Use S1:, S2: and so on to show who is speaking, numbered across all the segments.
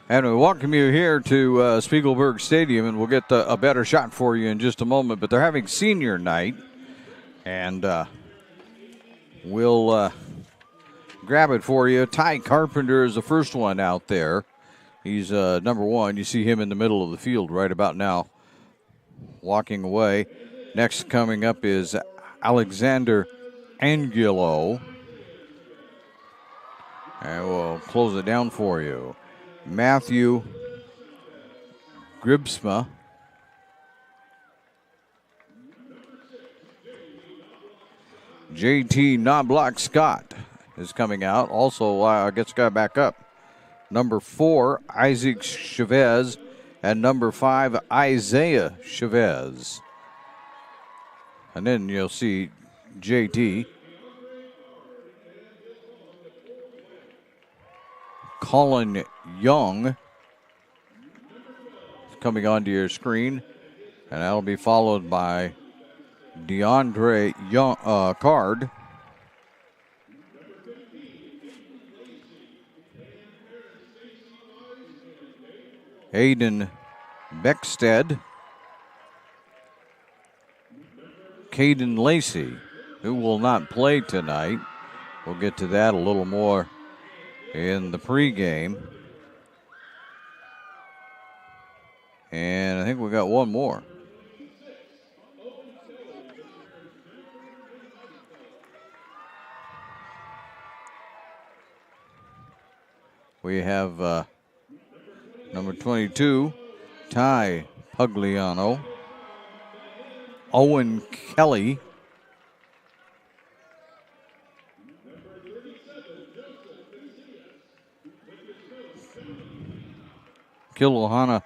S1: And we welcome you here to Spiegelberg Stadium, and we'll get a better shot for you in just a moment. But they're having senior night, and we'll grab it for you. Ty Carpenter is the first one out there. He's number one. You see him in the middle of the field right about now, walking away. Next coming up is Alexander Angulo. And we'll close it down for you. Matthew Gribsma. JT Knobloch Scott is coming out. Also gets a guy back up. Number 4, Isaac Chavez. And number 5, Isaiah Chavez. And then you'll see JT. Colin Young is coming onto your screen. And that'll be followed by DeAndre Young, Card. Aiden Beckstead. Caden Lacey, who will not play tonight. We'll get to that a little more in the pregame. And I think we got one more. We have number 22, Ty Pugliano. Owen Kelly. Kilohana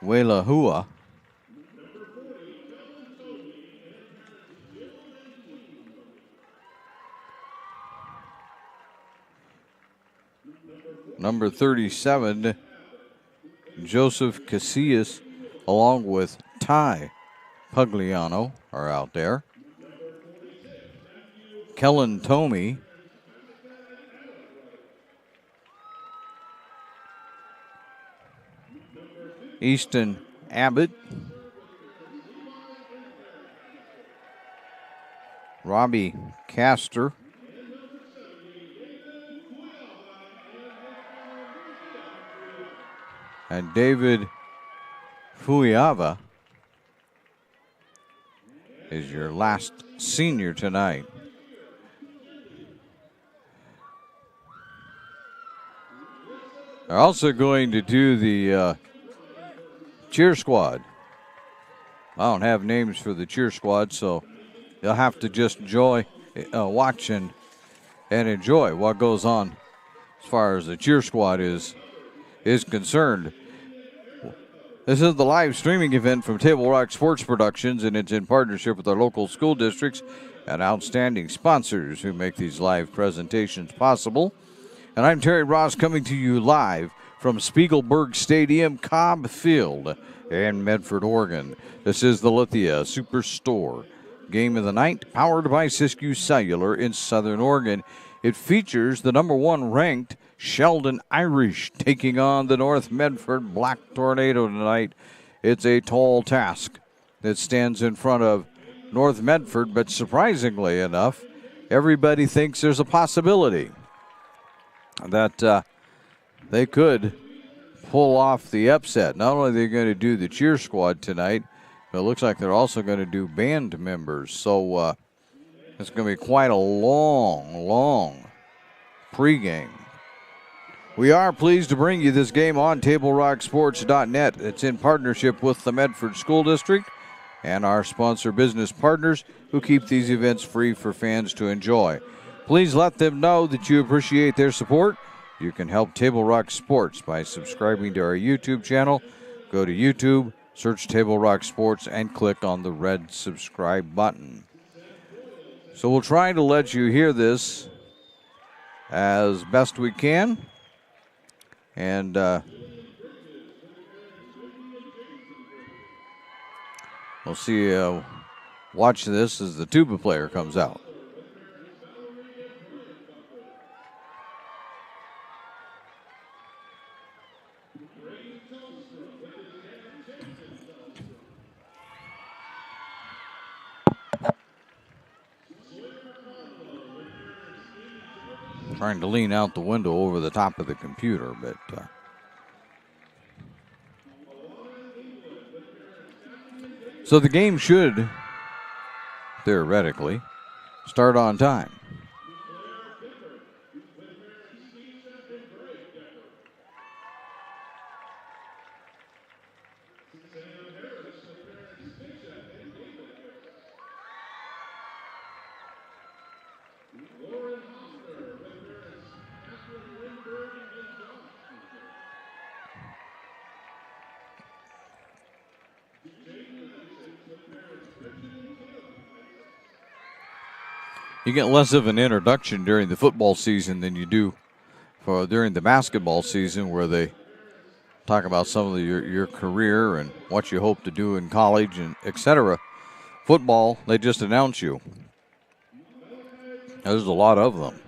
S1: Welahua. Number 37, Joseph Casillas, along with Ty Pugliano, are out there. Kellen Tomey. Easton Abbott. Robbie Castor. And David Fuyava is your last senior tonight. They're also going to do the cheer squad. I don't have names for the cheer squad, so you'll have to just watch and enjoy what goes on as far as the cheer squad is concerned. This is the live streaming event from Table Rock Sports Productions, and it's in partnership with our local school districts and outstanding sponsors who make these live presentations possible. And I'm Terry Ross, coming to you live from Spiegelberg Stadium, Cobb Field in Medford, Oregon. This is the Lithia Superstore Game of the Night, powered by Siskiyou Cellular in Southern Oregon. It features the number 1 ranked Sheldon Irish taking on the North Medford Black Tornado tonight. It's a tall task that stands in front of North Medford, but surprisingly enough, everybody thinks there's a possibility that they could pull off the upset. Not only are they going to do the cheer squad tonight, but it looks like they're also going to do band members. So it's going to be quite a long pregame. We are pleased to bring you this game on TableRockSports.net. It's in partnership with the Medford School District and our sponsor business partners who keep these events free for fans to enjoy. Please let them know that you appreciate their support. You can help Table Rock Sports by subscribing to our YouTube channel. Go to YouTube, search Table Rock Sports, and click on the red subscribe button. So we'll try to let you hear this as best we can. And we'll see, watch this as the tuba player comes out. trying to lean out the window over the top of the computer, but so the game should theoretically start on time. You get less of an introduction during the football season than you do during the basketball season, where they talk about some of your career and what you hope to do in college and etc. Football, they just announce you. There's a lot of them.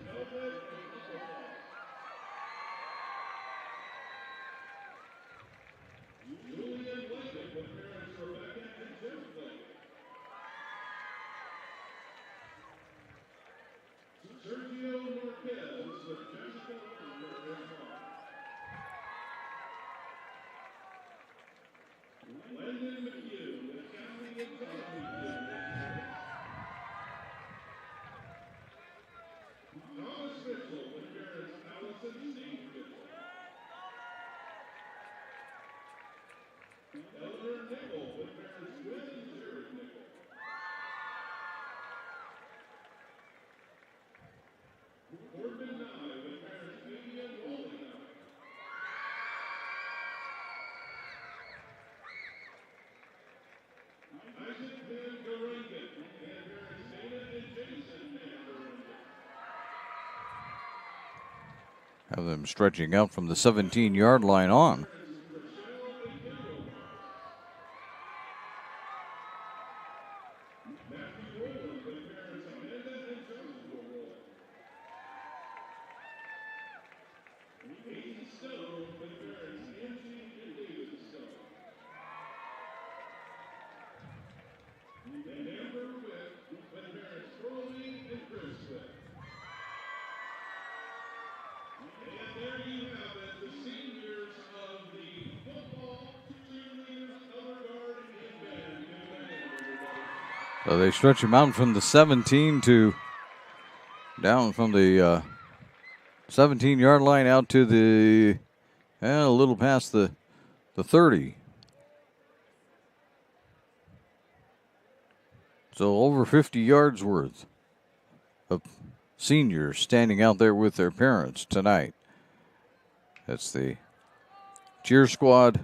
S1: Have them stretching out from the 17-yard line on. So they stretch him out from the 17 to down from the 17-yard line out to the a little past the 30. So over 50 yards worth of seniors standing out there with their parents tonight. That's the cheer squad,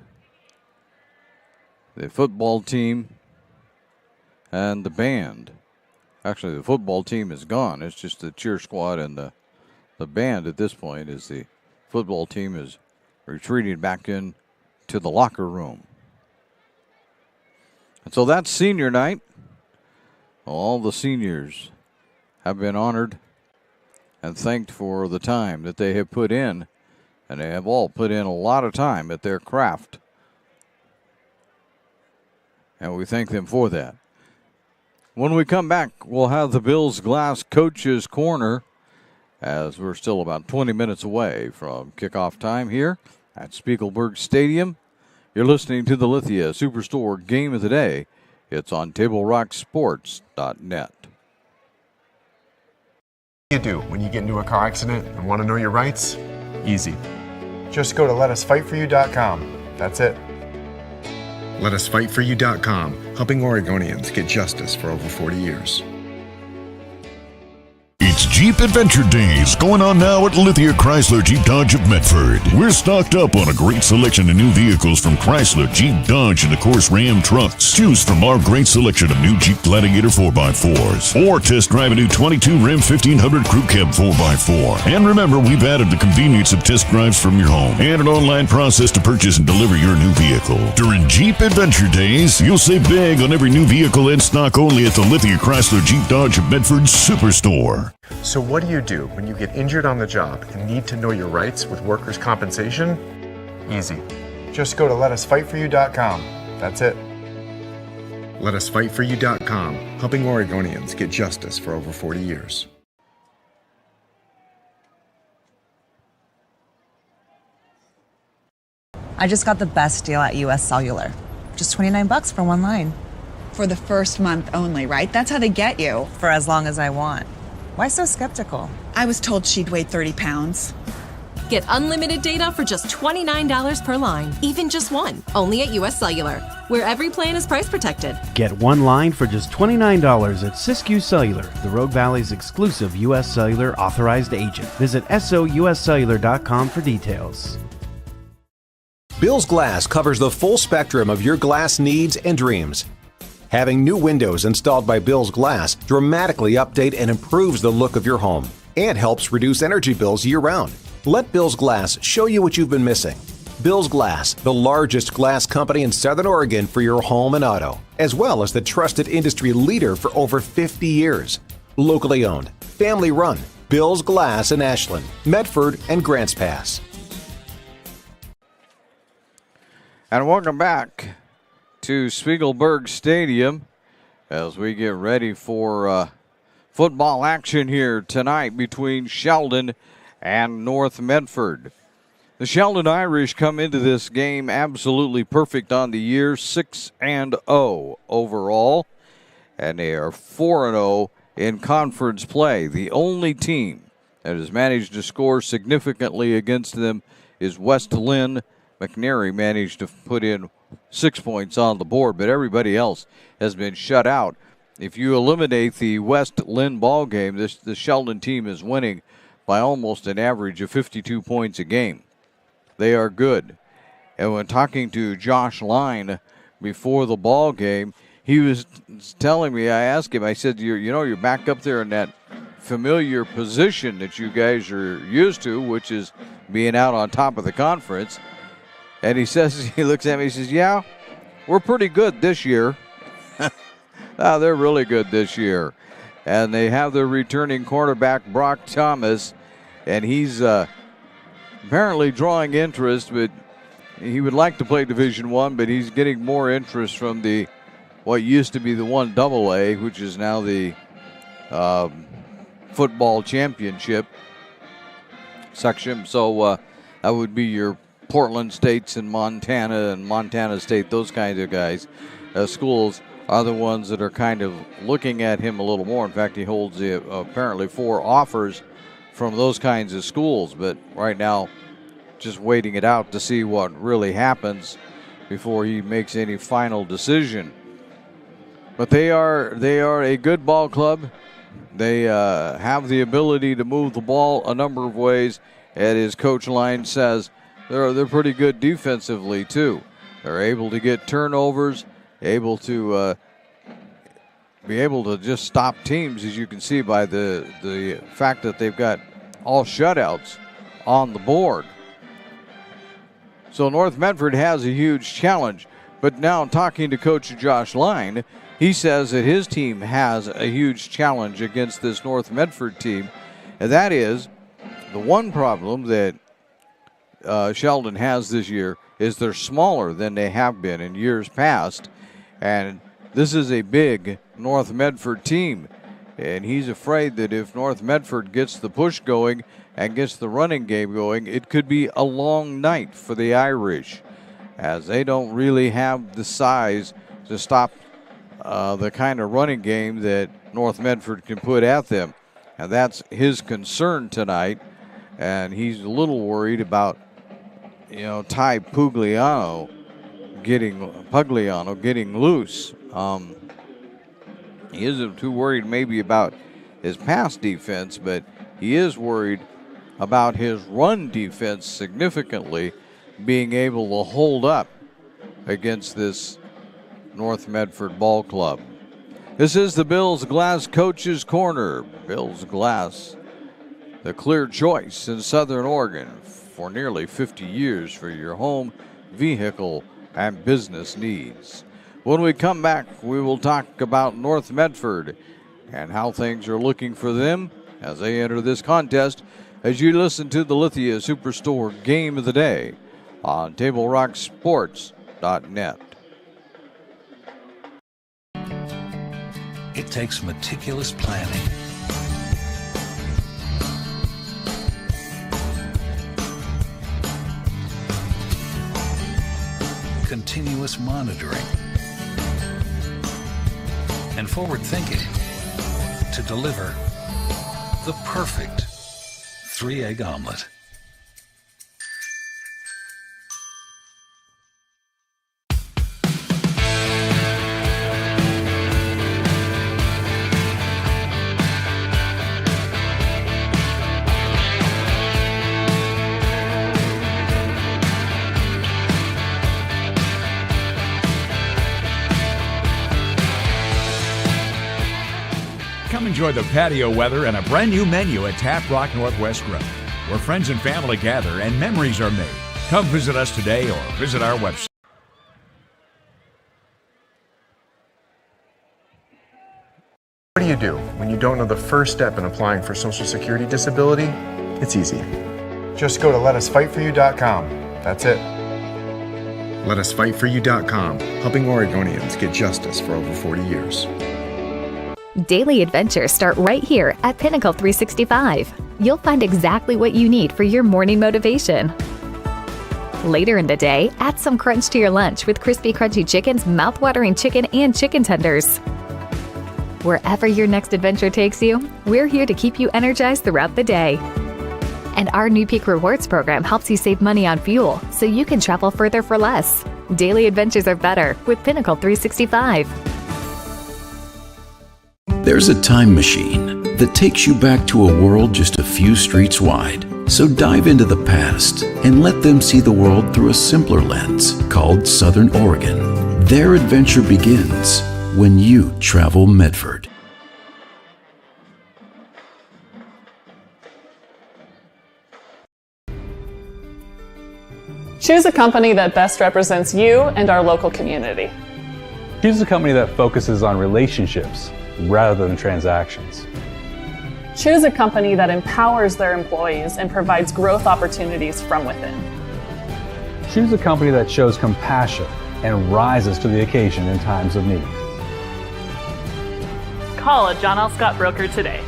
S1: the football team, and the band. Actually, the football team is gone. It's just the cheer squad and the band at this point, as the football team is retreating back in to the locker room. And so that's senior night. All the seniors have been honored and thanked for the time that they have put in, and they have all put in a lot of time at their craft. And we thank them for that. When we come back, we'll have the Bills Glass Coaches Corner, as we're still about 20 minutes away from kickoff time here at Spiegelberg Stadium. You're listening to the Lithia Superstore Game of the Day. It's on TableRockSports.net.
S2: What do you do when you get into a car accident and want to know your rights? Easy. Just go to LetUsFightForYou.com. That's it. LetUsFightForYou.com, helping Oregonians get justice for over 40 years.
S3: It's Jeep Adventure Days going on now at Lithia Chrysler Jeep Dodge of Medford. We're stocked up on a great selection of new vehicles from Chrysler, Jeep, Dodge, and of course Ram trucks. Choose from our great selection of new Jeep Gladiator 4x4s or test drive a new 22 Ram 1500 Crew Cab 4x4. And remember, we've added the convenience of test drives from your home and an online process to purchase and deliver your new vehicle. During Jeep Adventure Days, you'll save big on every new vehicle in stock only at the Lithia Chrysler Jeep Dodge of Medford Superstore.
S2: So what do you do when you get injured on the job and need to know your rights with workers' compensation? Easy. Just go to LetUsFightForYou.com. That's it. LetUsFightForYou.com, helping Oregonians get justice for over 40 years.
S4: I just got the best deal at US Cellular. Just $29 for one line.
S5: For the first month only, right? That's how they get you.
S4: For as long as I want. Why so skeptical?
S5: I was told she'd weigh 30 pounds.
S6: Get unlimited data for just $29 per line, even just one, only at US Cellular, where every plan is price protected.
S7: Get one line for just $29 at Siskiyou Cellular, the Rogue Valley's exclusive US Cellular authorized agent. Visit souscellular.com for details.
S8: Bill's Glass covers the full spectrum of your glass needs and dreams. Having new windows installed by Bill's Glass dramatically update and improves the look of your home and helps reduce energy bills year-round. Let Bill's Glass show you what you've been missing. Bill's Glass, the largest glass company in Southern Oregon for your home and auto, as well as the trusted industry leader for over 50 years. Locally owned, family run, Bill's Glass in Ashland, Medford, and Grants Pass.
S1: And welcome back to Spiegelberg Stadium as we get ready for football action here tonight between Sheldon and North Medford. The Sheldon Irish come into this game absolutely perfect on the year, 6-0 overall, and they are 4-0 in conference play. The only team that has managed to score significantly against them is West Lynn. McNary managed to put in 6 points on the board, but everybody else has been shut out. If you eliminate the West Lynn ball game, the Sheldon team is winning by almost an average of 52 points a game. They are good. And when talking to Josh Line before the ball game, he was telling me, I asked him, I said, you're back up there in that familiar position that you guys are used to, which is being out on top of the conference. And he looks at me, he says, yeah, we're pretty good this year. They're really good this year. And they have their returning quarterback, Brock Thomas, and he's apparently drawing interest, but he would like to play Division I, but he's getting more interest from what used to be the 1AA, which is now the football championship section. So that would be your Portland States and Montana State, those kinds of guys. Schools are the ones that are kind of looking at him a little more. In fact, he holds apparently 4 offers from those kinds of schools, but right now just waiting it out to see what really happens before he makes any final decision. But they are a good ball club. They have the ability to move the ball a number of ways, and as Coach Line says, they're pretty good defensively too. They're able to get turnovers, able to be able to just stop teams, as you can see by the fact that they've got all shutouts on the board. So North Medford has a huge challenge. But now talking to Coach Josh Line, he says that his team has a huge challenge against this North Medford team, and that is the one problem that Sheldon has this year is they're smaller than they have been in years past, and this is a big North Medford team, and he's afraid that if North Medford gets the push going and gets the running game going, it could be a long night for the Irish, as they don't really have the size to stop the kind of running game that North Medford can put at them, and that's his concern tonight, and he's a little worried about Ty Pugliano getting loose. He isn't too worried maybe about his pass defense, but he is worried about his run defense significantly being able to hold up against this North Medford ball club. This is the Bill's Glass Coach's Corner. Bill's Glass, the clear choice in Southern Oregon for nearly 50 years for your home, vehicle, and business needs. When we come back, we will talk about North Medford and how things are looking for them as they enter this contest as you listen to the Lithia Superstore Game of the Day on TableRockSports.net.
S9: It takes meticulous planning, continuous monitoring, and forward thinking to deliver the perfect 3-egg omelet.
S10: Come enjoy the patio weather and a brand new menu at Tap Rock Northwest Grill, where friends and family gather and memories are made. Come visit us today or visit our website.
S2: What do you do when you don't know the first step in applying for Social Security disability? It's easy. Just go to letusfightforyou.com. That's it. Letusfightforyou.com, helping Oregonians get justice for over 40 years.
S11: Daily adventures start right here at Pinnacle 365. You'll find exactly what you need for your morning motivation. Later in the day, add some crunch to your lunch with crispy, crunchy chickens, mouth-watering chicken, and chicken tenders. Wherever your next adventure takes you, we're here to keep you energized throughout the day. And our new Peak Rewards program helps you save money on fuel so you can travel further for less. Daily adventures are better with Pinnacle 365.
S12: There's a time machine that takes you back to a world just a few streets wide. So dive into the past and let them see the world through a simpler lens called Southern Oregon. Their adventure begins when you travel Medford.
S13: Choose a company that best represents you and our local community.
S14: Choose a company that focuses on relationships rather than transactions.
S13: Choose a company that empowers their employees and provides growth opportunities from within.
S14: Choose a company that shows compassion and rises to the occasion in times of need.
S13: Call a John L. Scott broker today.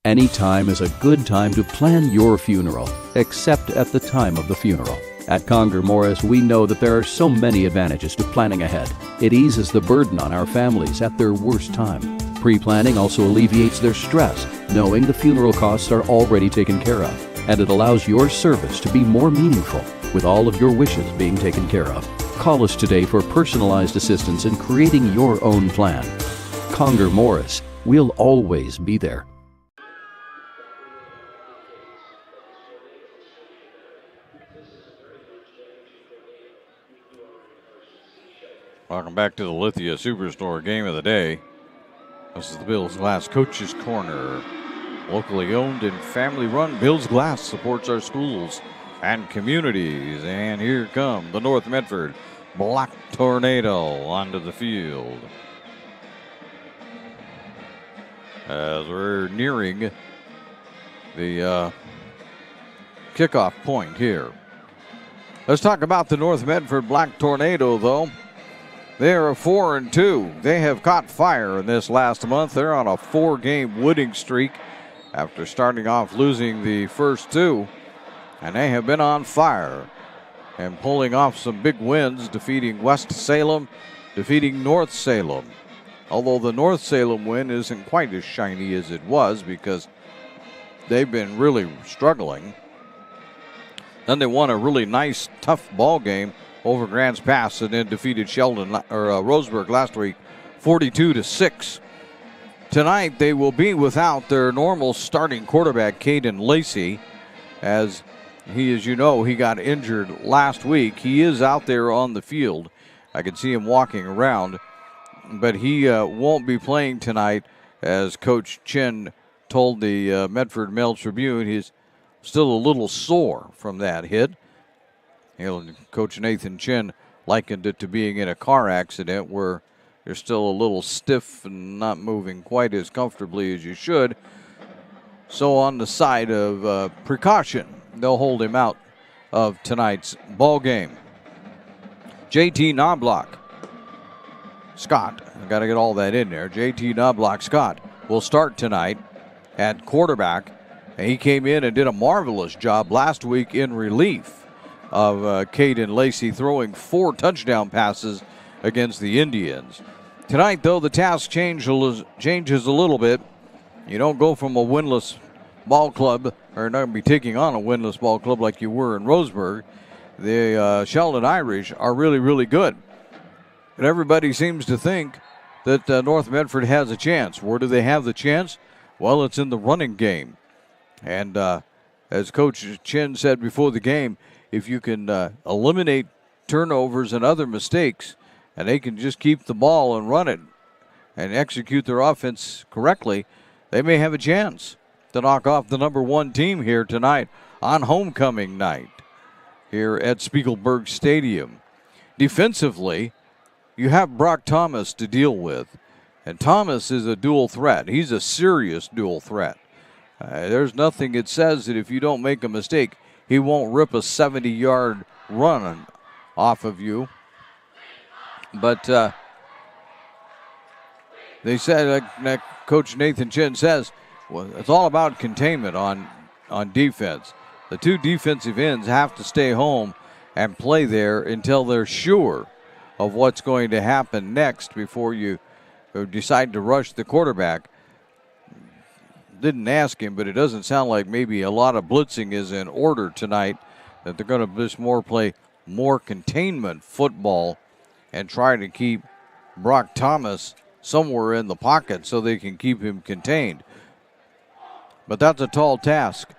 S15: Any time is a good time to plan your funeral, except at the time of the funeral. At Conger Morris, we know that there are so many advantages to planning ahead. It eases the burden on our families at their worst time. Pre-planning also alleviates their stress, knowing the funeral costs are already taken care of. And it allows your service to be more meaningful, with all of your wishes being taken care of. Call us today for personalized assistance in creating your own plan. Conger Morris, we'll always be there.
S1: Welcome back to the Lithia Superstore game of the day. This is the Bills Glass Coaches Corner. Locally owned and family run, Bills Glass supports our schools and communities. And here come the North Medford Black Tornado onto the field. As we're nearing the kickoff point here. Let's talk about the North Medford Black Tornado, though. They are 4-2. They have caught fire in this last month. They're on a 4-game winning streak after starting off losing the first two. And they have been on fire and pulling off some big wins, defeating West Salem, defeating North Salem. Although the North Salem win isn't quite as shiny as it was because they've been really struggling. Then they won a really nice, tough ball game over Grants Pass and then defeated Sheldon or Roseburg last week 42-6. Tonight they will be without their normal starting quarterback Caden Lacey, as he, as you know, he got injured last week. He is out there on the field. I can see him walking around, but he won't be playing tonight, as Coach Chin told the Medford Mail Tribune. He's still a little sore from that hit. Coach Nathan Chin likened it to being in a car accident where you're still a little stiff and not moving quite as comfortably as you should. So on the side of precaution, they'll hold him out of tonight's ball game. JT Knobloch Scott, I've got to get all that in there. JT Knobloch Scott will start tonight at quarterback. And he came in and did a marvelous job last week in relief. of Caden Lacey, throwing 4 touchdown passes against the Indians. Tonight, though, the task changes a little bit. You don't go from a winless ball club, or not going to be taking on a winless ball club like you were in Roseburg. The Sheldon Irish are really, really good. And everybody seems to think that North Medford has a chance. Where do they have the chance? Well, it's in the running game. And as Coach Chin said before the game, if you can eliminate turnovers and other mistakes, and they can just keep the ball and run it and execute their offense correctly, they may have a chance to knock off the number 1 team here tonight on homecoming night here at Spiegelberg Stadium. Defensively, you have Brock Thomas to deal with, and Thomas is a dual threat. He's a serious dual threat. There's nothing that says that if you don't make a mistake, he won't rip a 70-yard run off of you. But they said, like Coach Nathan Chin says, well, it's all about containment on defense. The 2 defensive ends have to stay home and play there until they're sure of what's going to happen next before you decide to rush the quarterback. Didn't ask him, but it doesn't sound like maybe a lot of blitzing is in order tonight, that they're going to just play more containment football and try to keep Brock Thomas somewhere in the pocket so they can keep him contained. But that's a tall task.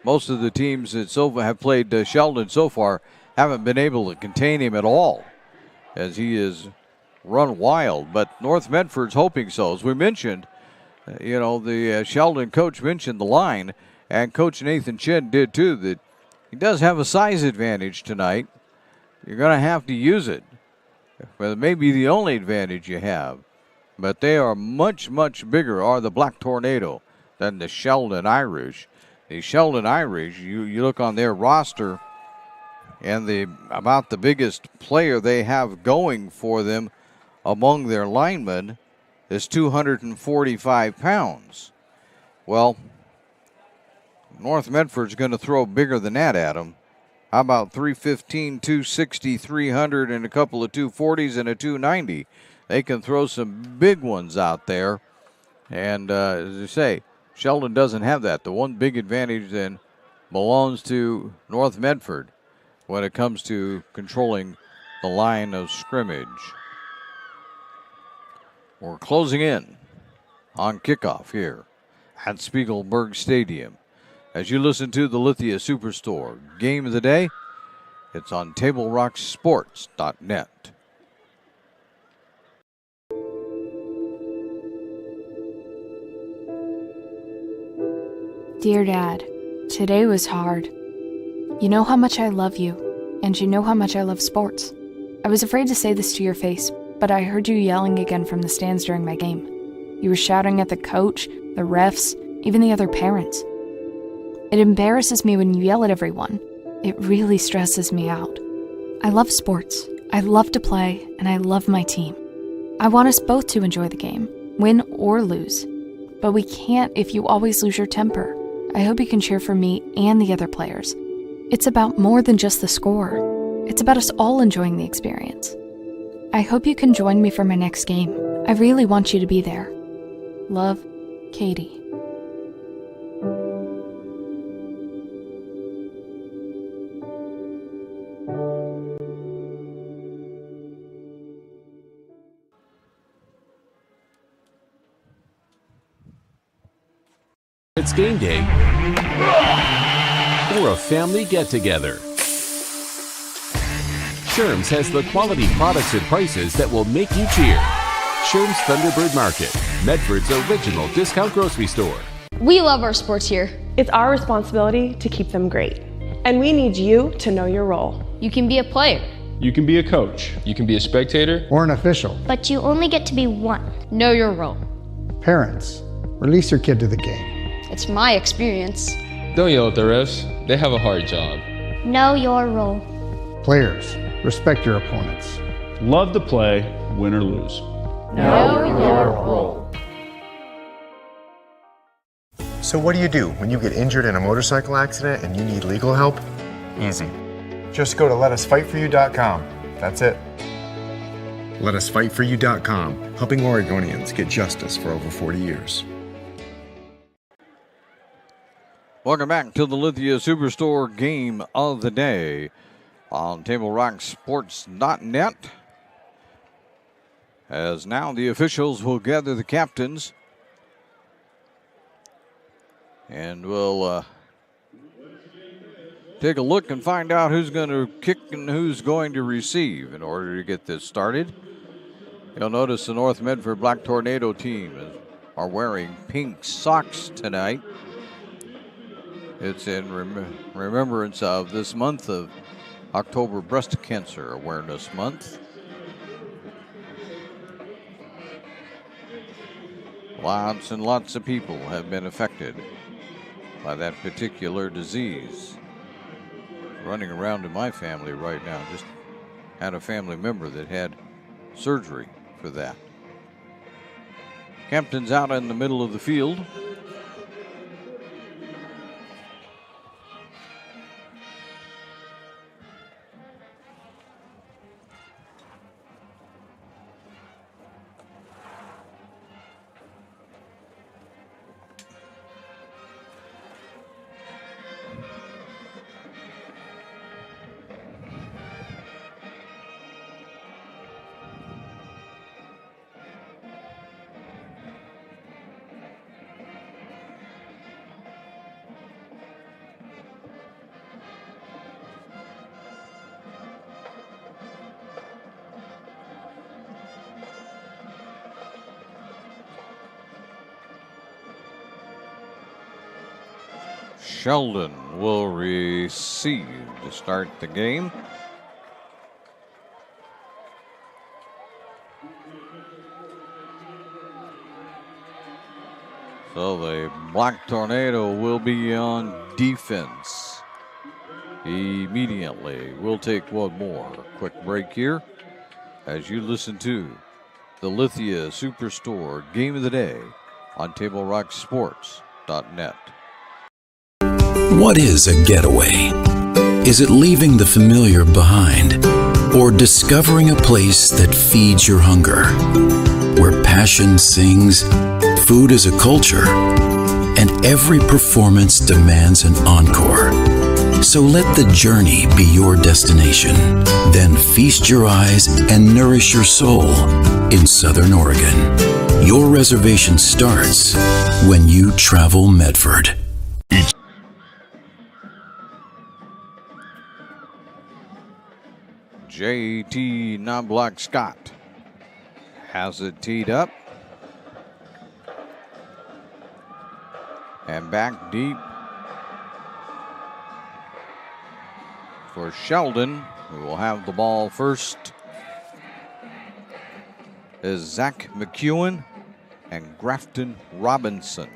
S1: Most of the teams that have played Sheldon so far haven't been able to contain him at all, as he is run wild. But North Medford's hoping so. As we mentioned, the Sheldon coach mentioned the line, and Coach Nathan Chin did too, that he does have a size advantage tonight. You're going to have to use it. Well, it may be the only advantage you have, but they are much, much bigger, are the Black Tornado, than the Sheldon Irish. The Sheldon Irish, you look on their roster, and about the biggest player they have going for them among their linemen is 245 pounds. Well, North Medford's going to throw bigger than that at them. How about 315, 260, 300, and a couple of 240s and a 290? They can throw some big ones out there. And as I say, Sheldon doesn't have that. The one big advantage then belongs to North Medford when it comes to controlling the line of scrimmage. We're closing in on kickoff here at Spiegelberg Stadium. As you listen to the Lithia Superstore Game of the Day, it's on TableRockSports.net.
S16: Dear Dad, today was hard. You know how much I love you, and you know how much I love sports. I was afraid to say this to your face, but I heard you yelling again from the stands during my game. You were shouting at the coach, the refs, even the other parents. It embarrasses me when you yell at everyone. It really stresses me out. I love sports. I love to play, and I love my team. I want us both to enjoy the game, win or lose. But we can't if you always lose your temper. I hope you can cheer for me and the other players. It's about more than just the score. It's about us all enjoying the experience. I hope you can join me for my next game. I really want you to be there. Love, Katie.
S17: It's game day or a family get-together. Sherm's has the quality products and prices that will make you cheer. Sherm's Thunderbird Market, Medford's original discount grocery store.
S18: We love our sports here.
S19: It's our responsibility to keep them great. And we need you to know your role.
S18: You can be a player.
S20: You can be a coach. You can be a spectator.
S21: Or an official.
S22: But you only get to be one.
S18: Know your role.
S21: Parents, release your kid to the game.
S18: It's my experience.
S20: Don't yell at the refs. They have a hard job.
S22: Know your role.
S21: Players, respect your opponents.
S20: Love to play, win or lose.
S22: Know your role.
S2: So what do you do when you get injured in a motorcycle accident and you need legal help? Easy. Just go to letusfightforyou.com. That's it. Letusfightforyou.com, helping Oregonians get justice for over 40 years.
S1: Welcome back to the Lithia Superstore game of the day on TableRockSports.net. As now the officials will gather the captains and we'll take a look and find out who's going to kick and who's going to receive in order to get this started. You'll notice the North Medford Black Tornado team are wearing pink socks tonight. It's in remembrance of this month of October Breast Cancer Awareness Month. Lots and lots of people have been affected by that particular disease. Running around in my family right now, just had a family member that had surgery for that. Captain's out in the middle of the field. Sheldon will receive to start the game. So the Black Tornado will be on defense immediately. We'll take one more quick break here as you listen to the Lithia Superstore Game of the Day on TableRockSports.net.
S12: What is a getaway? Is it leaving the familiar behind or discovering a place that feeds your hunger? Where passion sings, food is a culture, and every performance demands an encore. So let the journey be your destination. Then feast your eyes and nourish your soul in Southern Oregon. Your reservation starts when you travel Medford.
S1: JT Knobloch Scott has it teed up. And back deep for Sheldon, who will have the ball first, is Zach McEwen and Grafton Robinson.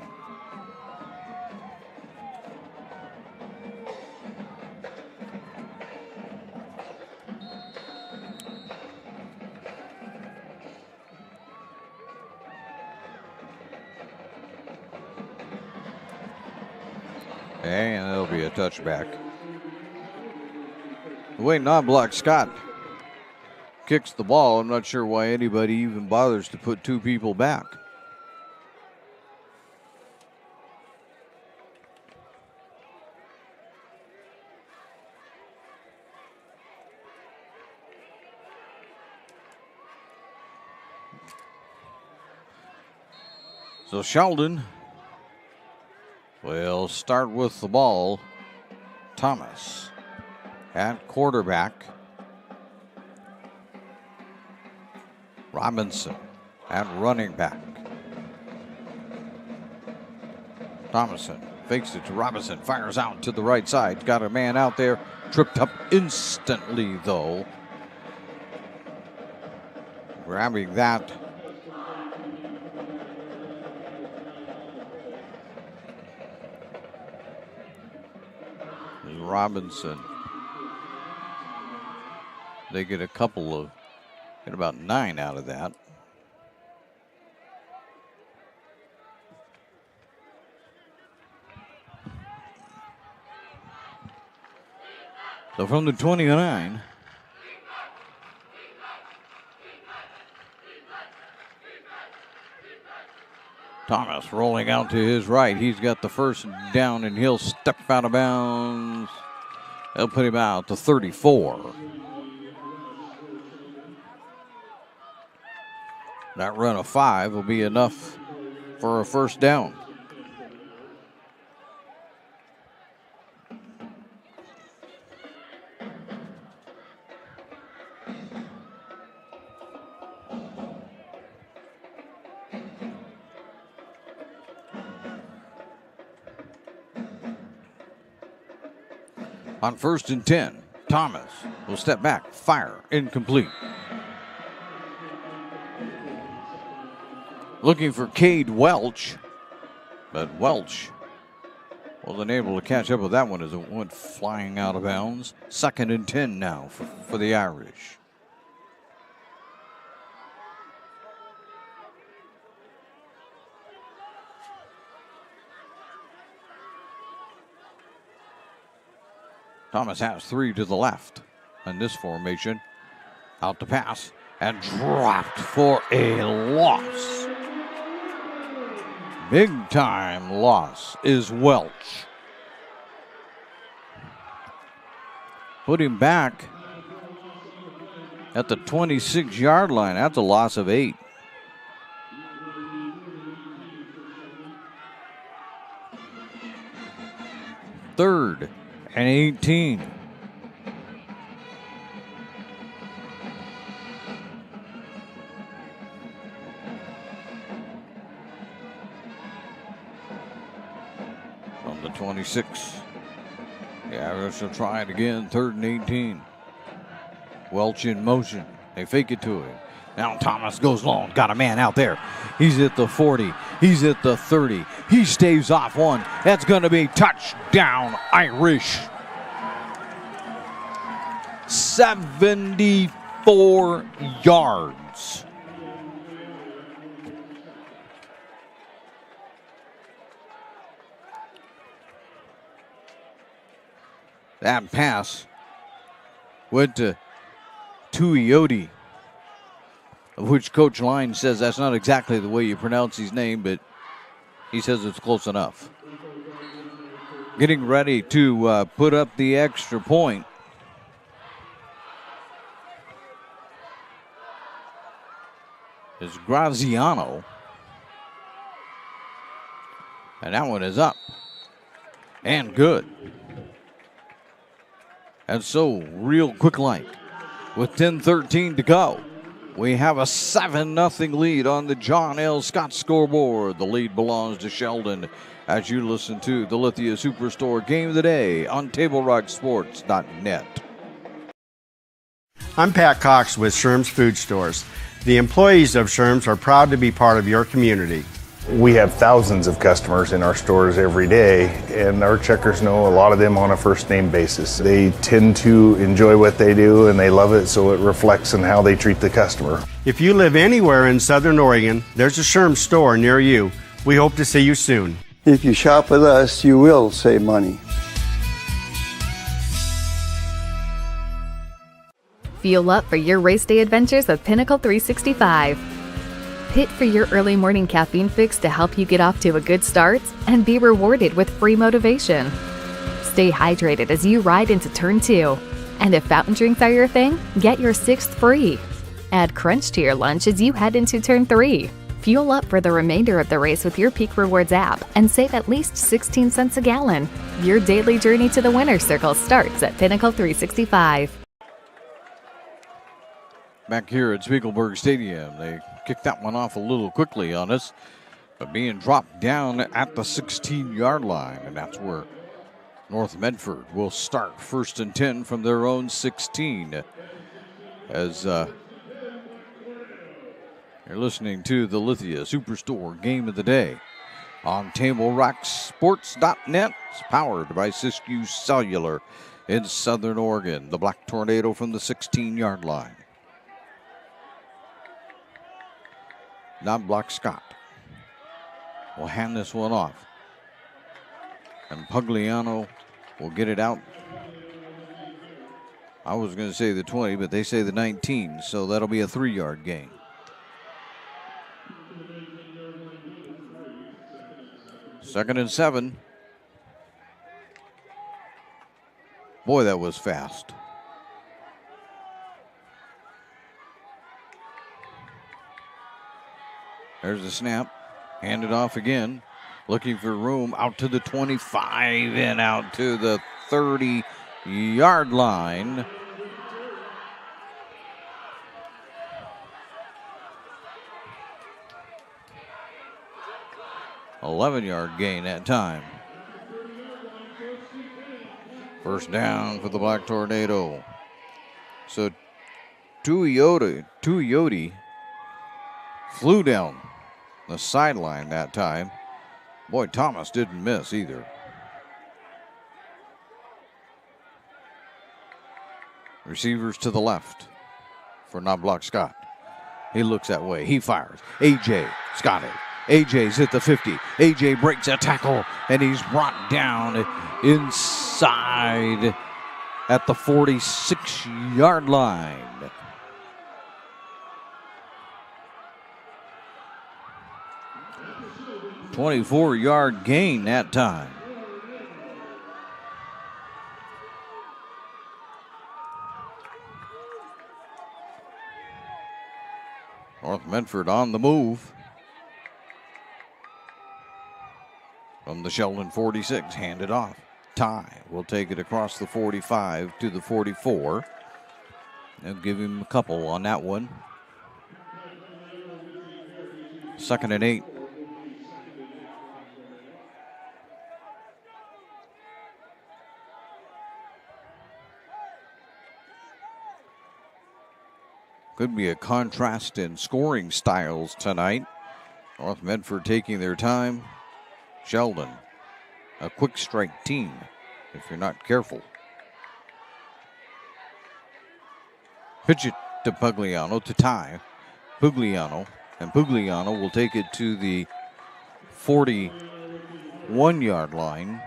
S1: And it'll be a touchback. The way Knobloch Scott kicks the ball, I'm not sure why anybody even bothers to put two people back. So Sheldon will start with the ball. Thomas at quarterback. Robinson at running back. Thomason fakes it to Robinson, fires out to the right side. Got a man out there, tripped up instantly though. Grabbing that. Robinson. They get get about 9 out of that. So from the 29, Thomas rolling out to his right. He's got the first down, and he'll step out of bounds. They'll put him out to 34. That run of 5 will be enough for a first down. On 1st and 10, Thomas will step back, fire, incomplete. Looking for Cade Welch, but Welch wasn't able to catch up with that one as it went flying out of bounds. 2nd and 10 now for the Irish. Thomas has 3 to the left in this formation. Out to pass and dropped for a loss. Big time loss is Welch. Put him back at the 26-yard line. That's a loss of 8. Third and 18. From the 26. The Irish will try it again. 3rd and 18. Welch in motion. They fake it to him. Now Thomas goes long. Got a man out there. He's at the 40. He's at the 30. He staves off one. That's going to be touchdown Irish. 74 yards. That pass went to Tuioti, of which Coach Line says that's not exactly the way you pronounce his name, but he says it's close enough. Getting ready to put up the extra point is Graziano. And that one is up and good. And so, real quick like, with 10:13 to go, we have a 7-0 lead on the John L. Scott scoreboard. The lead belongs to Sheldon as you listen to the Lithia Superstore Game of the Day on TableRockSports.net.
S3: I'm Pat Cox with Sherm's Food Stores. The employees of Sherm's are proud to be part of your community.
S4: We have thousands of customers in our stores every day, and our checkers know a lot of them on a first-name basis. They tend to enjoy what they do, and they love it, so it reflects in how they treat the customer.
S3: If you live anywhere in Southern Oregon, there's a Sherm's store near you. We hope to see you soon.
S23: If you shop with us, you will save money.
S11: Fuel up for your race day adventures with Pinnacle 365. Pit for your early morning caffeine fix to help you get off to a good start and be rewarded with free motivation. Stay hydrated as you ride into Turn 2. And if fountain drinks are your thing, get your 6th free. Add Crunch to your lunch as you head into Turn 3. Fuel up for the remainder of the race with your Peak Rewards app and save at least 16 cents a gallon. Your daily journey to the winner's circle starts at Pinnacle 365.
S1: Back here at Spiegelberg Stadium, they kicked that one off a little quickly on us, but being dropped down at the 16-yard line, and that's where North Medford will start 1st and 10 from their own 16. As you're listening to the Lithia Superstore Game of the Day on TableRockSports.net. It's powered by Siskiyou Cellular in Southern Oregon. The Black Tornado from the 16-yard line. Non-block Scott will hand this one off. And Pugliano will get it out I was going to say the 20, but they say the 19, so that'll be a 3-yard gain. Second and 7. Boy, that was fast. There's the snap. Handed off again. Looking for room out to the 25 and out to the 30-yard line. $11-yard gain that time. First down for the Black Tornado. So Tuioti flew down the sideline that time. Boy, Thomas didn't miss either. Receivers to the left for Knobloch Scott. He looks that way. He fires. A.J. Scott it. A.J.'s at the 50. A.J. breaks a tackle, and he's brought down inside at the 46-yard line. $24-yard gain that time. North Medford on the move. From the Sheldon 46, handed off. Ty will take it across the 45 to the 44. They'll give him a couple on that one. 2nd and 8. Could be a contrast in scoring styles tonight. North Medford taking their time. Sheldon, a quick strike team, if you're not careful. Pitch it to Pugliano, to Ty. Pugliano, and Pugliano will take it to the 41-yard line.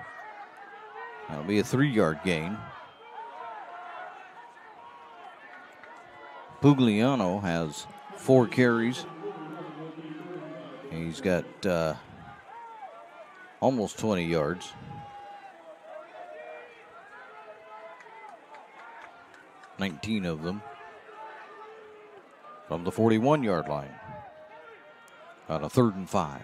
S1: That'll be a 3-yard gain. Pugliano has 4 carries. He's got almost 20 yards. $19 of them from the 41-yard line on a 3rd and 5.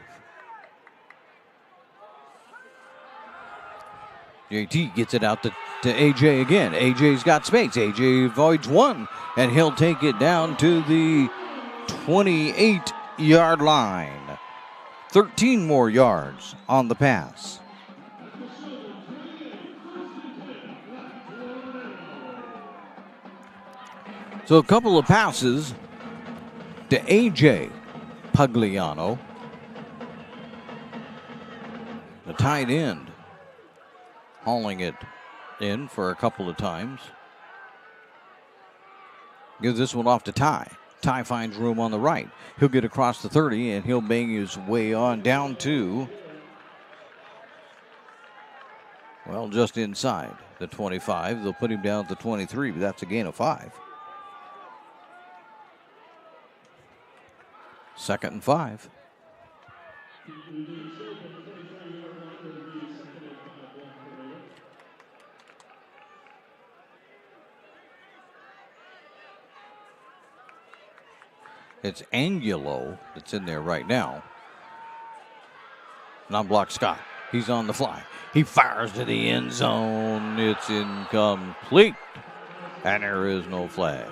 S1: JT gets it out to AJ again. AJ's got space. AJ avoids one, and he'll take it down to the 28-yard line. 13 more yards on the pass. So a couple of passes to A.J. Pugliano, the tight end, hauling it in for a couple of times. Gives this one off to Ty. Ty finds room on the right. He'll get across the 30, and he'll bang his way on down to, well, just inside the 25. They'll put him down at the 23, but that's a gain of 5. 2nd and 5. It's Angulo that's in there right now. Non-block Scott. He's on the fly. He fires to the end zone. It's incomplete. And there is no flag.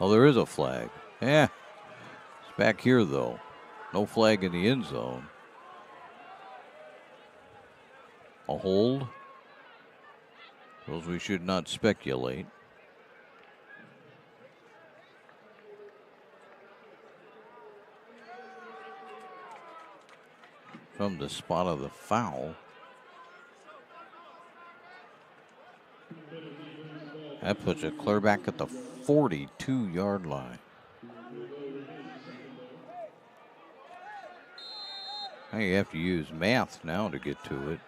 S1: Oh, there is a flag. Yeah. It's back here, though. No flag in the end zone. A hold. Those we should not speculate. From the spot of the foul. That puts it clear back at the 42-yard line. Now you have to use math now to get to it.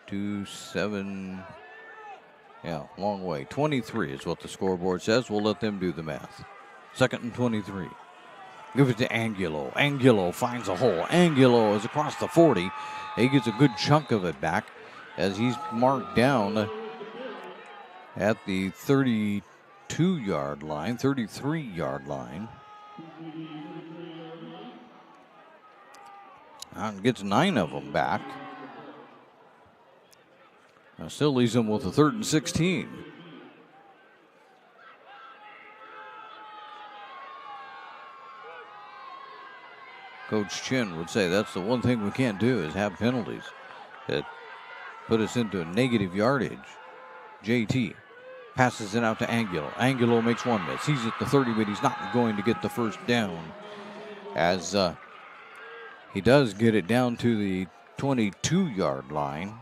S1: 2, 7, yeah, long way. 23 is what the scoreboard says. We'll let them do the math. 2nd and 23. Give it to Angulo. Angulo finds a hole. Angulo is across the 40. He gets a good chunk of it back as he's marked down at the 32-yard line, 33-yard line. And gets 9 of them back. Now still leaves them with a 3rd and 16. Coach Chin would say that's the one thing we can't do is have penalties that put us into negative yardage. JT passes it out to Angulo. Angulo makes one miss. He's at the 30, but he's not going to get the first down as he does get it down to the 22-yard line.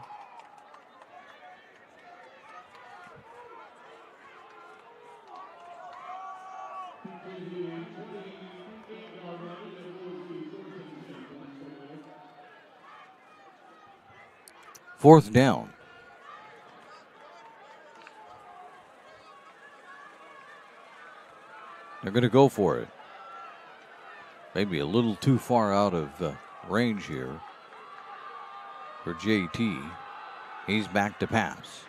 S1: Fourth down. They're going to go for it. Maybe a little too far out of range here for JT. He's back to pass.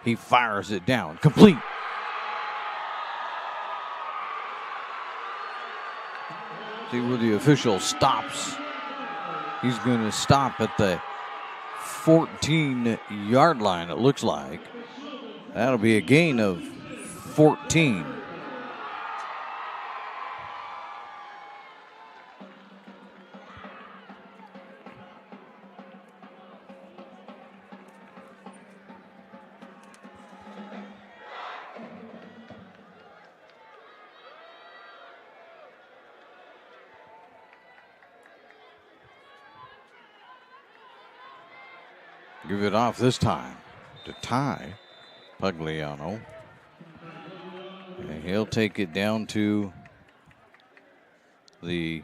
S1: He fires it down. Complete. See where the official stops. He's going to stop at the 14-yard line, it looks like. That'll be a gain of 14. Give it off this time to Ty Pugliano. And he'll take it down to the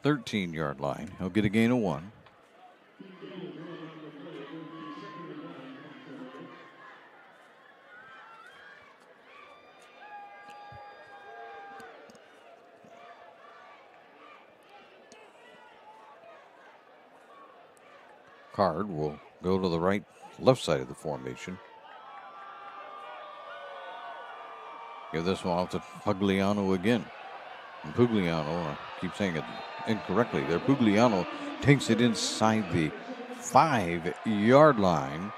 S1: 13-yard line. He'll get a gain of 1. Card will go to the left side of the formation. Give this one off to Pugliano again. And Pugliano, I keep saying it incorrectly there, Pugliano takes it inside the 5-yard line.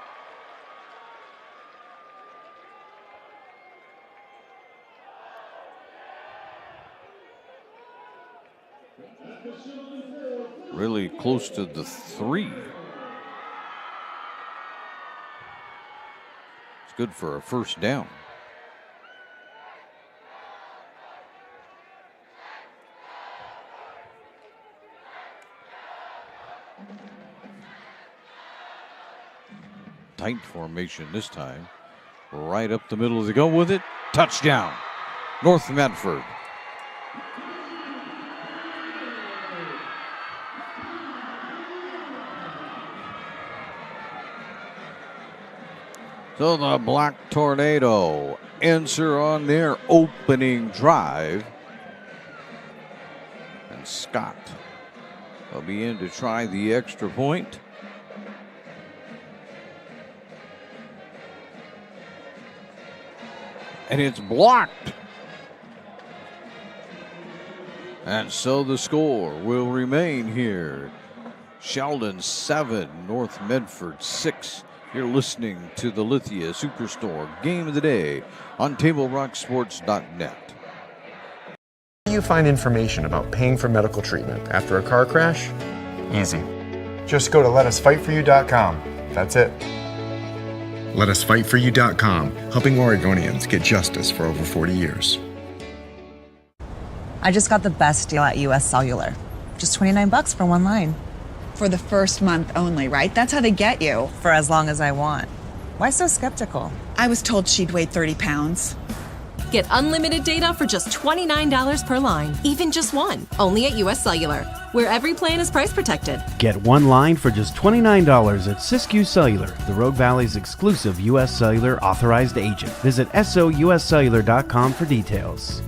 S1: Really close to the 3. Good for a first down. Tight formation this time. Right up the middle of the go with it. Touchdown. North Medford. So the Black Tornado answer on their opening drive. And Scott will be in to try the extra point. And it's blocked. And so the score will remain here. Sheldon 7, North Medford 6. You're listening to the Lithia Superstore Game of the Day on TableRockSports.net.
S2: You find information about paying for medical treatment after a car crash? Easy. Just go to letusfightforyou.com. That's it. Letusfightforyou.com, helping Oregonians get justice for over 40 years.
S5: I just got the best deal at US Cellular. Just $29 for one line.
S6: For the first month only, right? That's how they get you.
S5: For as long as I want. Why so skeptical?
S6: I was told she'd weigh 30 pounds.
S7: Get unlimited data for just $29 per line, even just one, only at US Cellular, where every plan is price protected.
S8: Get one line for just $29 at Siskiyou Cellular, the Rogue Valley's exclusive US Cellular authorized agent. Visit souscellular.com for details.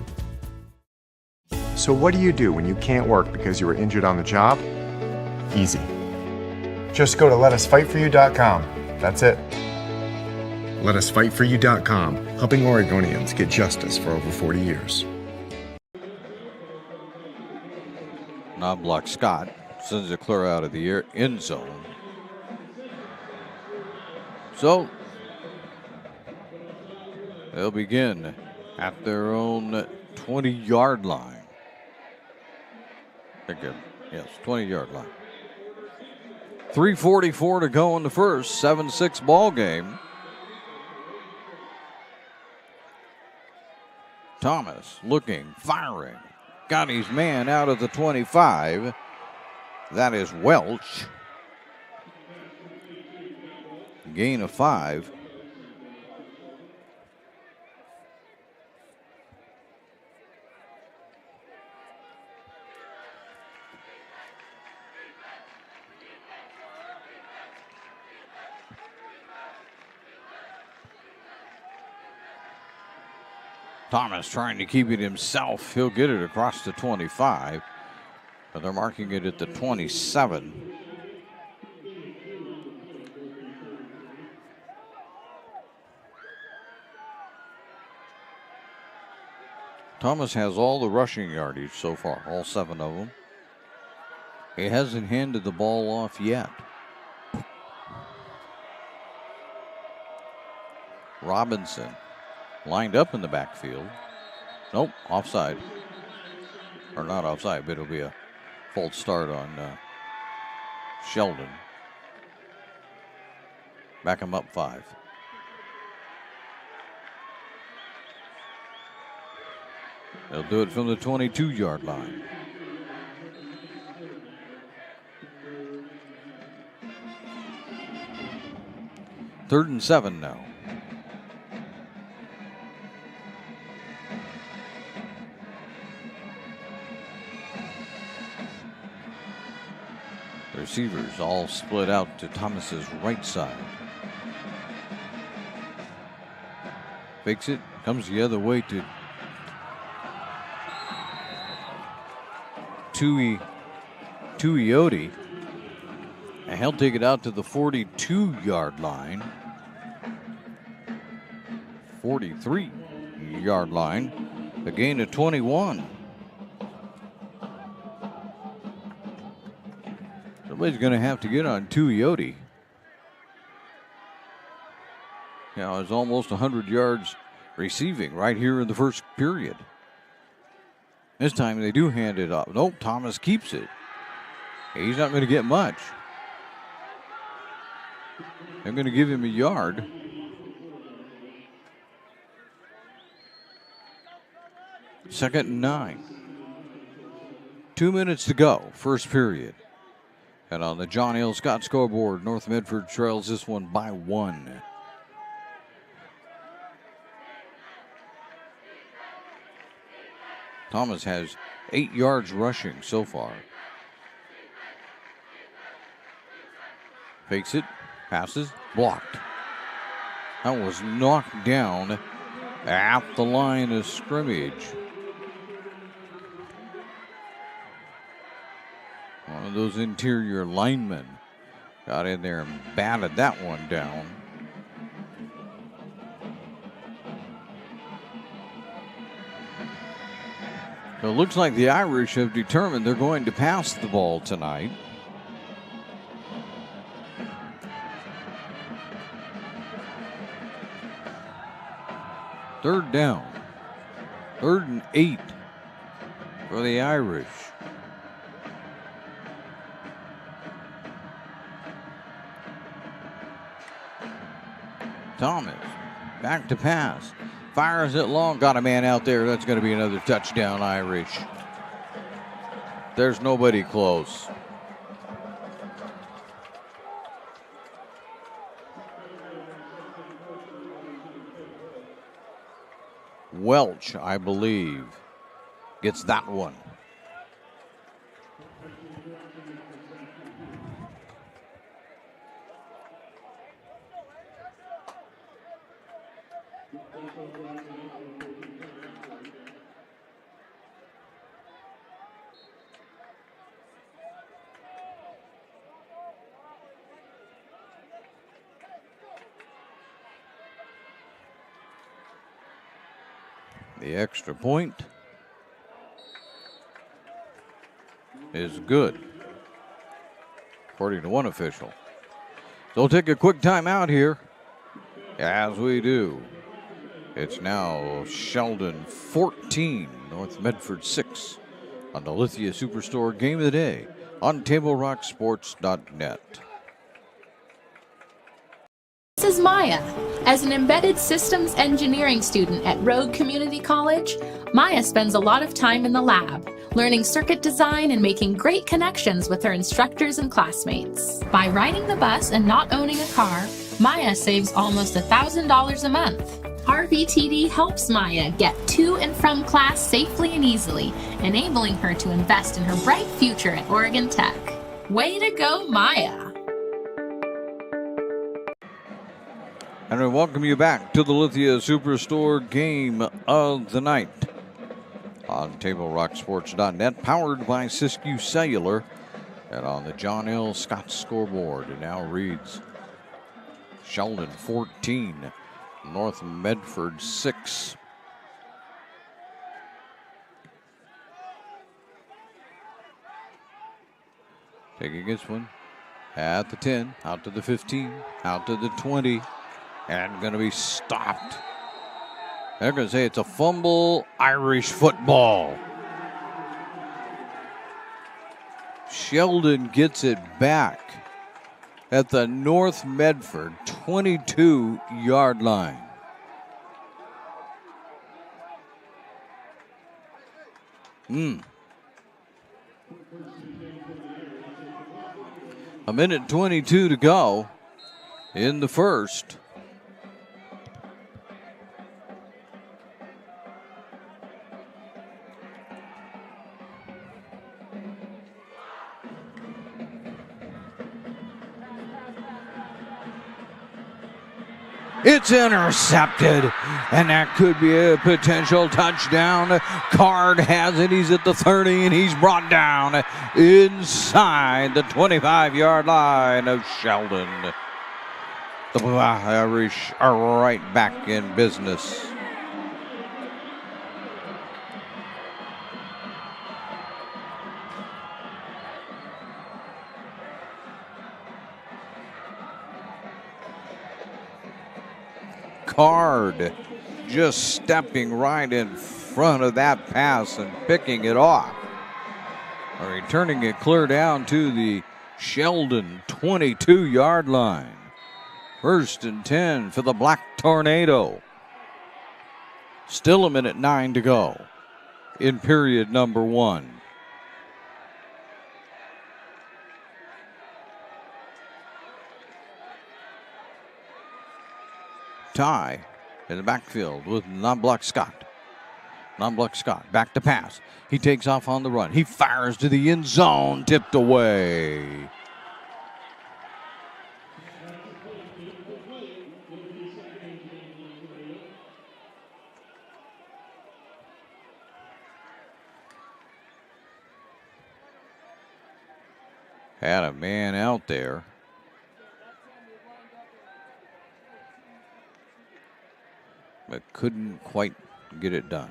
S2: So what do you do when you can't work because you were injured on the job? Easy. Just go to letusfightforyou.com. That's it. Letusfightforyou.com, helping Oregonians get justice for over 40 years.
S1: Non-block Scott sends it clear out of the end zone. So they'll begin at their own 20-yard line. Yes, 20-yard line. 3:44 to go in the first, 7-6 ball game. Thomas looking, firing. Got his man out of the 25. That is Welch. Gain of 5. Thomas trying to keep it himself. He'll get it across the 25, but they're marking it at the 27. Thomas has all the rushing yardage so far, all 7 of them. He hasn't handed the ball off yet. Robinson lined up in the backfield. Nope, offside. Or not offside, but it'll be a false start on Sheldon. Back him up 5. They'll do it from the 22-yard line. Third and 7 now. The receivers all split out to Thomas's right side. Fakes it, comes the other way to Tuioti, and he'll take it out to the 42-yard line. 43-yard line. A gain of 21. Somebody's going to have to get on Tuioti. Now it's almost 100 yards receiving right here in the first period. This time they do hand it off. Nope, Thomas keeps it. He's not going to get much. They're going to give him a yard. Second and 9. 2 minutes to go, first period. And on the John L. Scott scoreboard, North Medford trails this one by 1. Thomas has 8 yards rushing so far. Fakes it, passes, blocked. That was knocked down at the line of scrimmage. One of those interior linemen got in there and batted that one down. So it looks like the Irish have determined they're going to pass the ball tonight. Third down. 3rd and 8 for the Irish. Thomas back to pass. Fires it long. Got a man out there. That's going to be another touchdown, Irish. There's nobody close. Welch, I believe, gets that one. The extra point is good, according to one official. So we'll take a quick timeout here. As we do, it's now Sheldon 14, North Medford 6 on the Lithia Superstore Game of the Day on TableRockSports.net.
S9: This is Maya. As an embedded systems engineering student at Rogue Community College, Maya spends a lot of time in the lab, learning circuit design and making great connections with her instructors and classmates. By riding the bus and not owning a car, Maya saves almost $1,000 a month. RVTD helps Maya get to and from class safely and easily, enabling her to invest in her bright future at Oregon Tech. Way to go, Maya!
S1: And we welcome you back to the Lithia Superstore Game of the Night on TableRockSports.net, powered by Siskiyou Cellular, and on the John L. Scott scoreboard. It now reads Sheldon 14, North Medford 6. Taking this one at the 10, out to the 15, out to the 20. And going to be stopped. They're going to say it's a fumble, Irish football. Sheldon gets it back at the North Medford 22-yard line. A minute 22 to go in the first. It's intercepted, and that could be a potential touchdown. Card has it. He's at the 30, and he's brought down inside the 25-yard line of Sheldon. The Irish are right back in business. Card just stepping right in front of that pass and picking it off. Returning it clear down to the Sheldon 22-yard line. 1st and 10 for the Black Tornado. Still a minute 9 to go in period number 1. Ty in the backfield with Non-Block Scott. Non-Block Scott back to pass. He takes off on the run. He fires to the end zone, tipped away. Had a man out there. But couldn't quite get it done.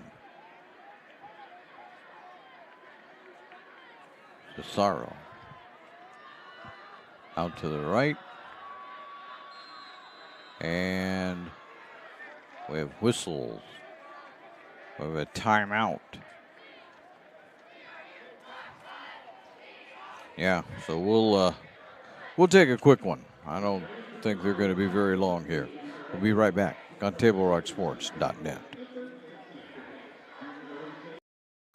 S1: Cesaro out to the right. And we have whistles. We have a timeout. Yeah, so we'll take a quick one. I don't think they're going to be very long here. We'll be right back on TableRockSports.net.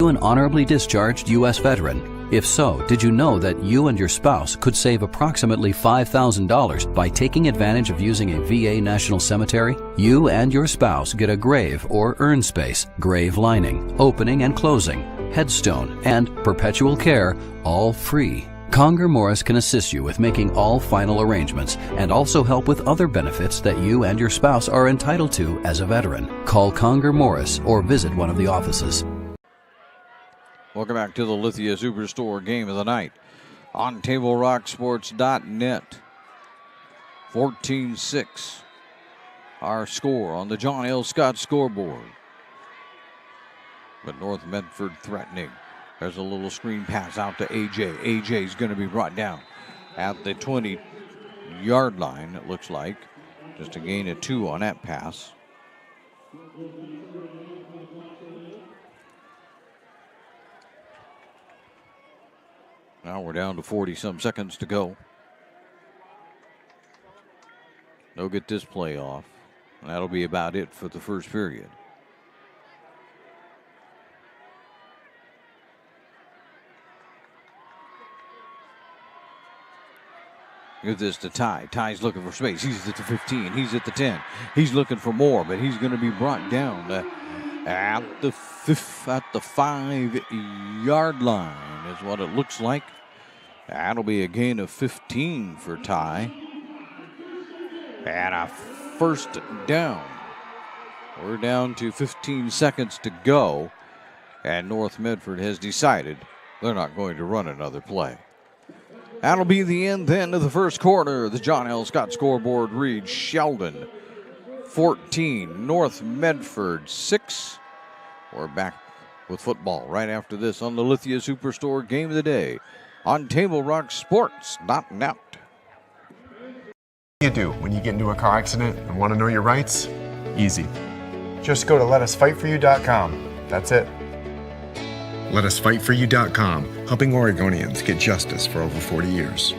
S10: You an honorably discharged U.S. veteran.
S15: If so, did you know that you and your spouse could save approximately $5,000 by taking advantage of using a VA National Cemetery? You and your spouse get a grave or urn space, grave lining, opening and closing, headstone, and perpetual care, all free. Conger Morris can assist you with making all final arrangements and also help with other benefits that you and your spouse are entitled to as a veteran. Call Conger Morris or visit one of the offices.
S1: Welcome back to the Lithia Superstore Game of the Night on TableRockSports.net. 14-6, our score on the John L. Scott scoreboard. But North Medford threatening. There's a little screen pass out to AJ. AJ's going to be brought down at the 20-yard line, it looks like. Just a gain of 2 on that pass. Now we're down to 40-some seconds to go. They'll get this play off, and that'll be about it for the first period. Give this to Ty. Ty's looking for space. He's at the 15. He's at the 10. He's looking for more, but he's going to be brought down at the 5-yard line is what it looks like. That'll be a gain of 15 for Ty. And a first down. We're down to 15 seconds to go, and North Medford has decided they're not going to run another play. That'll be the end then of the first quarter. The John L. Scott scoreboard reads Sheldon 14, North Medford 6. We're back with football right after this on the Lithia Superstore Game of the Day on TableRockSports.net.
S2: What do you do when you get into a car accident and want to know your rights? Easy. Just go to letusfightforyou.com. That's it. LetUsFightForYou.com, helping Oregonians get justice for over 40 years.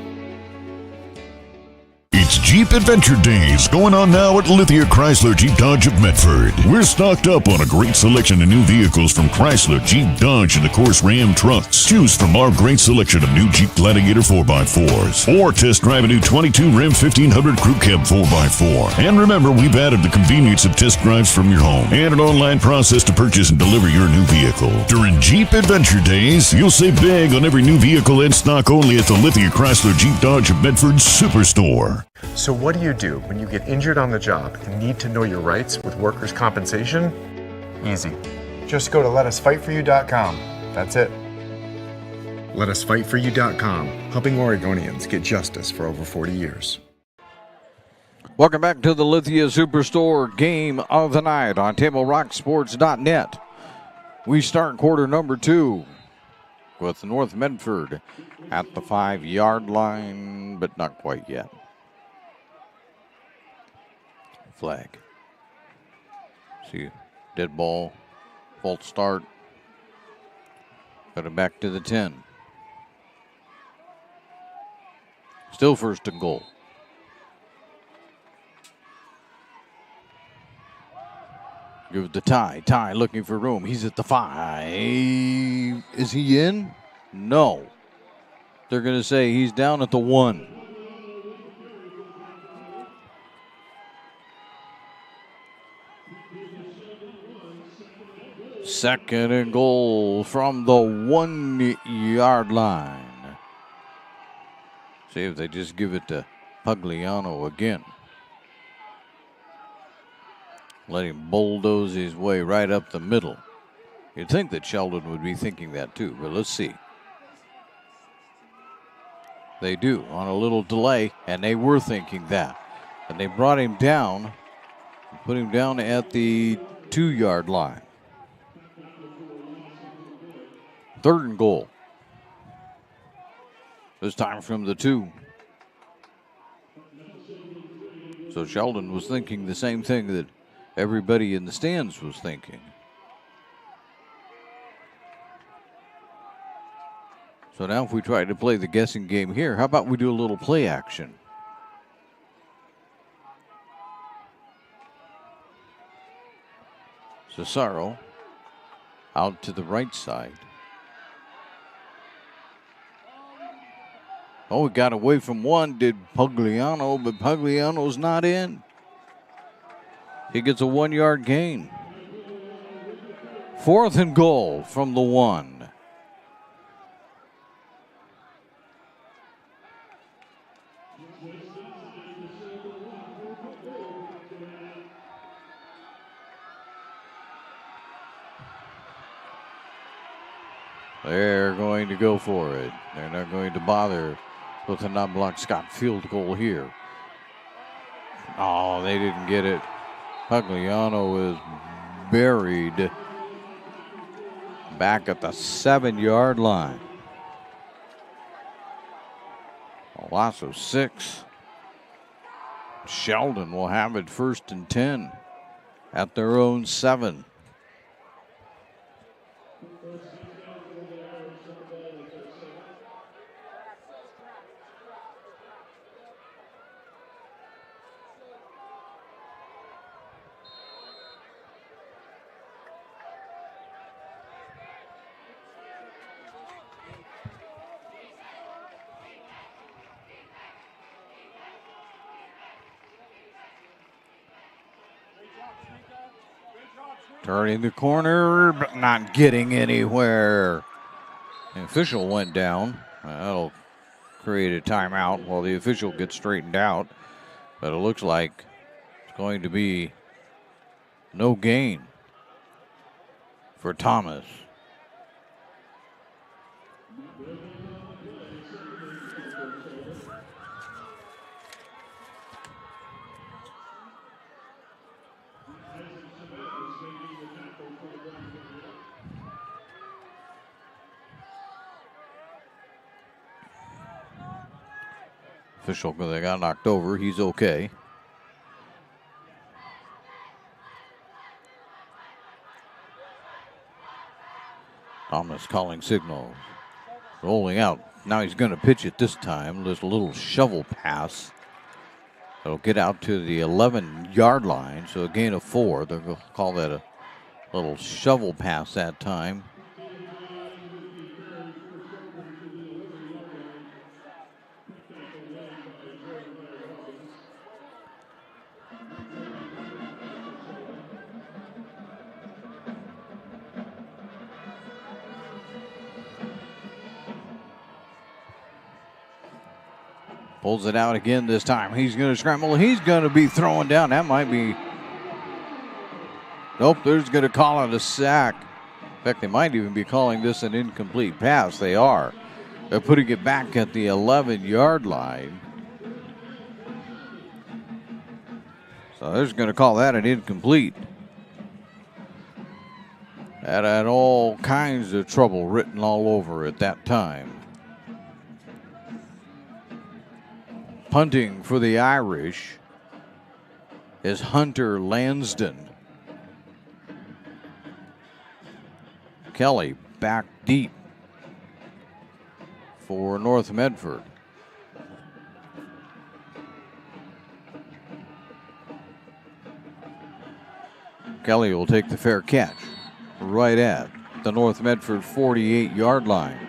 S10: It's Jeep Adventure Days going on now at Lithia Chrysler Jeep Dodge of Medford. We're stocked up on a great selection of new vehicles from Chrysler, Jeep, Dodge, and of course Ram trucks. Choose from our great selection of new Jeep Gladiator 4x4s or test drive a new 22 Ram 1500 Crew Cab 4x4. And remember, we've added the convenience of test drives from your home and an online process to purchase and deliver your new vehicle. During Jeep Adventure Days, you'll save big on every new vehicle in stock only at the Lithia Chrysler Jeep Dodge of Medford Superstore.
S2: So what do you do when you get injured on the job and need to know your rights with workers' compensation? Easy. Just go to letusfightforyou.com. That's it. LetUsFightForYou.com, helping Oregonians get justice for over 40 years.
S1: Welcome back to the Lithia Superstore Game of the Night on TableRockSports.net. We start quarter number 2 with North Medford at the 5-yard line, but not quite yet. Flag. See, dead ball, false start. Got it back to the 10. Still first and goal. Give it to Ty. Ty looking for room. He's at the 5. Is he in? No. They're going to say he's down at the 1. Second and goal from the 1-yard line. See if they just give it to Pugliano again. Let him bulldoze his way right up the middle. You'd think that Sheldon would be thinking that too, but let's see. They do on a little delay, and they were thinking that. And they brought him down, put him down at the 2-yard line. Third and goal. This time from the 2. So Sheldon was thinking the same thing that everybody in the stands was thinking. So now if we try to play the guessing game here, how about we do a little play action? Cesaro out to the right side. Oh, he got away from one, did Pugliano, but Pugliano's not in. He gets a 1-yard gain. 4th and goal from the 1. They're going to go for it. They're not going to bother with a non-block Scott field goal here. Oh, they didn't get it. Pugliano is buried back at the 7-yard line. A loss of 6. Sheldon will have it 1st and 10 at their own 7. Turning the corner, but not getting anywhere. The official went down. That'll create a timeout while the official gets straightened out. But it looks like it's going to be no gain for Thomas. Official, they got knocked over. He's okay. Thomas calling signals. Rolling out. Now he's going to pitch it this time. There's a little shovel pass. It'll get out to the 11-yard line, so a gain of 4. They're going to call that a little shovel pass that time. Pulls it out again this time. He's going to scramble. He's going to be throwing down. That might be. Nope, they're just going to call it a sack. In fact, they might even be calling this an incomplete pass. They are. They're putting it back at the 11-yard line. So they're just going to call that an incomplete. That had all kinds of trouble written all over it that time. Punting for the Irish is Hunter Lansden. Kelly back deep for North Medford. Kelly will take the fair catch right at the North Medford 48-yard line.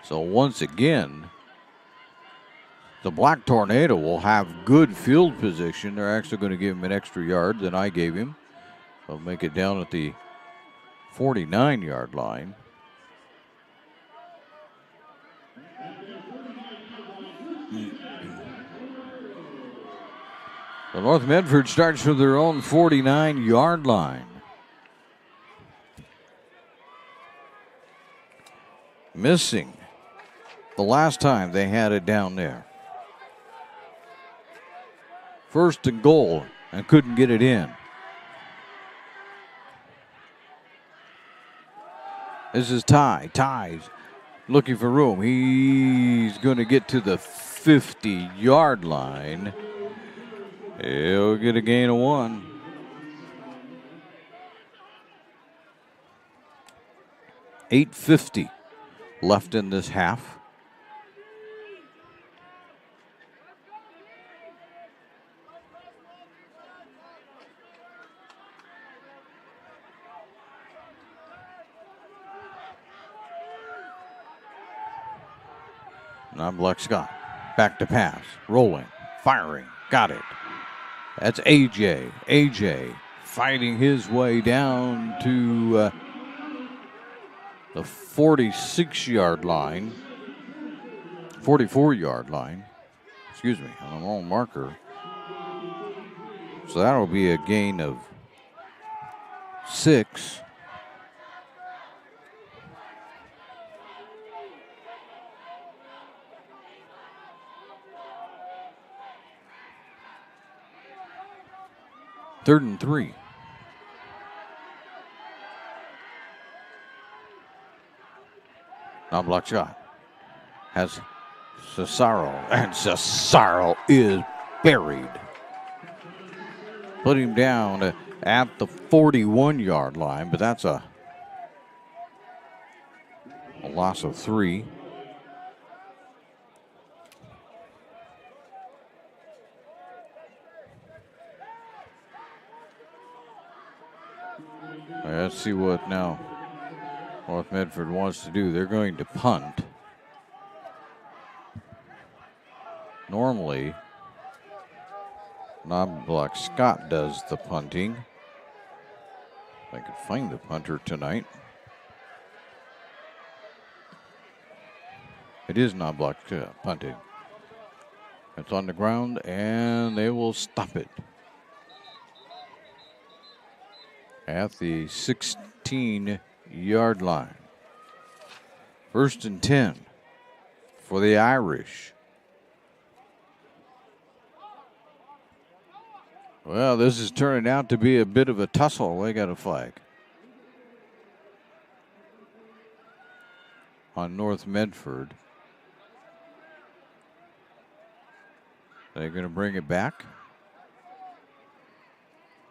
S1: So once again, the Black Tornado will have good field position. They're actually going to give him an extra yard than I gave him. They'll make it down at the 49-yard line. The North Medford starts from their own 49-yard line. Missing the last time they had it down there. 1st and goal, and couldn't get it in. This is Ty. Ty's looking for room. He's going to get to the 50-yard line. He'll get a gain of 1. $8:50 left in this half. Non-block Scott. Back to pass. Rolling. Firing. Got it. That's AJ. AJ fighting his way down to the 46-yard line. 44-yard line. Excuse me, on the wrong marker. So that'll be a gain of 6. Third and 3. Now block shot. Has Cesaro, and Cesaro is buried. Put him down at the 41-yard line, but that's a loss of 3. Let's see what now North Medford wants to do. They're going to punt. Normally, non-block Scott does the punting. If I could find the punter tonight. It is non-block punting. It's on the ground, and they will stop it at the 16-yard line. 1st and 10 for the Irish. Well, this is turning out to be a bit of a tussle. They got a flag on North Medford. They're going to bring it back.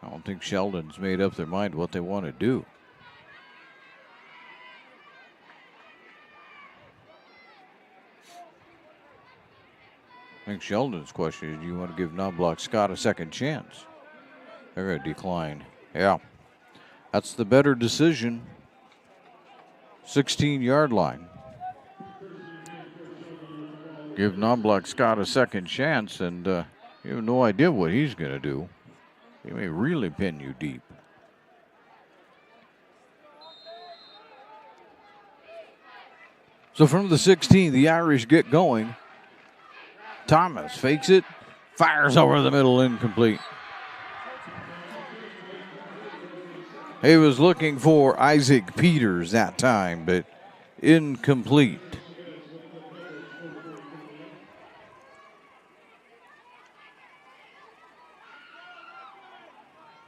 S1: I don't think Sheldon's made up their mind what they want to do. I think Sheldon's question is, do you want to give non-block Scott a second chance? They're going to decline. Yeah, that's the better decision. 16-yard line. Give non-block Scott a second chance, and you have no idea what he's going to do. He may really pin you deep. So from the 16, the Irish get going. Thomas fakes it, fires over the middle, incomplete. He was looking for Isaac Peters that time, but incomplete.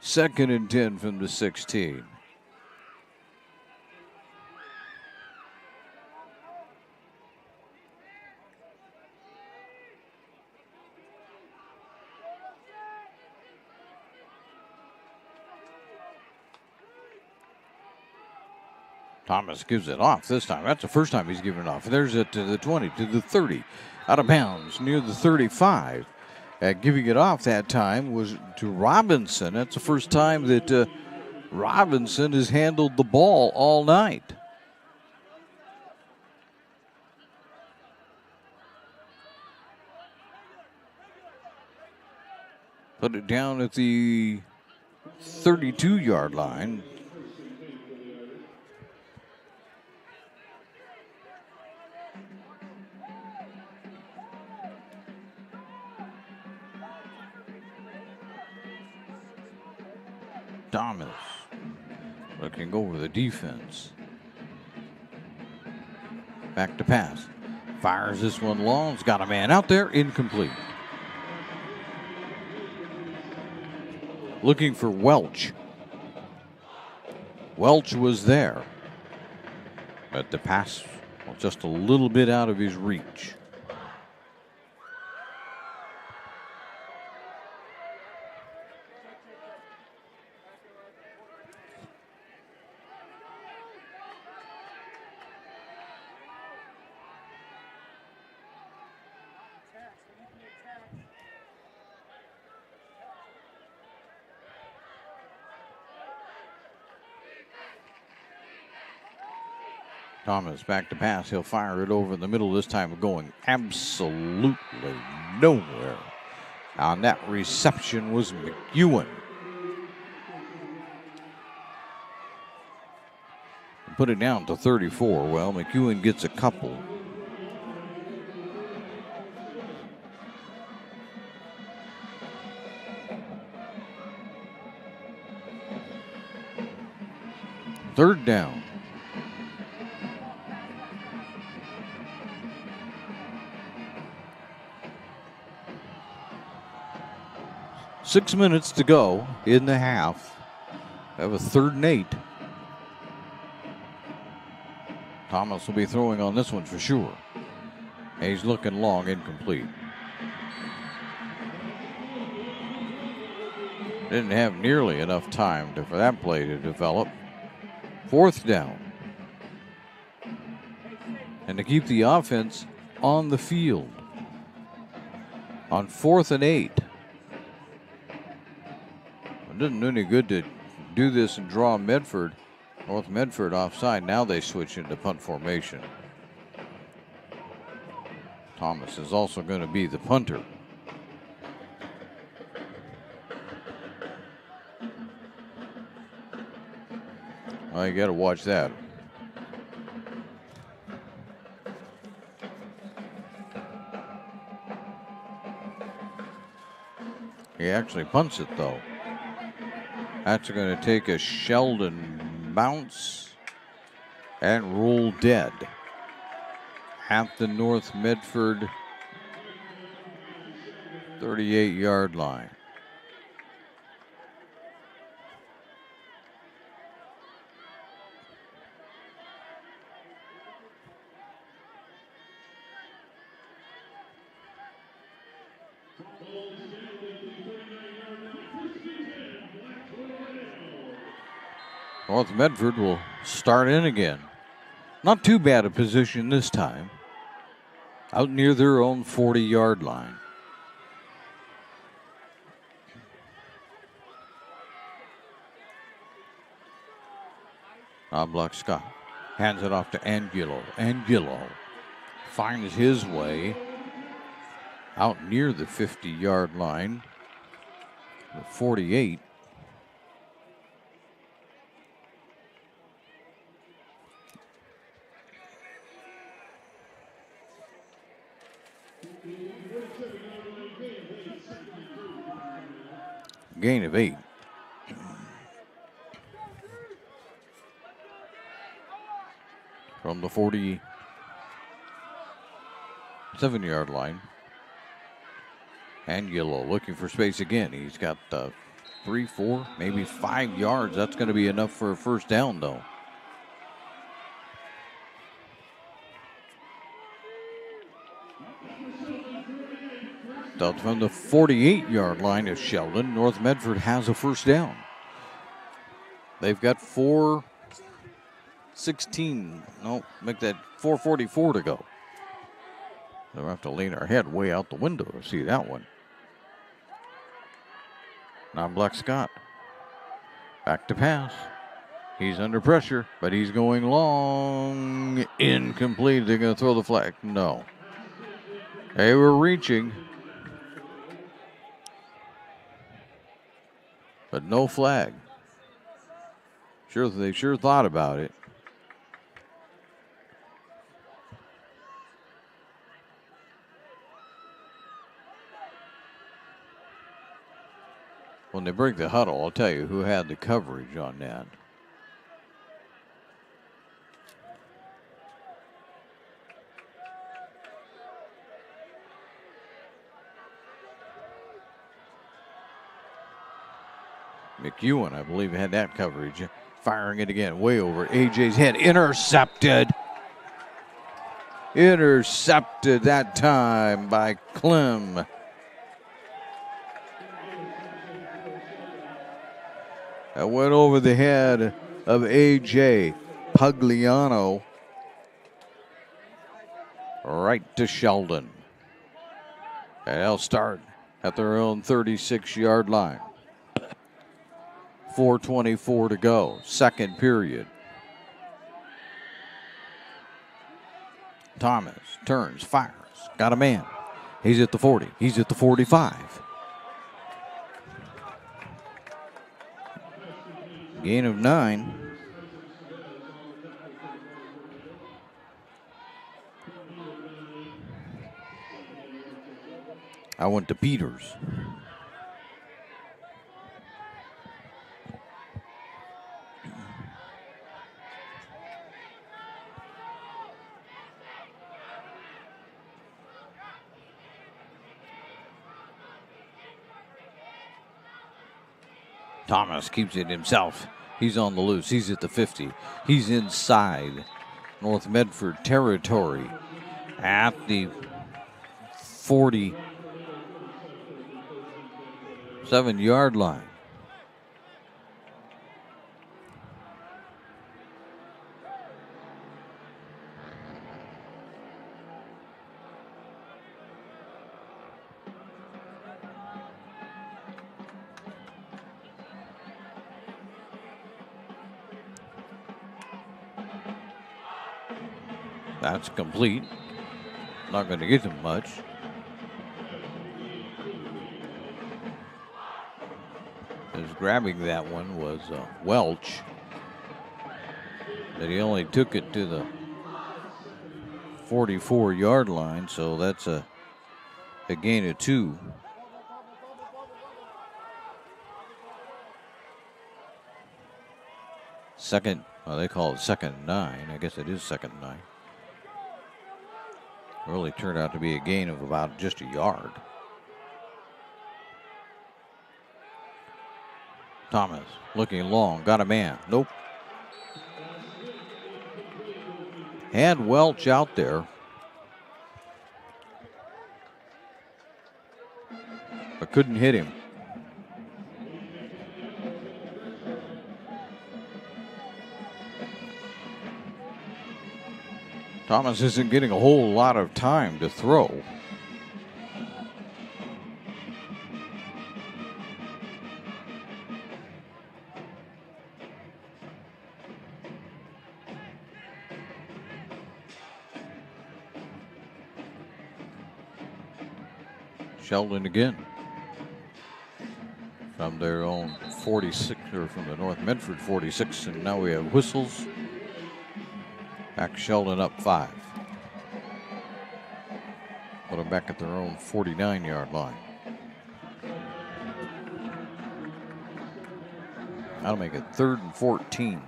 S1: Second and 10 from the 16. Thomas gives it off this time. That's the first time he's given it off. There's it to the 20, to the 30, out of bounds, near the 35. Giving it off that time was to Robinson. That's the first time that Robinson has handled the ball all night. Put it down at the 32-yard line. Thomas looking over the defense. Back to pass. Fires this one long. He's got a man out there. Incomplete. Looking for Welch. Welch was there, but the pass was just a little bit out of his reach. Thomas back to pass. He'll fire it over in the middle this time, going absolutely nowhere. On that reception was McEwen. Put it down to 34. Well, McEwen gets a couple. Third down. Six minutes to go in the half. We have a 3rd and 8. Thomas will be throwing on this one for sure. He's looking long, incomplete. Didn't have nearly enough time for that play to develop. 4th down. And to keep the offense on the field. On 4th and 8. It doesn't do any good to do this and draw Medford, North Medford offside. Now they switch into punt formation. Thomas is also going to be the punter. Well, you got to watch that. He actually punts it, though. That's going to take a Sheldon bounce and roll dead at the North Medford 38-yard line. North Medford will start in again. Not too bad a position this time. Out near their own 40-yard line. Block Scott hands it off to Angulo. Angulo finds his way out near the 50-yard line. The 48. Gain of 8. From the 47-yard line. Angulo looking for space again. He's got 3, 4, maybe 5 yards. That's going to be enough for a first down, though. From the 48-yard line of Sheldon, North Medford has a first down. They've got 4:16. No, make that 4:44 to go. They'll have to lean our head way out the window to see that one. Now Black Scott. Back to pass. He's under pressure, but he's going long. Incomplete. They're going to throw the flag. No. They were reaching. But no flag. They sure thought about it. When they break the huddle, I'll tell you who had the coverage on that. McEwen, I believe, had that coverage. Firing it again, way over AJ's head. Intercepted. Intercepted that time by Clem. That went over the head of AJ Pugliano. Right to Sheldon. And they'll start at their own 36-yard line. 4:24 to go, second period. Thomas turns, fires, got a man. He's at the 40. He's at the 45. Gain of 9. I went to Peters. Thomas keeps it himself. He's on the loose. He's at the 50. He's inside North Medford territory at the 47-yard line. That's complete. Not going to get him much. As grabbing that one was Welch. But he only took it to the 44-yard line, so that's a gain of 2. Second, well, they call it second and 9. I guess it is second and 9. Really turned out to be a gain of about just a yard. Thomas looking long, got a man. Nope. Had Welch out there. But couldn't hit him. Thomas isn't getting a whole lot of time to throw. Sheldon again. From their own 46, or from the North Medford 46, and now we have whistles. Back Sheldon up 5. Put them back at their own 49-yard line. That'll make it 3rd and 14.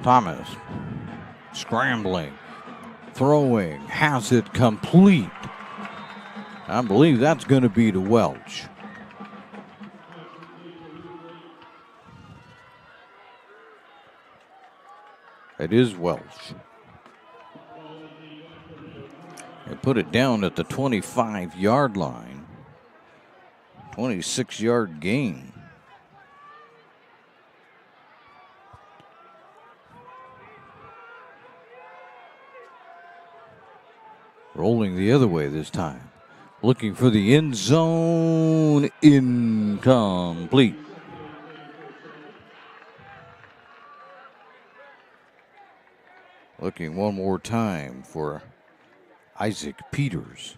S1: Thomas scrambling, throwing, has it complete. I believe that's going to be to Welch. It is Welch. They put it down at the 25-yard line. 26-yard gain. Rolling the other way this time. Looking for the end zone. Incomplete. Looking one more time for Isaac Peters.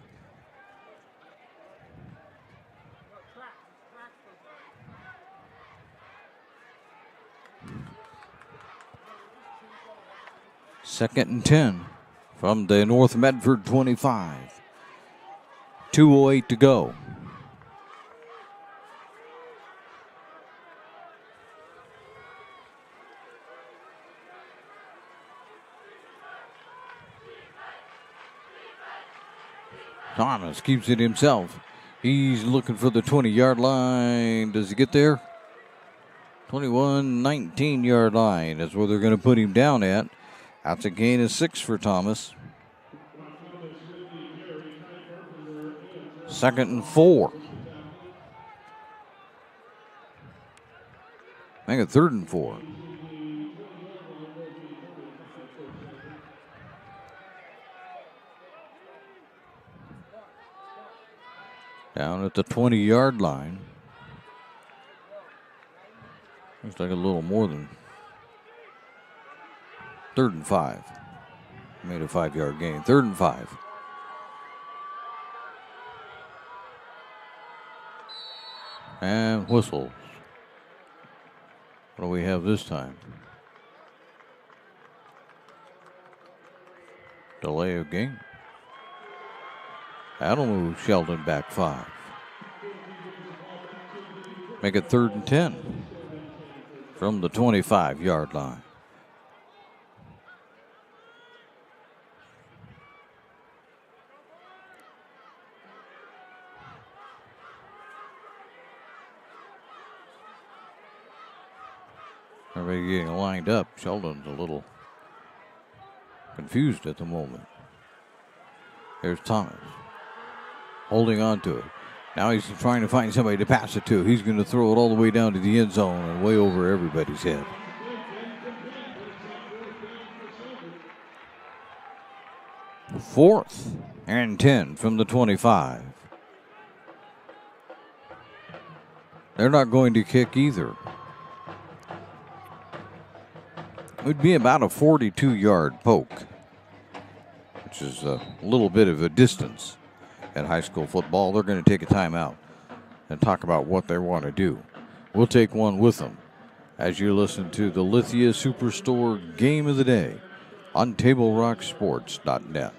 S1: Second and 10 from the North Medford 25. 2:08 to go. Thomas keeps it himself. He's looking for the 20-yard line. Does he get there? 19-yard line is where they're going to put him down at. That's a gain of 6 for Thomas. Second and 4. Make it 3rd and 4. Down at the 20-yard line. Looks like a little more than 3rd and 5. Made a 5-yard gain. 3rd and 5. And whistles. What do we have this time? Delay of game. That'll move Sheldon back 5. Make it 3rd and 10 from the 25-yard line. Everybody getting lined up. Sheldon's a little confused at the moment. There's Thomas holding on to it. Now he's trying to find somebody to pass it to. He's going to throw it all the way down to the end zone and way over everybody's head. Fourth and 10 from the 25. They're not going to kick either. It would be about a 42-yard poke, which is a little bit of a distance in high school football. They're going to take a timeout and talk about what they want to do. We'll take one with them as you listen to the Lithia Superstore Game of the Day on TableRockSports.net.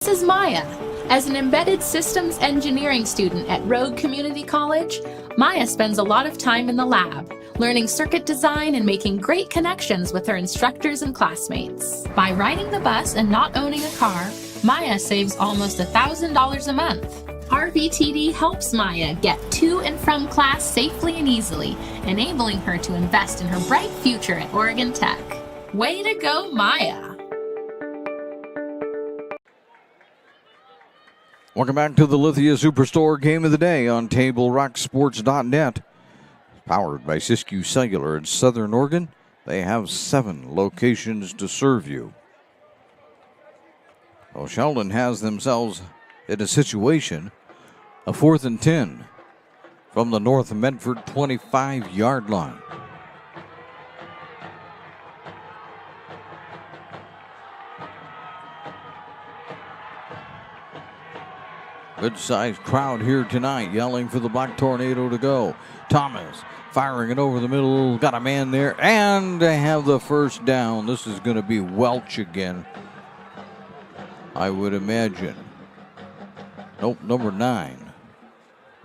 S9: This is Maya. As an embedded systems engineering student at Rogue Community College, Maya spends a lot of time in the lab, learning circuit design and making great connections with her instructors and classmates. By riding the bus and not owning a car, Maya saves almost $1,000 a month. RVTD helps Maya get to and from class safely and easily, enabling her to invest in her bright future at Oregon Tech. Way to go, Maya!
S1: Welcome back to the Lithia Superstore Game of the Day on TableRockSports.net. Powered by Siskiyou Cellular in Southern Oregon. They have 7 locations to serve you. Well, Sheldon has themselves in a situation, a 4th and 10 from the North Medford 25-yard line. Good-sized crowd here tonight yelling for the Black Tornado to go. Thomas firing it over the middle. Got a man there. And they have the first down. This is going to be Welch again, I would imagine. Nope, number 9.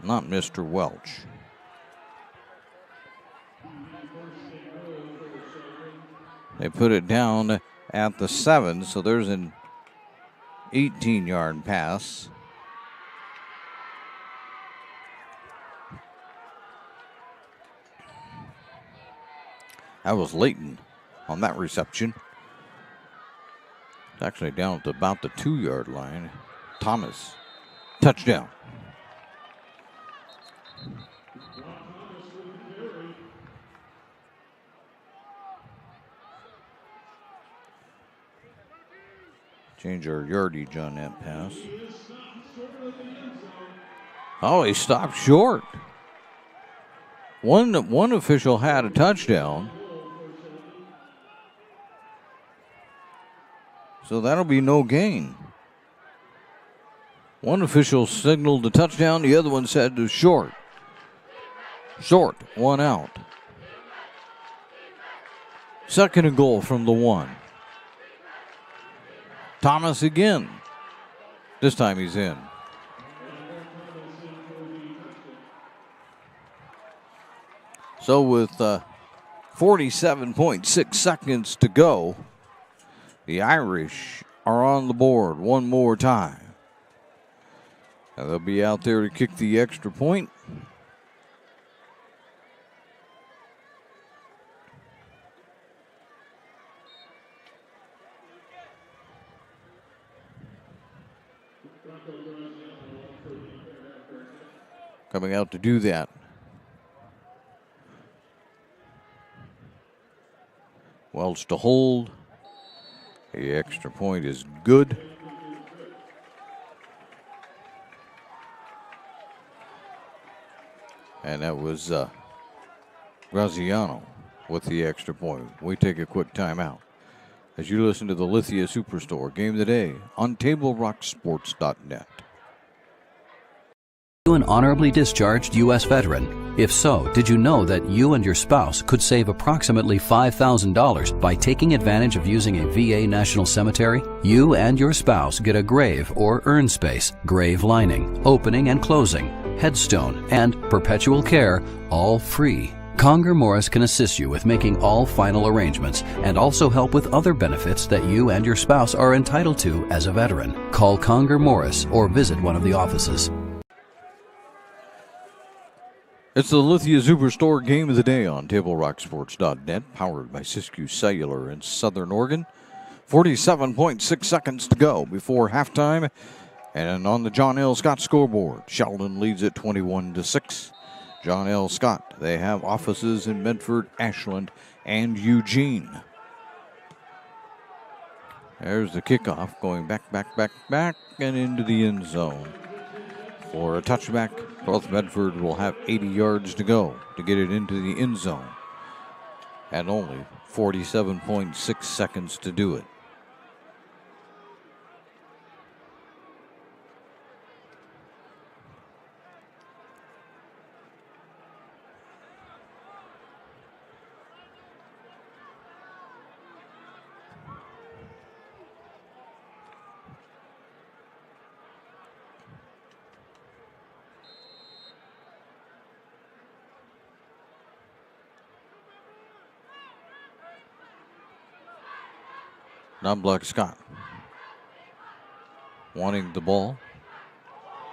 S1: Not Mr. Welch. They put it down at the 7, so there's an 18-yard pass. That was Leighton on that reception. It's actually down to about the 2-yard line. Thomas, touchdown. Change our yardage on that pass. Oh, he stopped short. One official had a touchdown. So that'll be no gain. One official signaled the touchdown. The other one said it was short. Short, 1 out. 2nd and goal from the 1. Thomas again. This time he's in. So with 47.6 seconds to go, the Irish are on the board one more time. Now they'll be out there to kick the extra point. Coming out to do that. Welch to hold. The extra point is good. And that was Graziano with the extra point. We take a quick timeout as you listen to the Lithia Superstore Game of the Day on TableRockSports.net.
S15: You an honorably discharged U.S. veteran? If so, did you know that you and your spouse could save approximately $5,000 by taking advantage of using a VA National Cemetery? You and your spouse get a grave or urn space, grave lining, opening and closing, headstone, and perpetual care, all free. Conger Morris can assist you with making all final arrangements and also help with other benefits that you and your spouse are entitled to as a veteran. Call Conger Morris or visit one of the offices.
S1: It's the Lithia Superstore Game of the Day on TableRockSports.net, powered by Siskiyou Cellular in Southern Oregon. 47.6 seconds to go before halftime. And on the John L. Scott scoreboard, Sheldon leads at 21-6. John L. Scott, they have offices in Medford, Ashland, and Eugene. There's the kickoff going back, and into the end zone. For a touchback, North Medford will have 80 yards to go to get it into the end zone. And only 47.6 seconds to do it. Non-block Scott wanting the ball.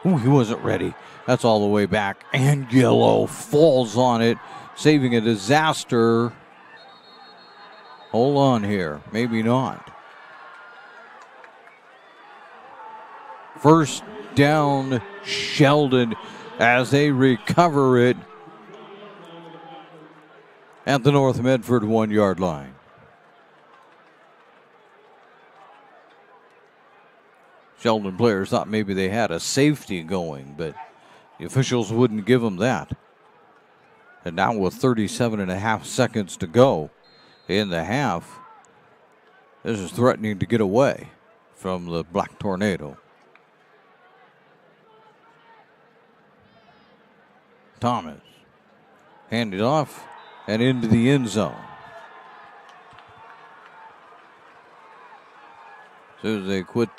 S1: Ooh, he wasn't ready. That's all the way back. And Yellow falls on it, saving a disaster. Hold on here. Maybe not. First down, Sheldon, as they recover it at the North Medford 1-yard line. Sheldon players thought maybe they had a safety going, but the officials wouldn't give them that. And now with 37.5 seconds to go in the half, this is threatening to get away from the Black Tornado. Thomas handed off and into the end zone. As soon as they quit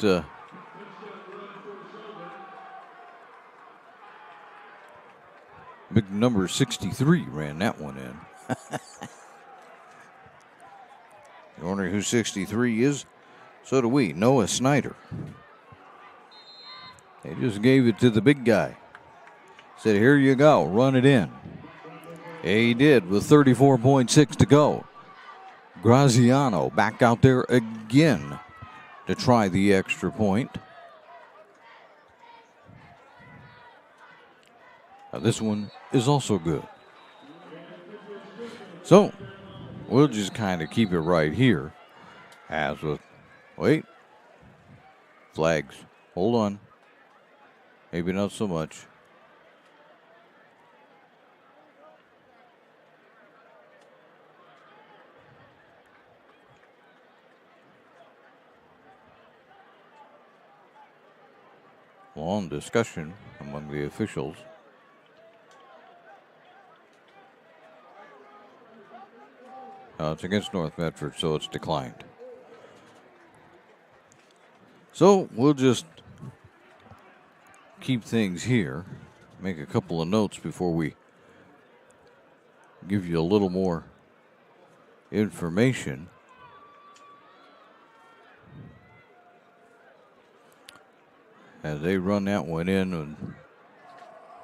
S1: big number 63 ran that one in. You wonder who 63 is? So do we. Noah Snyder. They just gave it to the big guy. Said, here you go, run it in. He did with 34.6 to go. Graziano back out there again to try the extra point. Now this one is also good. So we'll just kind of keep it right here. As with, wait, flags. Hold on. Maybe not so much. Long discussion among the officials. It's against North Medford, so it's declined. So we'll just keep things here. Make a couple of notes before we give you a little more information. As they run that one in and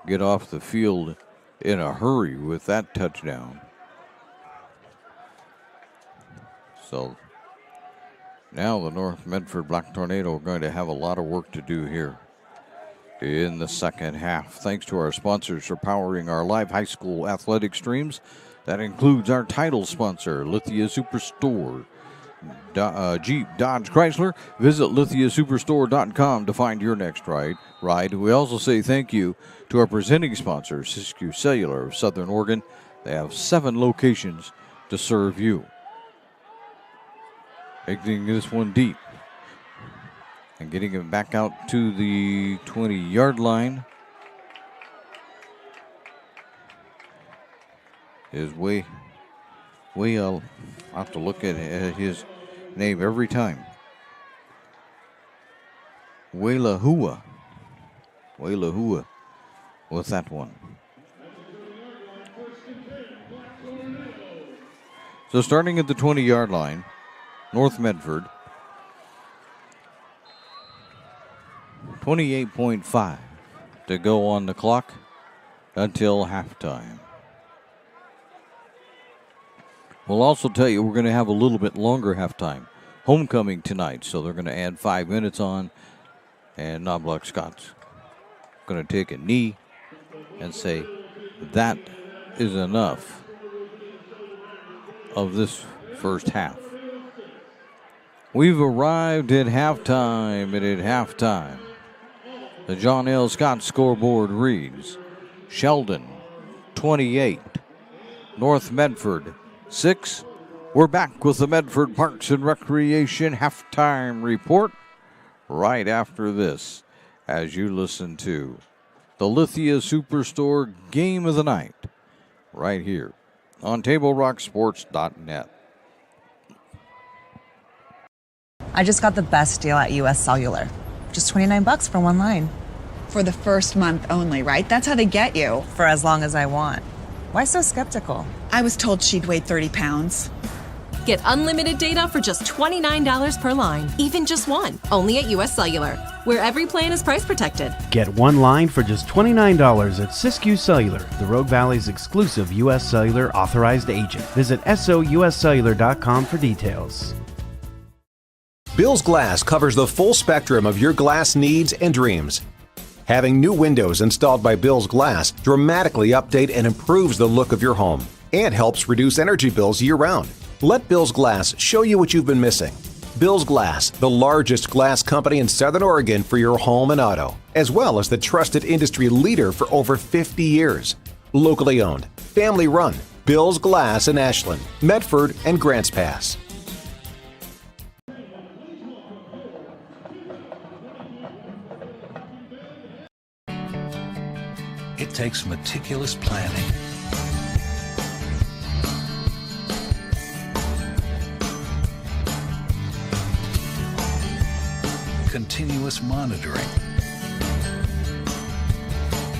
S1: get off the field in a hurry with that touchdown. So now the North Medford Black Tornado are going to have a lot of work to do here in the second half. Thanks to our sponsors for powering our live high school athletic streams. That includes our title sponsor, Lithia Superstore. Jeep, Dodge, Chrysler. Visit lithiasuperstore.com to find your next ride. We also say thank you to our presenting sponsor, Siskiyou Cellular of Southern Oregon. They have 7 locations to serve you. Making this one deep and getting it back out to the 20-yard line is way I'll have to look at his name every time. Wailahua with that one. So starting at the 20-yard line, North Medford, 28.5 to go on the clock until halftime. We'll also tell you we're going to have a little bit longer halftime. Homecoming tonight, so they're going to add 5 minutes on. And Knobloch Scott's going to take a knee and say, that is enough of this first half. We've arrived at halftime, the John L. Scott scoreboard reads, Sheldon, 28, North Medford, 6. We're back with the Medford Parks and Recreation halftime report right after this as you listen to the Lithia Superstore Game of the Night right here on TableRockSports.net.
S5: I just got the best deal at US Cellular. Just $29 for one line.
S6: For the first month only, right? That's how they get you.
S5: For as long as I want. Why so skeptical?
S6: I was told she'd weigh 30 pounds.
S7: Get unlimited data for just $29 per line, even just one, only at US Cellular, where every plan is price protected.
S8: Get one line for just $29 at Siskiyou Cellular, the Rogue Valley's exclusive US Cellular authorized agent. Visit souscellular.com for details.
S13: Bill's Glass covers the full spectrum of your glass needs and dreams. Having new windows installed by Bill's Glass dramatically update and improves the look of your home and helps reduce energy bills year-round. Let Bill's Glass show you what you've been missing. Bill's Glass, the largest glass company in Southern Oregon for your home and auto, as well as the trusted industry leader for over 50 years. Locally owned, family run, Bill's Glass in Ashland, Medford, and Grants Pass.
S14: It takes meticulous planning, continuous monitoring,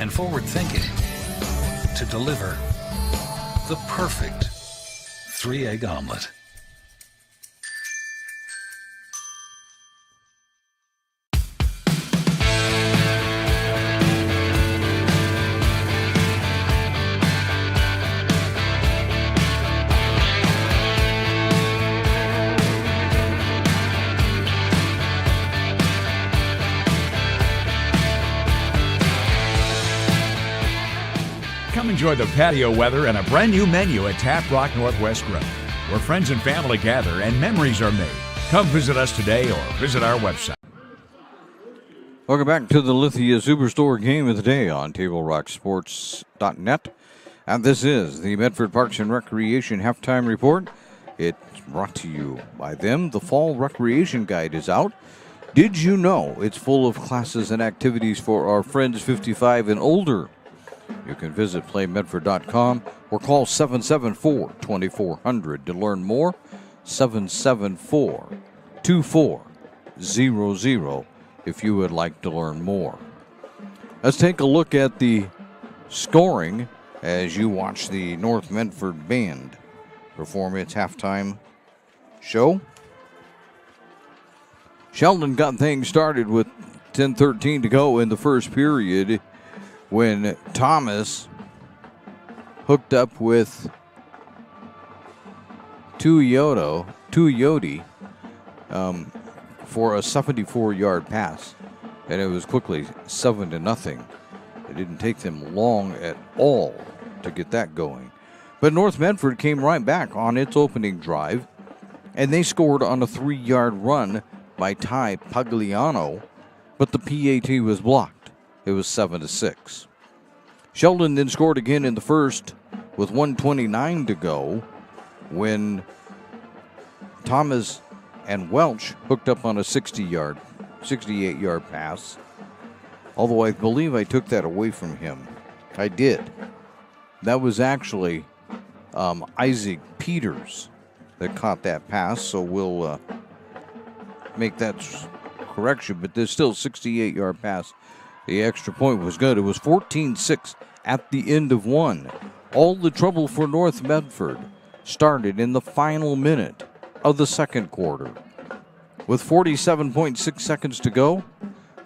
S14: and forward thinking to deliver the perfect 3-egg omelet.
S16: Come enjoy the patio weather and a brand new menu at Tap Rock Northwest Grill, where friends and family gather and memories are made. Come visit us today or visit our website.
S1: Welcome back to the Lithia Superstore Game of the Day on TableRockSports.net. And this is the Medford Parks and Recreation Halftime Report. It's brought to you by them. The Fall Recreation Guide is out. Did you know it's full of classes and activities for our friends 55 and older? You can visit playmedford.com or call 774-2400 to learn more. 774-2400 if you would like to learn more. Let's take a look at the scoring as you watch the North Medford Band perform its halftime show. Sheldon got things started with 10:13 to go in the first period when Thomas hooked up with Tuyoti for a 74-yard pass, and it was quickly 7-0. It didn't take them long at all to get that going. But North Medford came right back on its opening drive and they scored on a 3-yard run by Ty Pagliano, but the PAT was blocked. It was 7-6. Sheldon then scored again in the first with 1:29 to go when Thomas and Welch hooked up on a 68-yard pass, although I believe I took that away from him. I did. That was actually Isaac Peters that caught that pass, so we'll make that correction, but there's still a 68-yard pass. The extra point was good. It was 14-6 at the end of one. All the trouble for North Medford started in the final minute of the second quarter. With 47.6 seconds to go,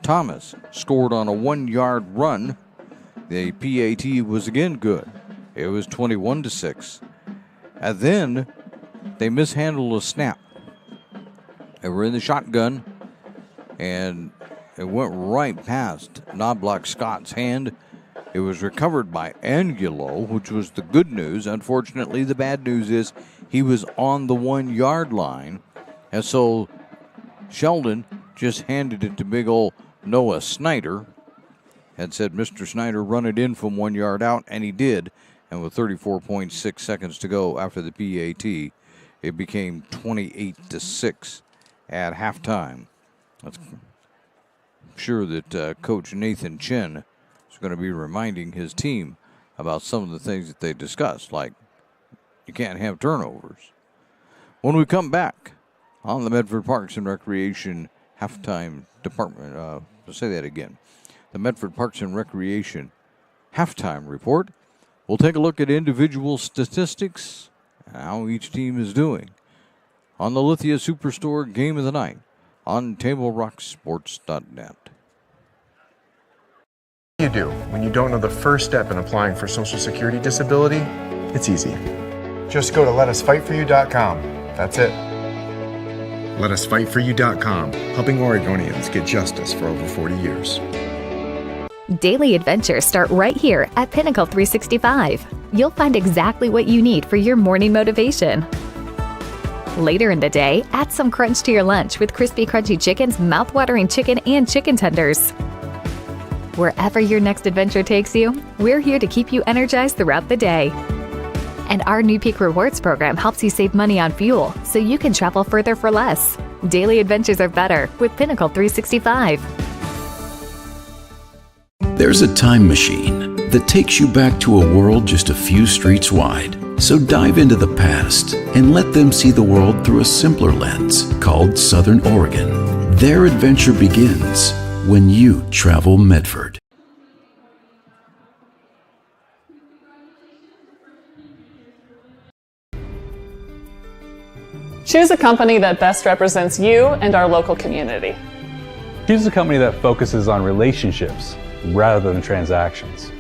S1: Thomas scored on a 1-yard run. The PAT was again good. It was 21-6. And then they mishandled a snap. They were in the shotgun, and it went right past Knobloch Scott's hand. It was recovered by Angulo, which was the good news. Unfortunately, the bad news is he was on the 1-yard line, and so Sheldon just handed it to big old Noah Snyder and said, Mr. Snyder, run it in from 1 yard out, and he did. And with 34.6 seconds to go after the PAT, it became 28-6 at halftime. I'm sure that Coach Nathan Chin is going to be reminding his team about some of the things that they discussed, like you can't have turnovers. When we come back on the Medford Parks and Recreation halftime department, let's say that again, the Medford Parks and Recreation halftime report, we'll take a look at individual statistics and how each team is doing on the Lithia Superstore Game of the Night on TableRockSports.net.
S2: What do you do when you don't know the first step in applying for Social Security disability? It's easy. Just go to letusfightforyou.com. That's it. Letusfightforyou.com, helping Oregonians get justice for over 40 years.
S11: Daily adventures start right here at Pinnacle 365. You'll find exactly what you need for your morning motivation. Later in the day, add some crunch to your lunch with crispy, crunchy chickens, mouth-watering chicken, and chicken tenders. Wherever your next adventure takes you, we're here to keep you energized throughout the day. And our new Peak Rewards program helps you save money on fuel so you can travel further for less. Daily adventures are better with Pinnacle 365.
S12: There's a time machine that takes you back to a world just a few streets wide. So dive into the past and let them see the world through a simpler lens called Southern Oregon. Their adventure begins when you travel Medford.
S17: Choose a company that best represents you and our local community.
S18: Choose a company that focuses on relationships rather than transactions.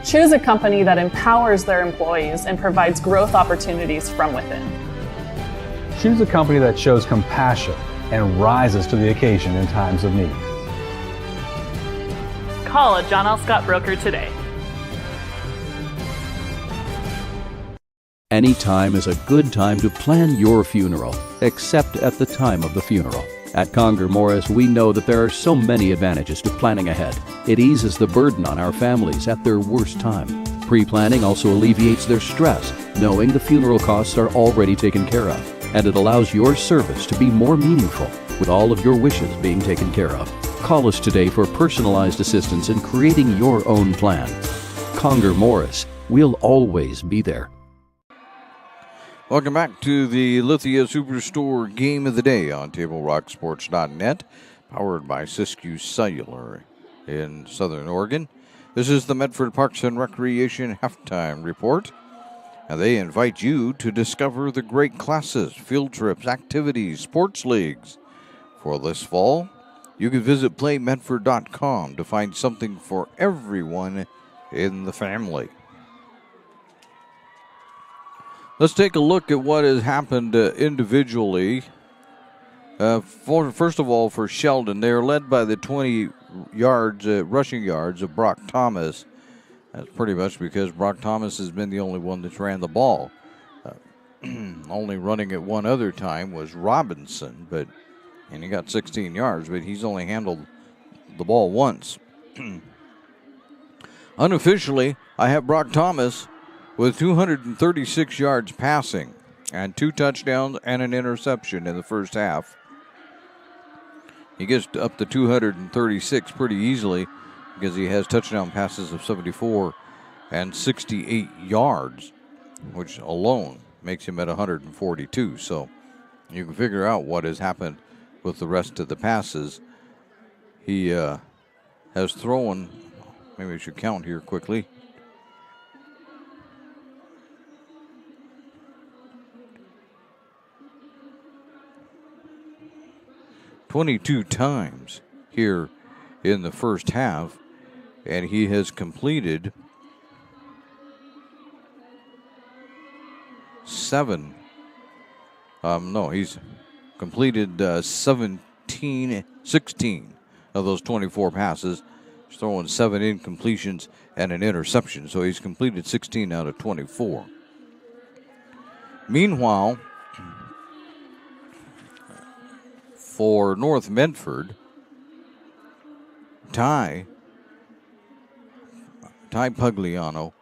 S17: Choose a company that empowers their employees and provides growth opportunities from within.
S18: Choose a company that shows compassion and rises to the occasion in times of need.
S17: Call a John L. Scott broker today.
S15: Any time is a good time to plan your funeral, except at the time of the funeral. At Conger Morris, we know that there are so many advantages to planning ahead. It eases the burden on our families at their worst time. Pre-planning also alleviates their stress, knowing the funeral costs are already taken care of. And it allows your service to be more meaningful, with all of your wishes being taken care of. Call us today for personalized assistance in creating your own plan. Conger Morris, we'll always be there.
S1: Welcome back to the Lithia Superstore Game of the Day on TableRockSports.net, powered by Siskiyou Cellular in Southern Oregon. This is the Medford Parks and Recreation Halftime Report, and they invite you to discover the great classes, field trips, activities, sports leagues. For this fall, you can visit PlayMedford.com to find something for everyone in the family. Let's take a look at what has happened individually. First of all, for Sheldon, they are led by the 20 yards, rushing yards of Brock Thomas. That's pretty much because Brock Thomas has been the only one that's ran the ball. Only running it one other time was Robinson, and he got 16 yards, but he's only handled the ball once. Unofficially, I have Brock Thomas with 236 yards passing and 2 touchdowns and an interception in the first half. He gets up to 236 pretty easily because he has touchdown passes of 74 and 68 yards, which alone makes him at 142. So you can figure out what has happened with the rest of the passes. He has thrown, maybe I should count here quickly. "22 times here in the first half, and he has completed 7. He's completed 16 of those 24 passes. He's throwing 7 incompletions and an interception, so he's completed 16 out of 24. Meanwhile, for North Medford, Ty Pugliano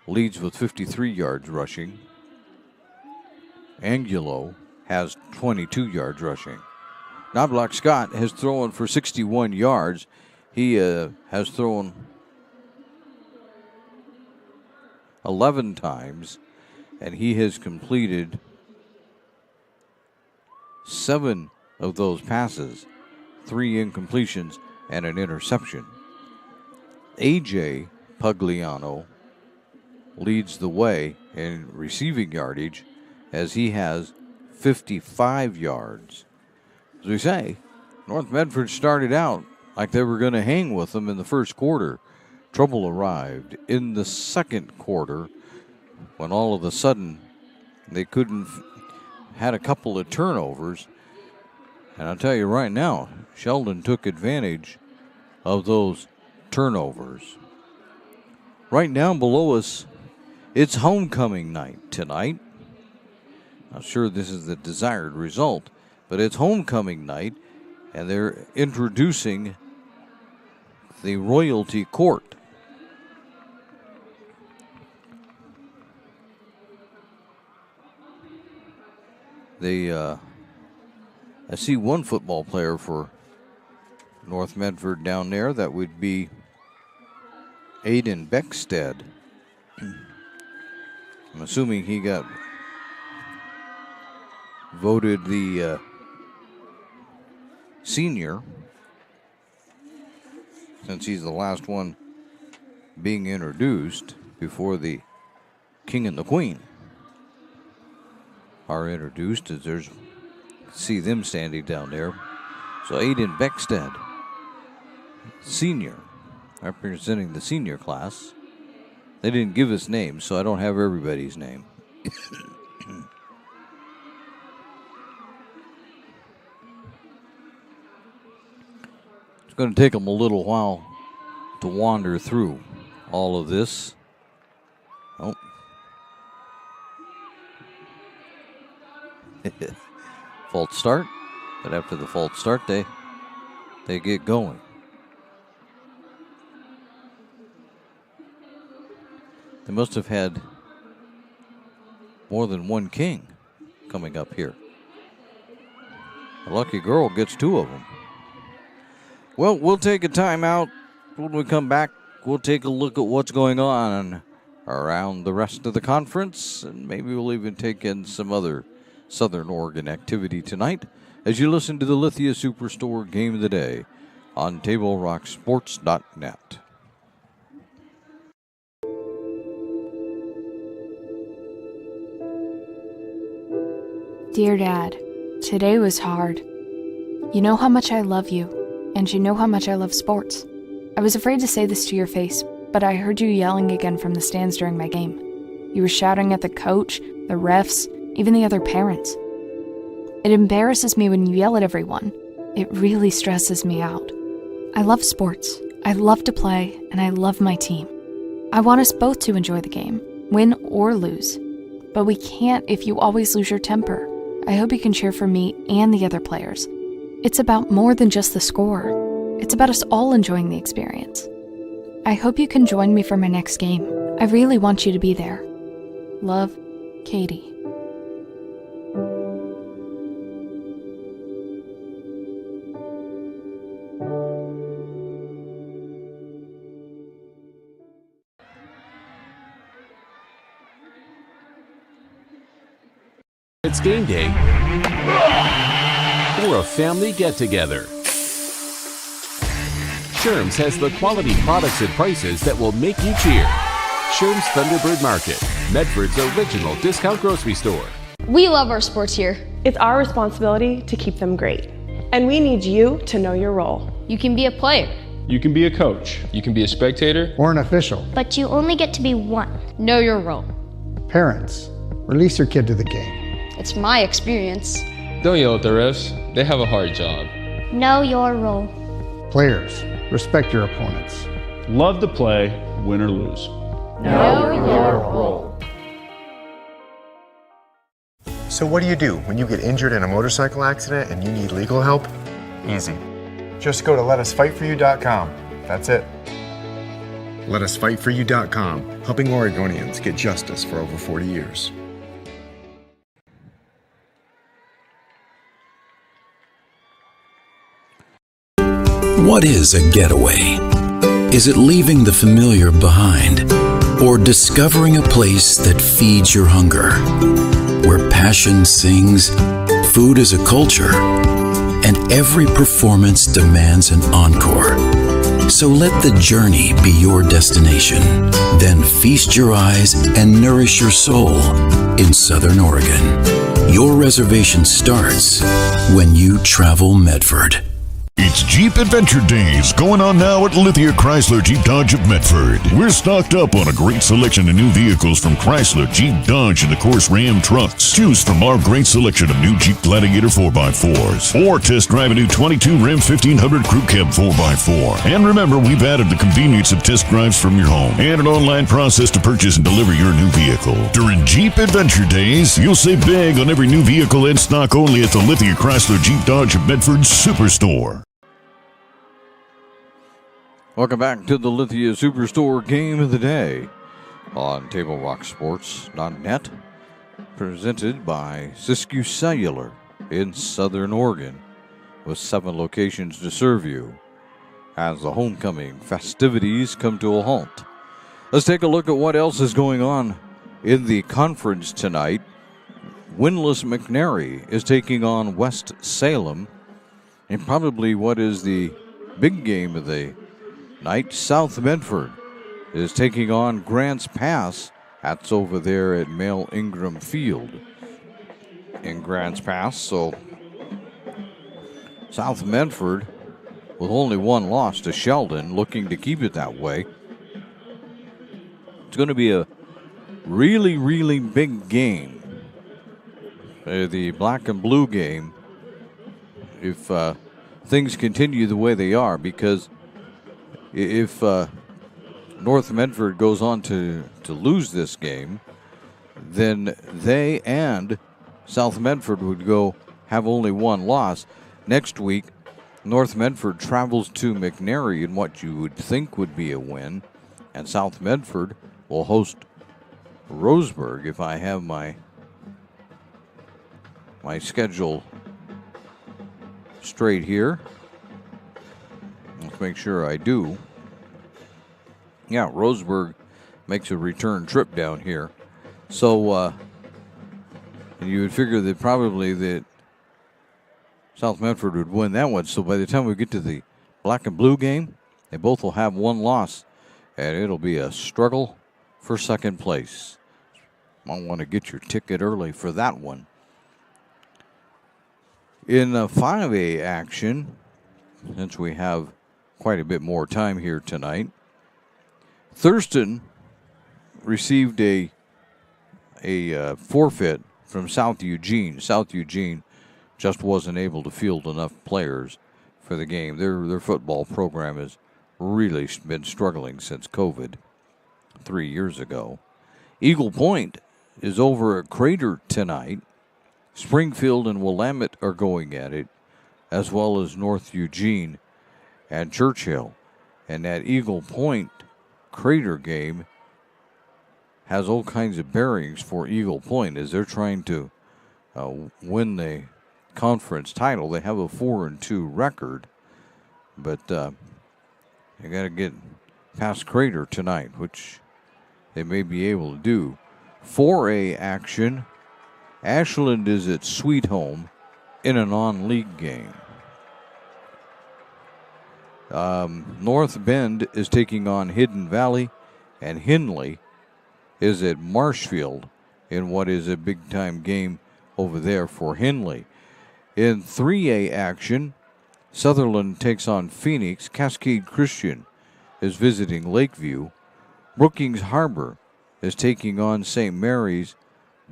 S1: leads with 53 yards rushing. Angulo has 22 yards rushing. Knobloch Scott has thrown for 61 yards. He has thrown 11 times, and he has completed 7 of those passes, 3 incompletions, and an interception. AJ Pugliano leads the way in receiving yardage as he has 55 yards. As we say, North Medford started out like they were going to hang with them in the first quarter. Trouble arrived in the second quarter when all of a sudden they had a couple of turnovers. And I'll tell you right now, Sheldon took advantage of those turnovers. Right now below us, it's homecoming night tonight. Not sure this is the desired result, but it's homecoming night, and they're introducing the royalty court. I see one football player for North Medford down there. That would be Aiden Beckstead. I'm assuming he got voted the senior, since he's the last one being introduced before the King and the Queen are introduced, as there's see them standing down there. So Aiden Beckstead, senior, representing the senior class. They didn't give us names, so I don't have everybody's name. It's going to take them a little while to wander through all of this. Oh. False start, but after the false start, they get going. They must have had more than one king coming up here. A lucky girl gets 2 of them. Well, we'll take a timeout. When we come back, we'll take a look at what's going on around the rest of the conference, and maybe we'll even take in some other Southern Oregon activity tonight as you listen to the Lithia Superstore Game of the Day on TableRockSports.net.
S19: Dear Dad, today was hard. You know how much I love you, and you know how much I love sports. I was afraid to say this to your face, but I heard you yelling again from the stands during my game. You were shouting at the coach, the refs, even the other parents. It embarrasses me when you yell at everyone. It really stresses me out. I love sports. I love to play, and I love my team. I want us both to enjoy the game, win or lose. But we can't if you always lose your temper. I hope you can cheer for me and the other players. It's about more than just the score. It's about us all enjoying the experience. I hope you can join me for my next game. I really want you to be there. Love, Katie.
S20: It's game day or a family get-together. Sherm's has the quality products and prices that will make you cheer. Sherm's Thunderbird Market, Medford's original discount grocery store.
S21: We love our sports here.
S22: It's our responsibility to keep them great. And we need you to know your role.
S21: You can be a player.
S18: You can be a coach.
S24: You can be a spectator.
S25: Or an official.
S21: But you only get to be one. Know your role.
S25: Parents, release your kid to the game.
S21: It's my experience.
S24: Don't yell at the refs. They have a hard job.
S21: Know your role.
S25: Players, respect your opponents.
S18: Love to play, win or lose.
S21: Know your role.
S2: So what do when you get injured in a motorcycle accident and you need legal help? Easy. Just go to letusfightforyou.com. That's it. Letusfightforyou.com, helping Oregonians get justice for over 40 years.
S12: What is a getaway? Is it leaving the familiar behind? Or discovering a place that feeds your hunger? Where passion sings, food is a culture, and every performance demands an encore. So let the journey be your destination. Then feast your eyes and nourish your soul in Southern Oregon. Your reservation starts when you travel Medford.
S10: It's Jeep Adventure Days going on now at Lithia Chrysler Jeep Dodge of Medford. We're stocked up on a great selection of new vehicles from Chrysler, Jeep, Dodge, and of course Ram trucks. Choose from our great selection of new Jeep Gladiator 4x4s or test drive a new 22 Ram 1500 Crew Cab 4x4. And remember, we've added the convenience of test drives from your home and an online process to purchase and deliver your new vehicle. During Jeep Adventure Days, you'll save big on every new vehicle in stock only at the Lithia Chrysler Jeep Dodge of Medford Superstore.
S1: Welcome back to the Lithia Superstore Game of the Day on TableRockSports.net, presented by Siskiyou Cellular in Southern Oregon, with 7 locations to serve you as the homecoming festivities come to a halt. Let's take a look at what else is going on in the conference tonight. Winless McNary is taking on West Salem, and probably what is the big game of the night, South Medford is taking on Grants Pass. That's over there at Male Ingram Field in Grants Pass. So South Medford with only one loss to Sheldon, looking to keep it that way. It's going to be a really, really big game. The black and blue game, if things continue the way they are, because if North Medford goes on to lose this game, then they and South Medford would go have only one loss. Next week, North Medford travels to McNary in what you would think would be a win, and South Medford will host Roseburg, if I have my schedule straight here. Let's make sure I do. Yeah, Roseburg makes a return trip down here. So, and you would figure that probably that South Medford would win that one. So by the time we get to the black and blue game, they both will have one loss, and it'll be a struggle for second place. Might want to get your ticket early for that one. In 5A action, since we have quite a bit more time here tonight, Thurston received a forfeit from South Eugene. South Eugene just wasn't able to field enough players for the game. Their football program has really been struggling since COVID 3 years ago. Eagle Point is over at Crater tonight. Springfield and Willamette are going at it, as well as North Eugene and Churchill. And that Eagle Point Crater game has all kinds of bearings for Eagle Point as they're trying to win the conference title. They have a 4-2 record, but they got to get past Crater tonight, which they may be able to do. 4A action. Ashland is at Sweet Home in a non-league game. North Bend is taking on Hidden Valley, and Hindley is at Marshfield in what is a big-time game over there for Hindley. In 3A action, Sutherland takes on Phoenix. Cascade Christian is visiting Lakeview. Brookings Harbor is taking on St. Mary's.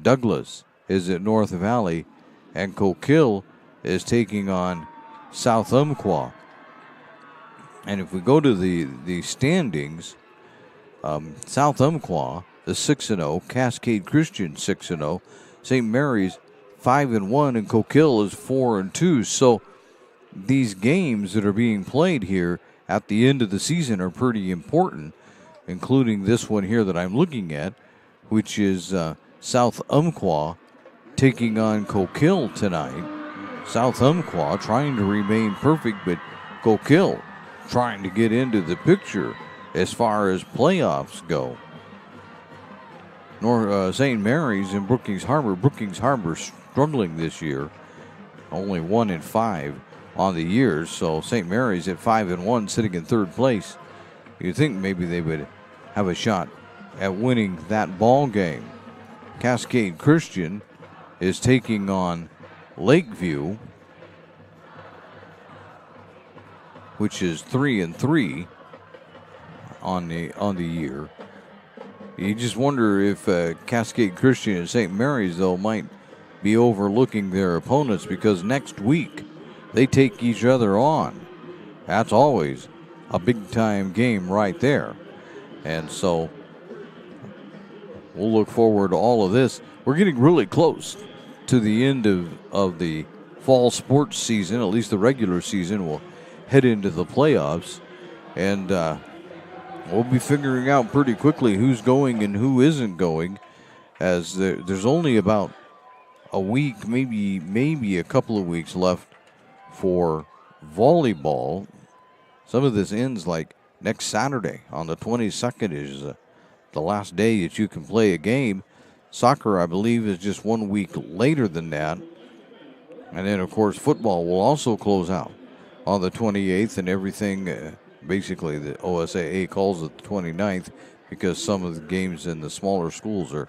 S1: Douglas is at North Valley, and Coquille is taking on South Umpqua. And if we go to the standings, South Umpqua is 6-0, Cascade Christian 6-0, St. Mary's 5-1, and Coquille is 4-2. So these games that are being played here at the end of the season are pretty important, including this one here that I'm looking at, which is South Umpqua taking on Coquille tonight. South Umpqua trying to remain perfect, but Coquille trying to get into the picture as far as playoffs go. St. Mary's and Brookings Harbor. Brookings Harbor struggling this year, only 1-5 on the year. So St. Mary's at 5-1, sitting in third place. You'd think maybe they would have a shot at winning that ball game. Cascade Christian is taking on Lakeview, which is 3-3 on the year. You just wonder if Cascade Christian and St. Mary's, though, might be overlooking their opponents, because next week they take each other on. That's always a big-time game right there. And so we'll look forward to all of this. We're getting really close to the end of the fall sports season, at least the regular season. We'll head into the playoffs, and we'll be figuring out pretty quickly who's going and who isn't going, as there's only about a week, maybe a couple of weeks left for volleyball. Some of this ends like next Saturday on the 22nd is the last day that you can play a game. Soccer, I believe, is just 1 week later than that. And then, of course, football will also close out on the 28th, and everything, basically the OSAA calls it the 29th, because some of the games in the smaller schools are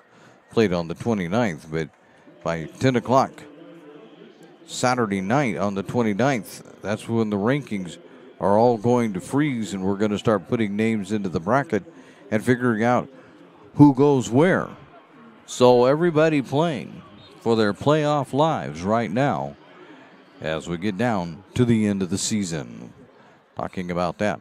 S1: played on the 29th. But by 10 o'clock Saturday night on the 29th, that's when the rankings are all going to freeze, and we're going to start putting names into the bracket and figuring out who goes where. So everybody playing for their playoff lives right now as we get down to the end of the season. Talking about that,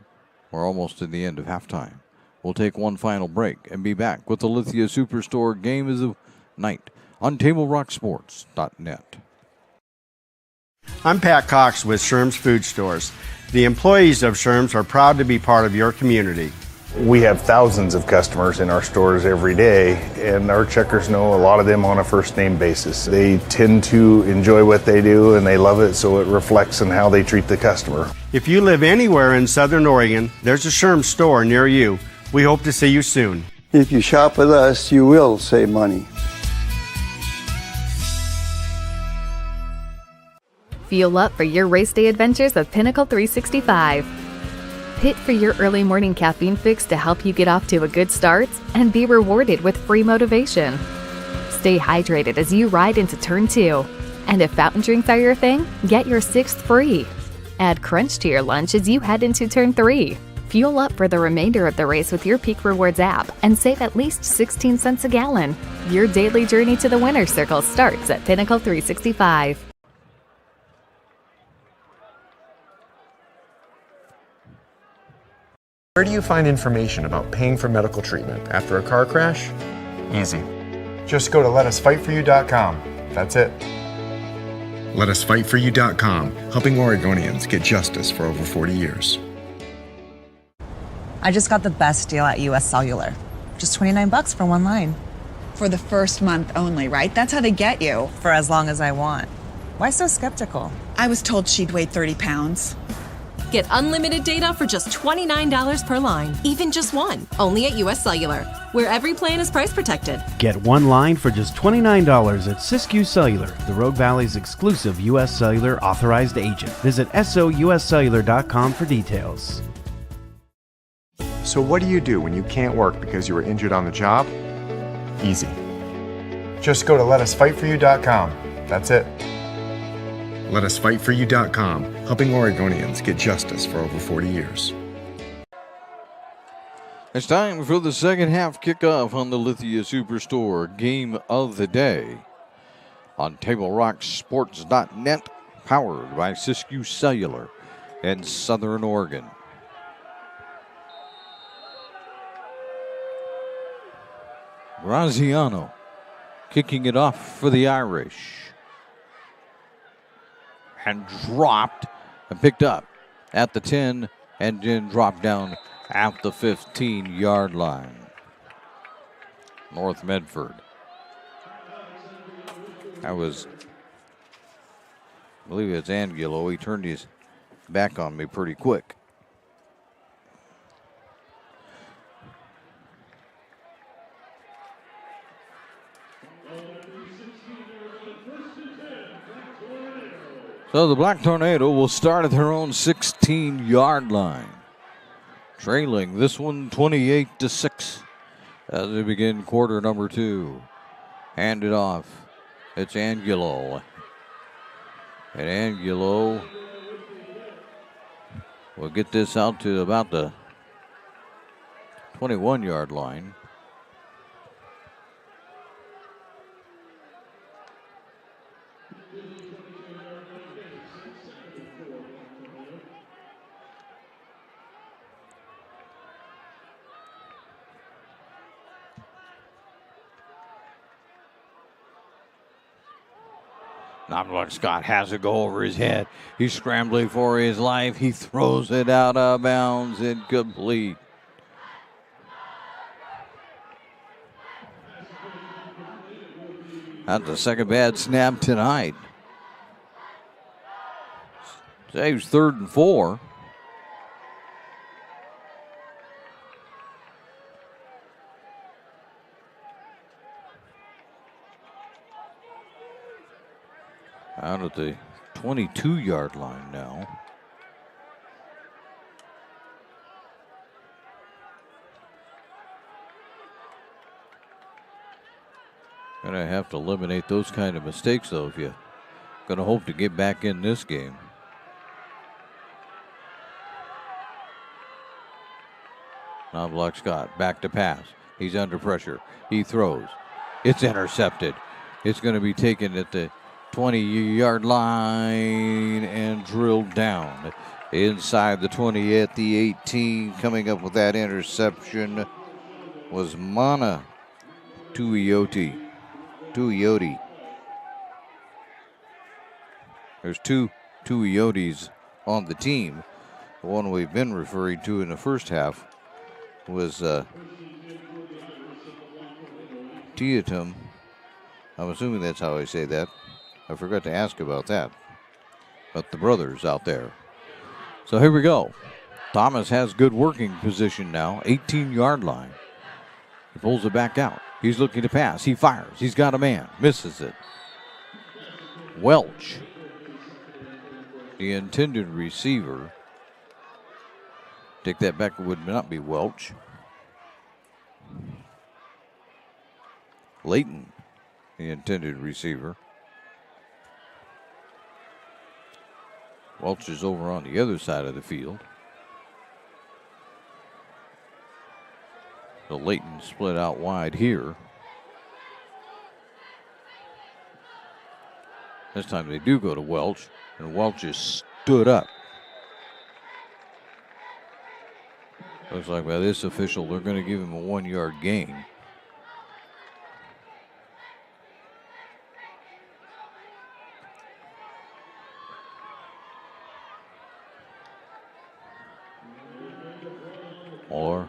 S1: we're almost to the end of halftime. We'll take one final break and be back with the Lithia Superstore Game of the Night on TableRockSports.net.
S25: I'm Pat Cox with Sherm's Food Stores. The employees of Sherm's are proud to be part of your community.
S3: We have thousands of customers in our stores every day, and our checkers know a lot of them on a first name basis. They tend to enjoy what they do and they love it, so it reflects in how they treat the customer.
S25: If you live anywhere in Southern Oregon, there's a Sherm's store near you. We hope to see you soon.
S4: If you shop with us, you will save money.
S11: Fuel up for your race day adventures with Pinnacle 365. Hit for your early morning caffeine fix to help you get off to a good start and be rewarded with free motivation. Stay hydrated as you ride into Turn 2. And if fountain drinks are your thing, get your 6th free. Add Crunch to your lunch as you head into Turn 3. Fuel up for the remainder of the race with your Peak Rewards app and save at least 16 cents a gallon. Your daily journey to the winner's circle starts at Pinnacle 365.
S2: Where do you find information about paying for medical treatment after a car crash? Easy. Just go to letusfightforyou.com. That's it. Letusfightforyou.com, helping Oregonians get justice for over 40 years.
S5: I just got the best deal at US Cellular. Just $29 for one line.
S6: For the first month only, right? That's how they get you.
S5: For as long as I want. Why so skeptical?
S6: I was told she'd weigh 30 pounds.
S7: Get unlimited data for just $29 per line, even just one. Only at US Cellular, where every plan is price protected.
S8: Get one line for just $29 at Siskiyou Cellular, the Rogue Valley's exclusive US Cellular authorized agent. Visit souscellular.com for details.
S2: So what do you do when you can't work because you were injured on the job? Easy. Just go to letusfightforyou.com. That's it. Letusfightforyou.com, helping Oregonians get justice for over 40 years.
S1: It's time for the second half kickoff on the Lithia Superstore Game of the Day on TableRockSports.net, powered by Siskiyou Cellular in Southern Oregon. Graziano kicking it off for the Irish. And dropped and picked up at the 10 and then dropped down at the 15-yard line. North Medford. That was, I believe it's Angulo. He turned his back on me pretty quick. So the Black Tornado will start at their own 16-yard line. Trailing this one 28-6 as they begin quarter number 2. Hand it off. It's Angulo. And Angulo will get this out to about the 21-yard line. Knobloch Scott has it go over his head. He's scrambling for his life. He throws it out of bounds, incomplete. That's the second bad snap tonight. Saves 3rd and 4. Out at the 22-yard line now. Gonna have to eliminate those kind of mistakes, though, if you're gonna hope to get back in this game. Knobloch Scott back to pass. He's under pressure. He throws. It's intercepted. It's going to be taken at the 20-yard line and drilled down. Inside the 20 at the 18. Coming up with that interception was Mana Tuioti. There's two Tuiotis on the team. The one we've been referring to in the first half was Tietum. I'm assuming that's how I say that. I forgot to ask about that. But the brothers out there. So here we go. Thomas has good working position now. 18-yard line. He pulls it back out. He's looking to pass. He fires. He's got a man. Misses it. Welch, the intended receiver. Take that back. It would not be Welch. Layton, the intended receiver. Welch is over on the other side of the field. So Layton split out wide here. This time they do go to Welch, and Welch is stood up. Looks like by this official, they're going to give him a 1-yard gain. or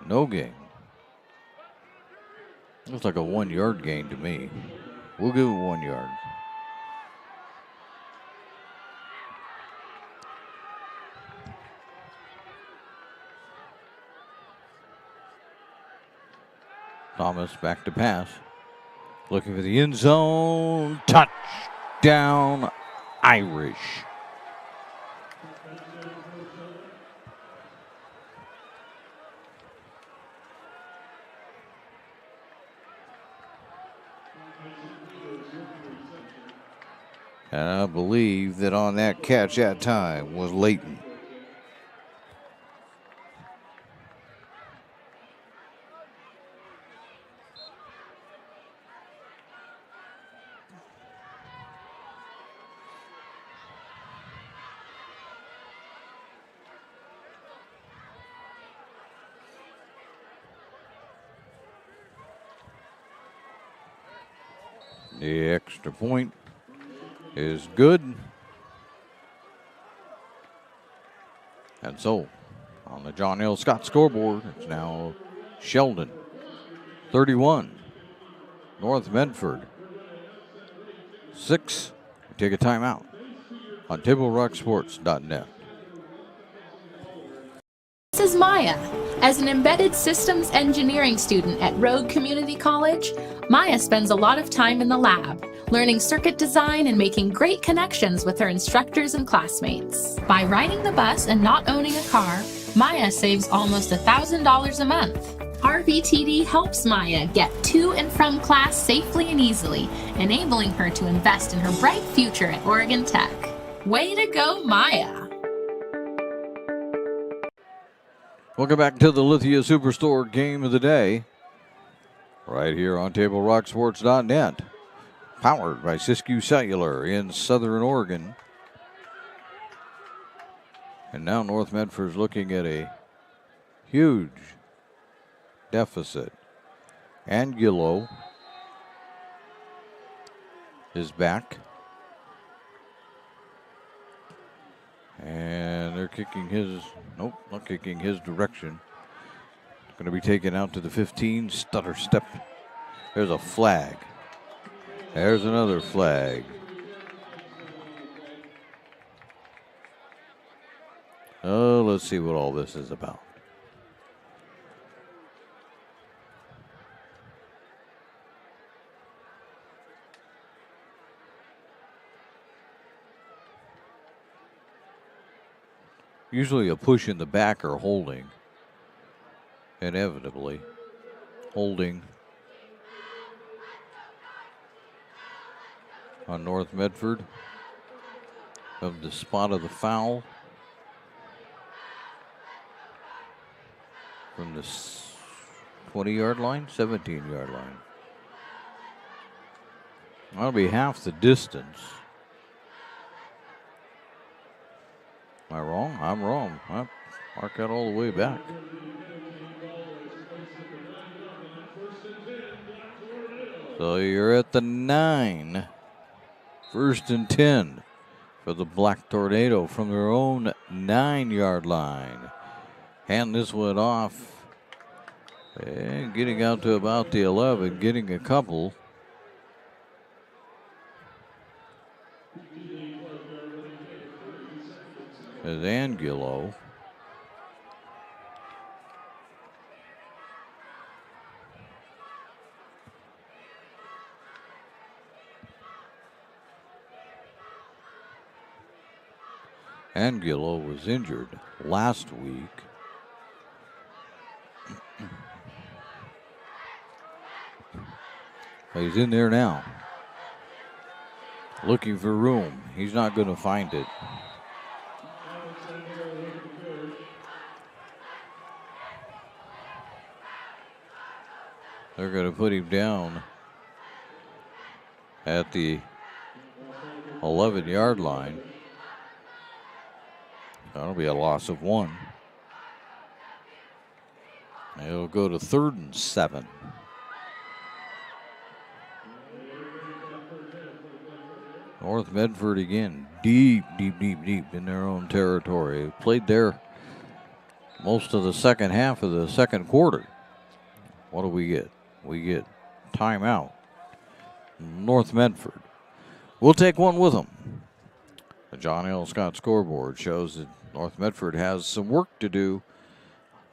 S1: no gain. Looks like a 1 yard gain to me. We'll give it 1 yard. Thomas back to pass. Looking for the end zone. Touchdown, Irish. And I believe that on that catch that time was Leighton. The extra point is good. And so, on the John L. Scott scoreboard, it's now Sheldon, 31. North Medford, 6. We take a timeout on TableRockSports.net.
S9: This is Maya. As an embedded systems engineering student at Rogue Community College, Maya spends a lot of time in the lab, learning circuit design and making great connections with her instructors and classmates. By riding the bus and not owning a car, Maya saves almost $1,000 a month. RVTD helps Maya get to and from class safely and easily, enabling her to invest in her bright future at Oregon Tech. Way to go, Maya!
S1: Welcome back to the Lithia Superstore Game of the Day, right here on TableRockSports.net, powered by Siskiyou Cellular in Southern Oregon. And now North Medford's looking at a huge deficit. Angulo is back. And they're kicking his, nope, not kicking his direction. Going to be taken out to the 15, stutter step. There's a flag. There's another flag. Oh, let's see what all this is about. Usually a push in the back or holding. Inevitably. Holding on North Medford of the spot of the foul. From the 20-yard line, 17-yard line. That'll be half the distance. Am I wrong? I'm wrong. I'll mark that all the way back. So you're at the 9. 1st and 10 for the Black Tornado from their own 9-yard line. Hand this one off. And getting out to about the 11, getting a couple. Is Angulo. Angulo was injured last week. He's in there now. Looking for room. He's not going to find it. They're going to put him down at the 11-yard line. That'll be a loss of 1. It'll go to 3rd and 7. North Medford again, deep in their own territory. Played there most of the second half of the second quarter. What do we get? We get timeout. North Medford. We'll take one with them. The John L. Scott scoreboard shows that North Medford has some work to do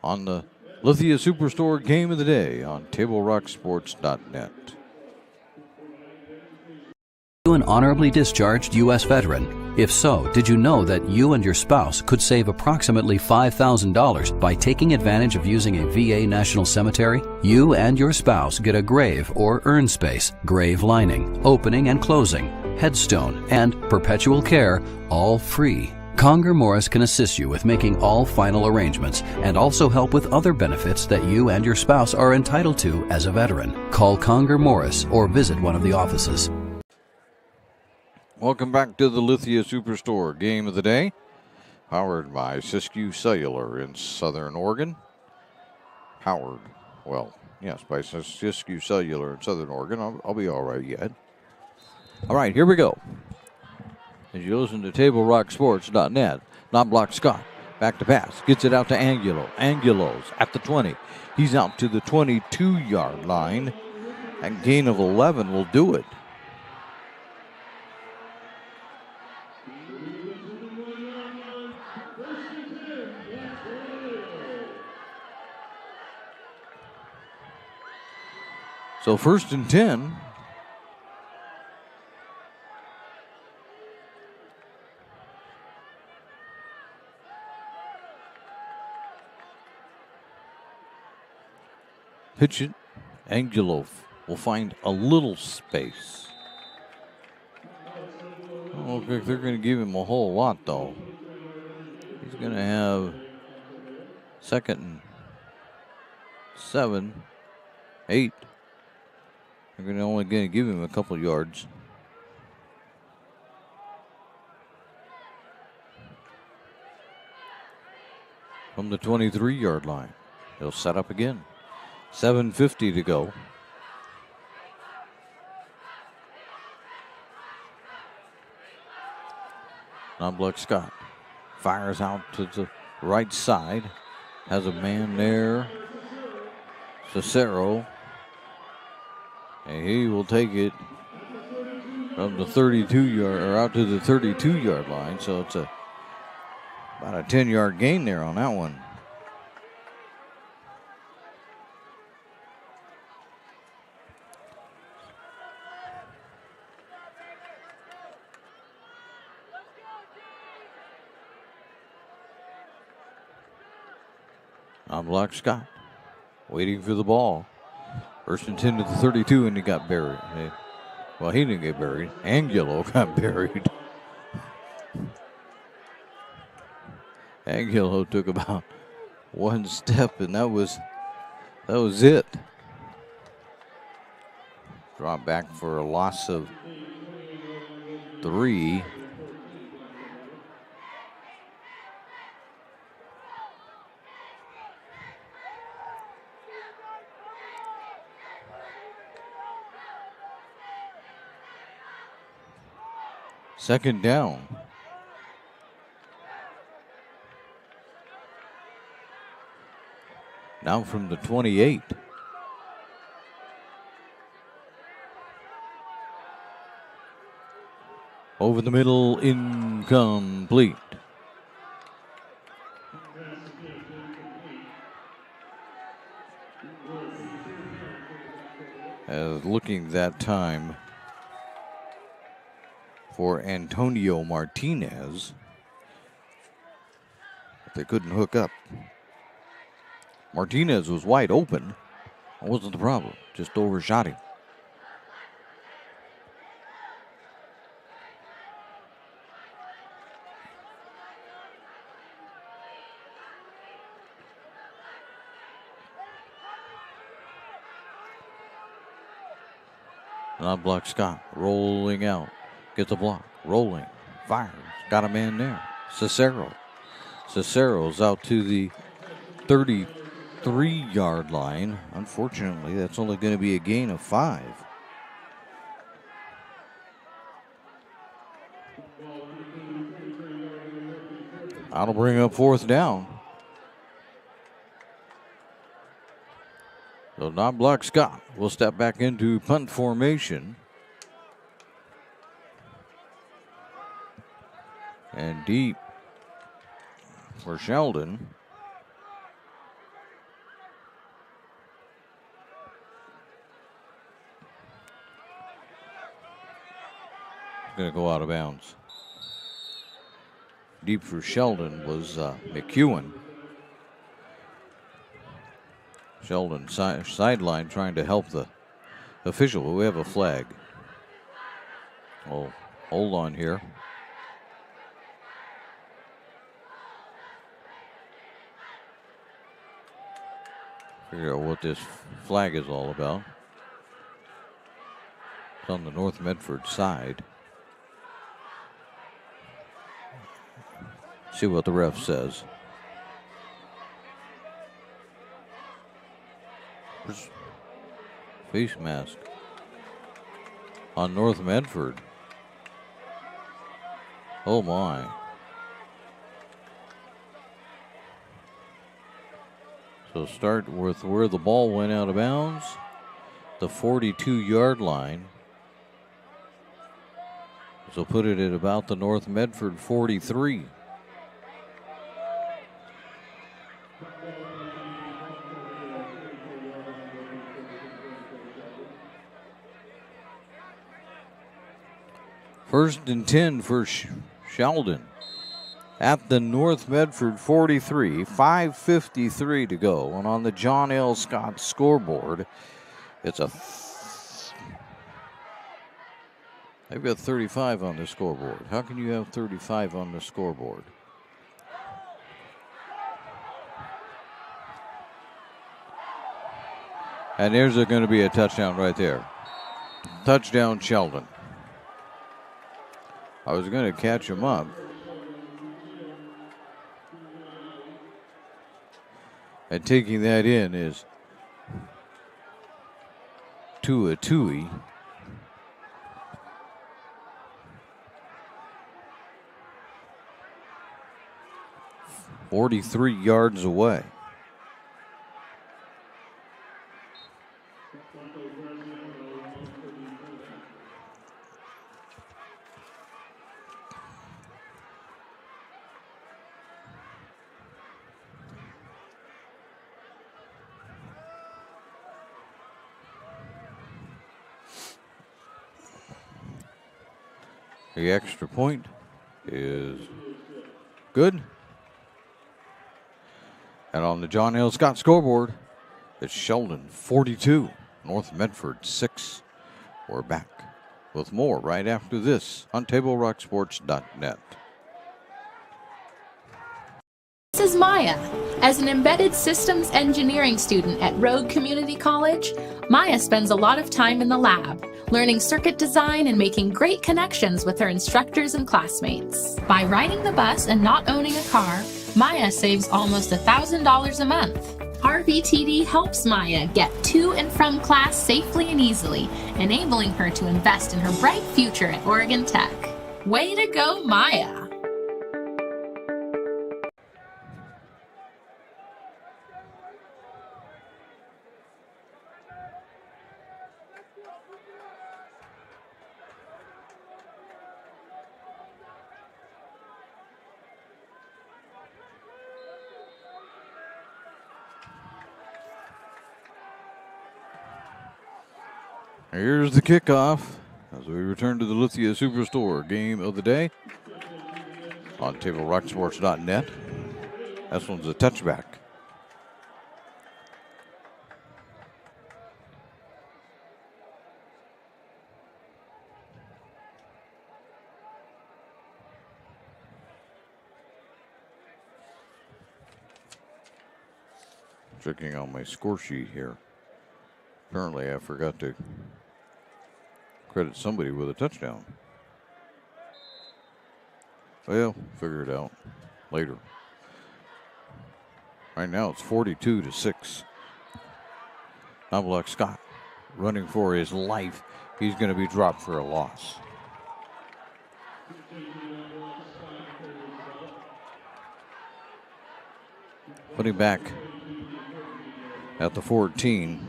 S1: on the Lithia Superstore Game of the Day on TableRockSports.net.
S15: You an honorably discharged U.S. veteran? If so, did you know that you and your spouse could save approximately $5,000 by taking advantage of using a VA National Cemetery? You and your spouse get a grave or urn space, grave lining, opening and closing, headstone, and perpetual care, all free. Conger Morris can assist you with making all final arrangements and also help with other benefits that you and your spouse are entitled to as a veteran. Call Conger Morris or visit one of the offices.
S1: Welcome back to the Lithia Superstore Game of the Day, powered by Siskiyou Cellular in Southern Oregon. Powered, well, yes, by Siskiyou Cellular in Southern Oregon. I'll be all right yet. All right, here we go. As you listen to TableRockSports.net, non-block Scott, back to pass, gets it out to Angulo. Angulo's at the 20. He's out to the 22-yard line. And gain of 11 will do it. So 1st and 10. Pitch it. Angulo will find a little space. I don't think they're going to give him a whole lot, though. He's going to have 2nd and 7, 8. They're only going to give him a couple yards. From the 23-yard line. He'll set up again. 7:50 to go. Non-block Scott fires out to the right side. Has a man there. Cicero. And he will take it from the 32-yard or out to the 32-yard line. So it's about a 10-yard gain there on that one. Non-block Scott waiting for the ball. 1st and 10 to the 32, and he got buried. Well, he didn't get buried. Angulo got buried. Angulo took about one step, and that was it. Dropped back for a loss of 3. Second down. Now from the 28. Over the middle, incomplete. Looking that time for Antonio Martinez. But they couldn't hook up. Martinez was wide open. That wasn't the problem. Just overshot him. Non-block Scott rolling out. Gets a block. Rolling. Fires. Got a man there. Cicero. Cicero's out to the 33-yard line. Unfortunately, that's only going to be a gain of 5. That'll bring up 4th down. So non-block Scott will step back into punt formation. And deep for Sheldon. Going to go out of bounds. Deep for Sheldon was McEwen. Sheldon sideline trying to help the official, but we have a flag. Well, hold on here. Figure out what this flag is all about. It's on the North Medford side. See what the ref says. Face mask on North Medford. Oh my. So start with where the ball went out of bounds, the 42-yard line. So put it at about the North Medford 43. First and 10 for Sheldon at the North Medford 43. 5:53 to go. And on the John L. Scott scoreboard, it's they've got 35 on the scoreboard. How can you have 35 on the scoreboard? And there's going to be a touchdown right there. Touchdown, Sheldon. I was going to catch him up. And taking that in is Tua Tui. "43 yards away. The extra point is good. And on the John L. Scott scoreboard, it's Sheldon 42, North Medford 6. We're back with more right after this on TableRockSports.net.
S9: This is Maya. As an embedded systems engineering student at Rogue Community College, Maya spends a lot of time in the lab, learning circuit design and making great connections with her instructors and classmates. By riding the bus and not owning a car, Maya saves almost $1,000 a month. RVTD helps Maya get to and from class safely and easily, enabling her to invest in her bright future at Oregon Tech. Way to go, Maya!
S1: Here's the kickoff as we return to the Lithia Superstore game of the day on TableRockSports.net. This one's a touchback. Checking on my score sheet here. Apparently I forgot to credit somebody with a touchdown. Well, figure it out later. Right now it's 42-6. Knobloch Scott running for his life. He's going to be dropped for a loss. Putting back at the 14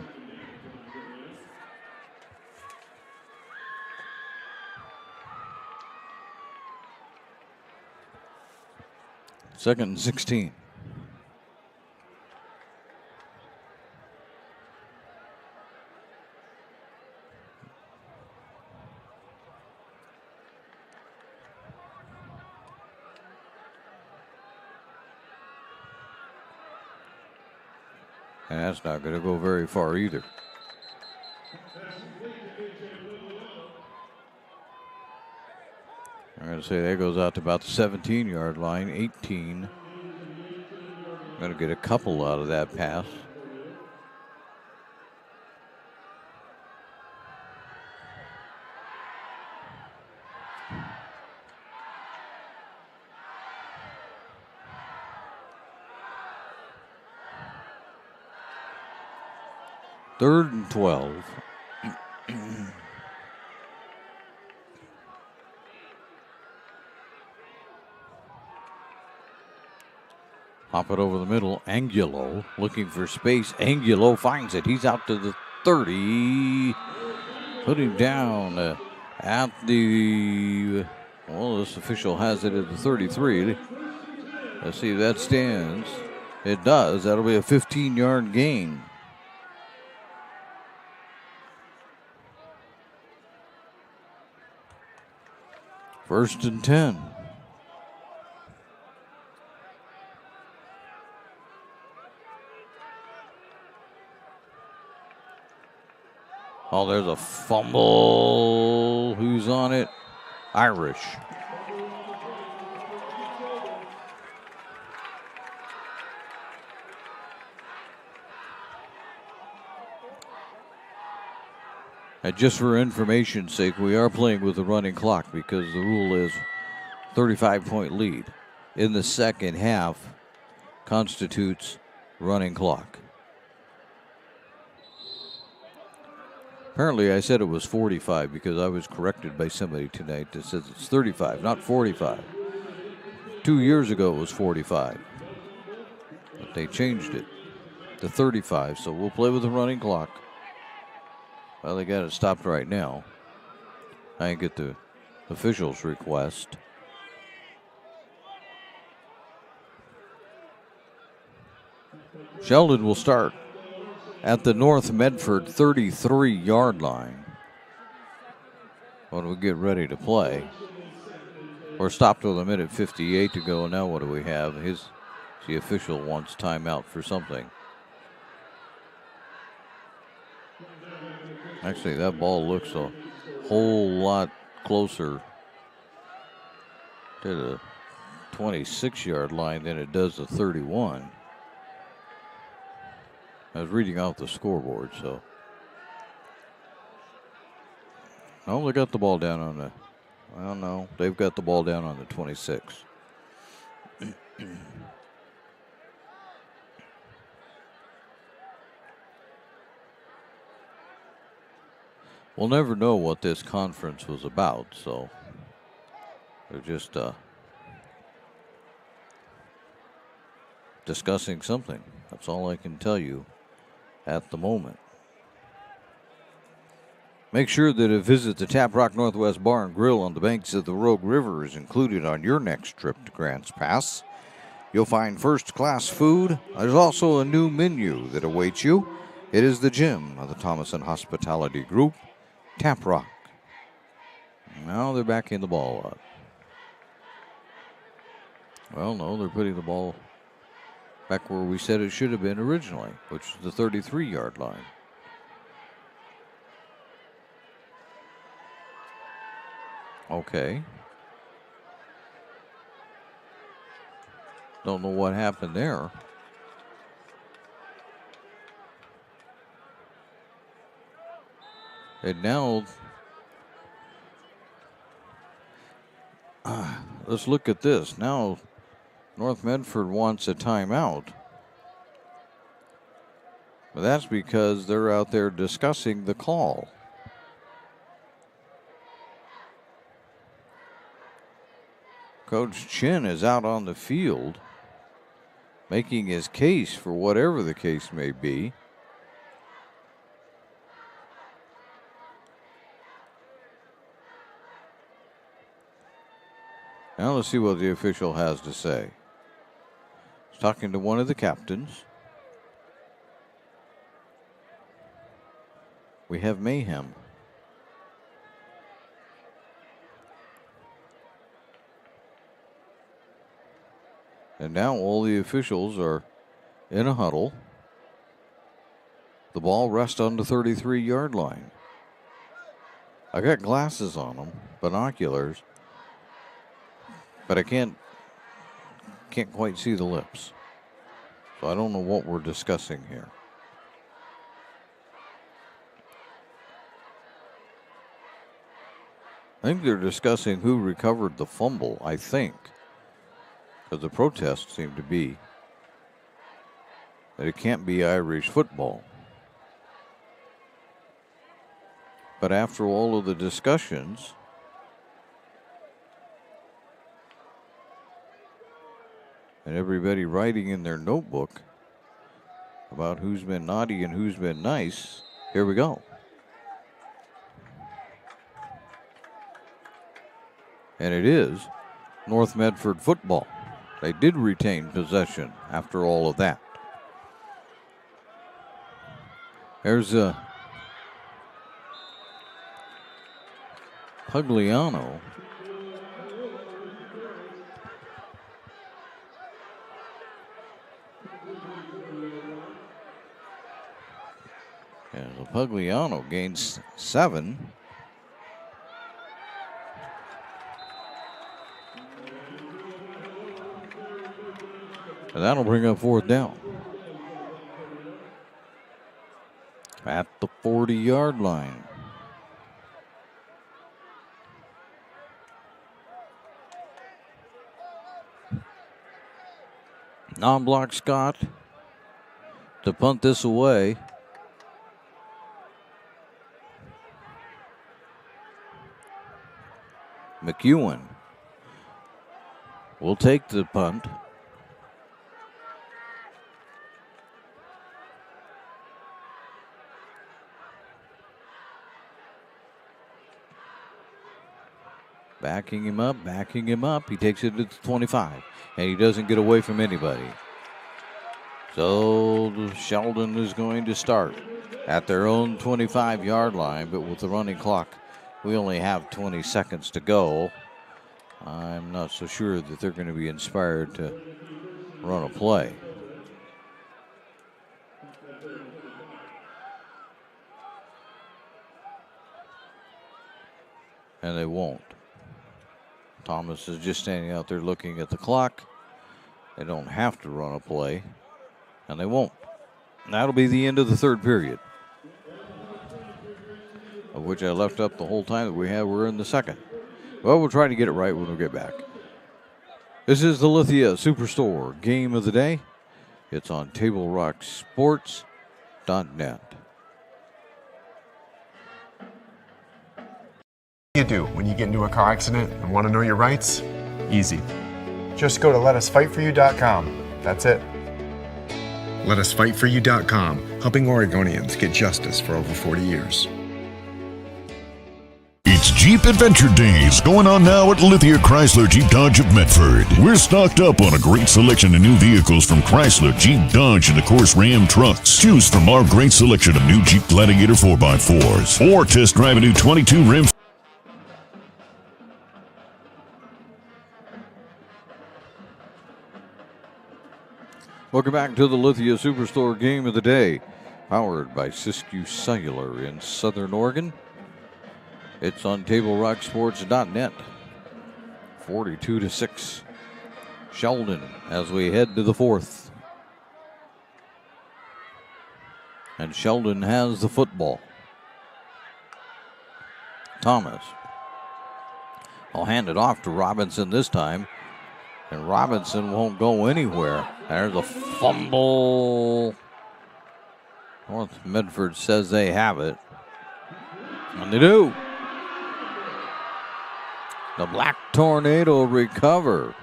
S1: 2nd and 16. And that's not going to go very far either. I'm going to say that goes out to about the 17-yard line, 18. Going to get a couple out of that pass. Third and 12. Pop it over the middle. Angulo looking for space. Angulo finds it. He's out to the 30. Put him down at the, well, this official has it at the 33. Let's see if that stands. It does. That'll be a 15-yard gain. First and 10. Oh, there's a fumble. Who's on it? Irish. And just for information's sake, we are playing with the running clock because the rule is 35-point lead in the second half constitutes running clock. Apparently, I said it was 45 because I was corrected by somebody tonight that says it's 35, not 45. 2 years ago, it was 45. But they changed it to 35, so we'll play with the running clock. Well, they got it stopped right now. I didn't get the official's request. Sheldon will start at the North Medford 33-yard line when we get ready to play. We're stopped with a minute 58 to go. Now what do we have? The official wants timeout for something. Actually, that ball looks a whole lot closer to the 26-yard line than it does the 31. I was reading off the scoreboard, so. Oh, they got the ball down on the, well, no, they've got the ball down on the 26. We'll never know what this conference was about, so they're just discussing something. That's all I can tell you at the moment. Make sure that a visit to Tap Rock Northwest Bar and Grill on the banks of the Rogue River is included on your next trip to Grants Pass. You'll find first-class food. There's also a new menu that awaits you. It is the gym of the Thomason Hospitality Group, Tap Rock. Now they're backing the ball up. Well, no, they're putting the ball back where we said it should have been originally, which is the 33-yard line. Okay. Don't know what happened there. And now, let's look at this. Now, North Medford wants a timeout. But that's because they're out there discussing the call. Coach Chin is out on the field making his case for whatever the case may be. Now let's see what the official has to say. talking to one of the captains. We have mayhem. And now all the officials are in a huddle. The ball rests on the 33-yard line. I got glasses on them, binoculars, but I can't quite see the lips. So I don't know what we're discussing here. I think they're discussing who recovered the fumble, I think. Because the protest seemed to be that it can't be Irish football. But after all of the discussions, and everybody writing in their notebook about who's been naughty and who's been nice, here we go. And it is North Medford football. They did retain possession after all of that. There's a Pugliano. And the Pugliano gains 7. And that'll bring up 4th down. At the 40-yard line. Non-block Scott to punt this away. McEwen will take the punt. Backing him up. He takes it to the 25, and he doesn't get away from anybody. So Sheldon is going to start at their own 25-yard line, but with the running clock, we only have 20 seconds to go. I'm not so sure that they're going to be inspired to run a play. And they won't. Thomas is just standing out there looking at the clock. They don't have to run a play, and they won't. And that'll be the end of the third period, of which I left up the whole time that we're in the second. Well, we'll try to get it right when we get back. This is the Lithia Superstore Game of the Day. It's on TableRockSports.net.
S2: You do when you get into a car accident and want to know your rights? Easy. Just go to letusfightforyou.com. That's it. Letusfightforyou.com, helping Oregonians get justice for over 40 years.
S10: It's Jeep Adventure Days going on now at Lithia Chrysler Jeep Dodge of Medford. We're stocked up on a great selection of new vehicles from Chrysler, Jeep, Dodge, and of course Ram trucks. Choose from our great selection of new Jeep Gladiator 4x4s or test drive a new 22 Ram.
S1: Welcome back to the Lithia Superstore Game of the Day, powered by Siskiyou Cellular in Southern Oregon. It's on TableRockSports.net. 42-6. Sheldon as we head to the fourth. And Sheldon has the football. Thomas. I'll hand it off to Robinson this time. And Robinson won't go anywhere. There's a fumble. North Medford says they have it. And they do. The Black Tornado recover.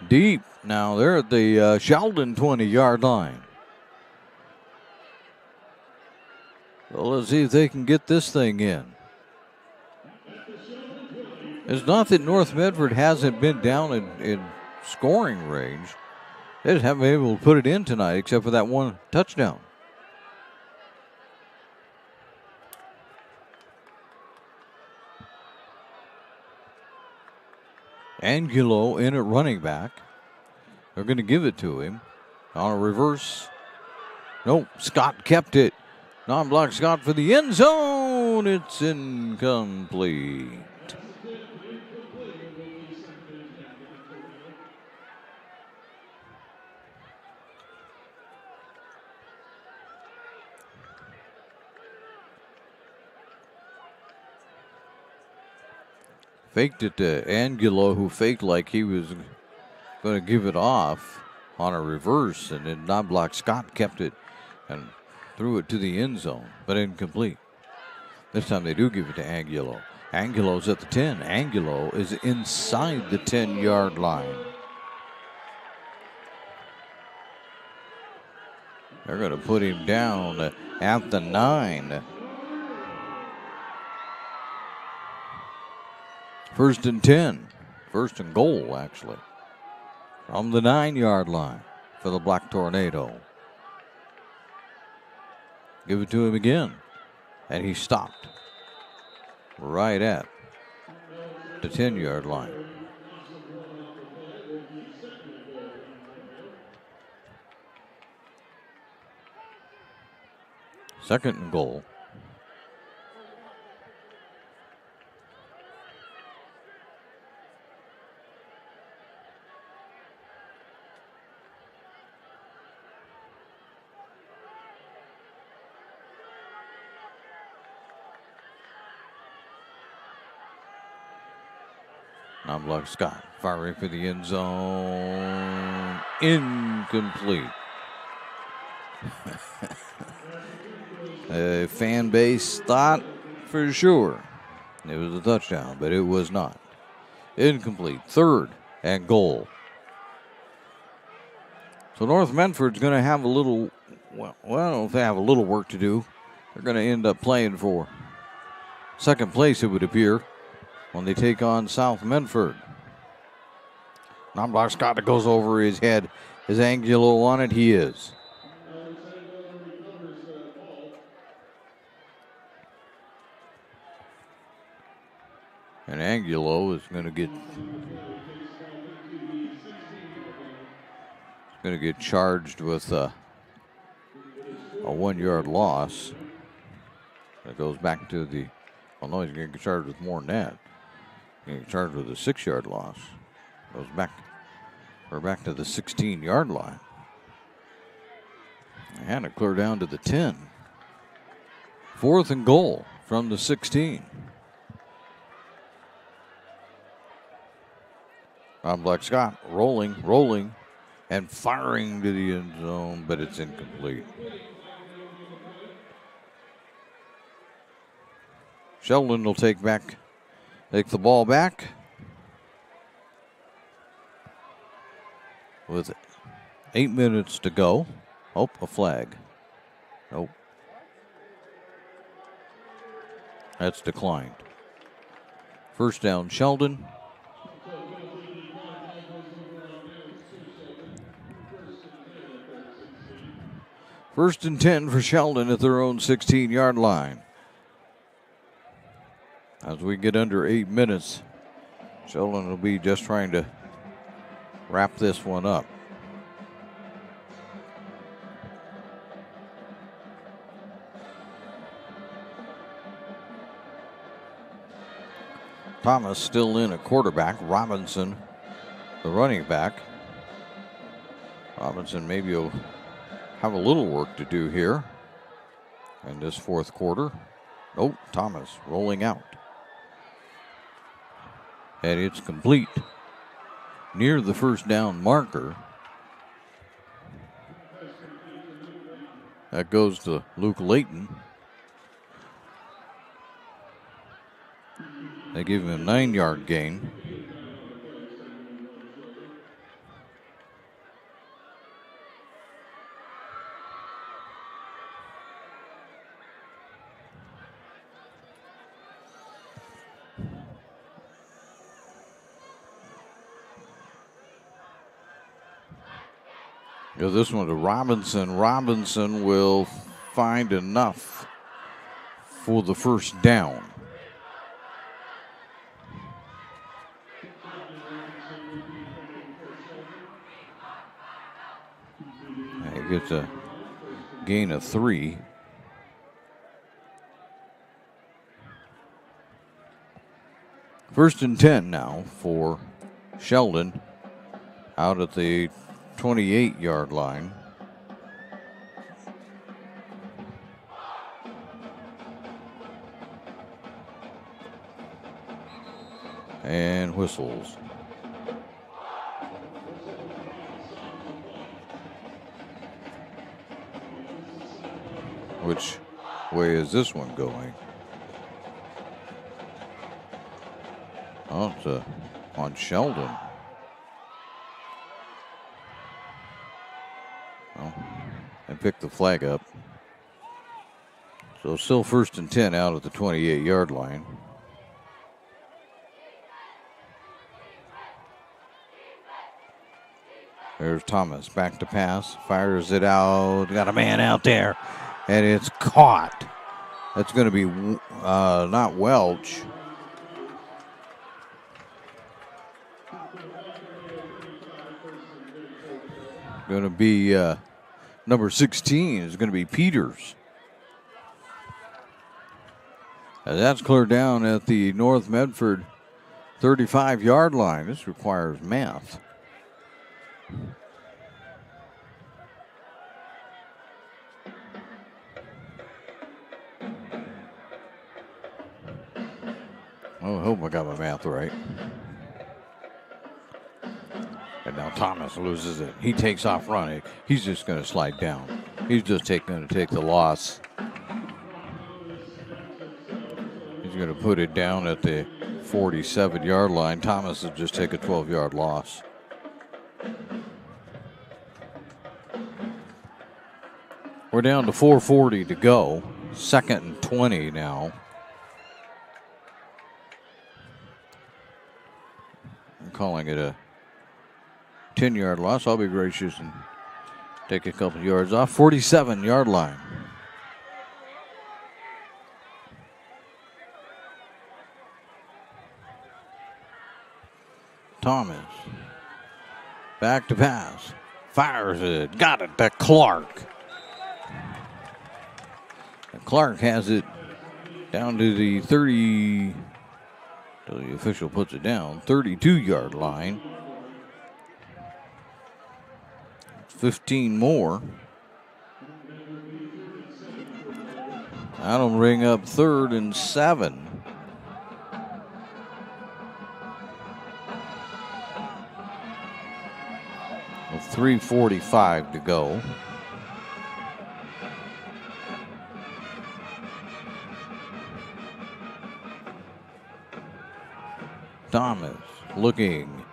S1: Deep. Now they're at the Sheldon 20-yard line. Well, let's see if they can get this thing in. It's not that North Medford hasn't been down in scoring range. They just haven't been able to put it in tonight except for that one touchdown. Angulo in at running back. They're going to give it to him on a reverse. Nope, Scott kept it. Non-block Scott for the end zone. It's incomplete. Faked it to Angulo, who faked like he was going to give it off on a reverse, and then non-block Scott kept it and threw it to the end zone, but incomplete. This time they do give it to Angulo. Angulo's at the 10. Angulo is inside the 10-yard line. They're going to put him down at the 9. First and 10. First and goal, actually. From the 9-yard line for the Black Tornado. Give it to him again. And he stopped right at the 10-yard line. Second and goal. Non-block Scott firing for the end zone. Incomplete. A fan base thought for sure it was a touchdown, but it was not. Incomplete. Third and goal. So North Medford's going to have a little, well, I don't know if they have a little work to do. They're going to end up playing for second place, it would appear, when they take on South Medford. Non-block Scott goes over his head. Is Angulo on it? He is. And Angulo is going to get charged with a 1-yard loss. That goes back to the, well, no, he's going to get charged with more than that. He's going to get charged with a 6-yard loss. Goes back, we're back to the 16-yard line. And it clear down to the 10. Fourth and goal from the 16. Black Scott rolling, and firing to the end zone, but it's incomplete. Sheldon will take the ball back with 8 minutes to go. Oh, a flag. Nope. That's declined. First down, Sheldon. First and 10 for Sheldon at their own 16-yard line. As we get under 8 minutes, Sheldon will be just trying to wrap this one up. Thomas still in at quarterback. Robinson, the running back. Robinson maybe will have a little work to do here in this fourth quarter. Oh, Thomas rolling out. And it's complete. Near the first down marker. That goes to Luke Layton. They give him a 9-yard gain. Go this one to Robinson. Robinson will find enough for the first down. He gets a gain of 3. First and 10 now for Sheldon out at the 28-yard line. And whistles. Which way is this one going? Oh, it's on Sheldon. Well, they picked the flag up. So still first and 10 out at the 28-yard line. There's Thomas back to pass, fires it out, got a man out there, and it's caught. That's going to be not Welch. Going to be number 16 is going to be Peters. And that's cleared down at the North Medford 35-yard line. This requires math. Oh, I hope I got my math right. And now Thomas loses it. He takes off running. He's just going to slide down. He's just going to take the loss. He's going to put it down at the 47-yard line. Thomas will just take a 12-yard loss. We're down to 4:40 to go. 2nd and 20 now. I'm calling it a 10-yard loss. I'll be gracious and take a couple yards off. 47-yard line. Thomas. Back to pass. Fires it. Got it to Clark. And Clark has it down to the 30. Till the official puts it down. 32-yard line. 15 more. That'll bring up 3rd and 7. With 3:45 to go. Thomas looking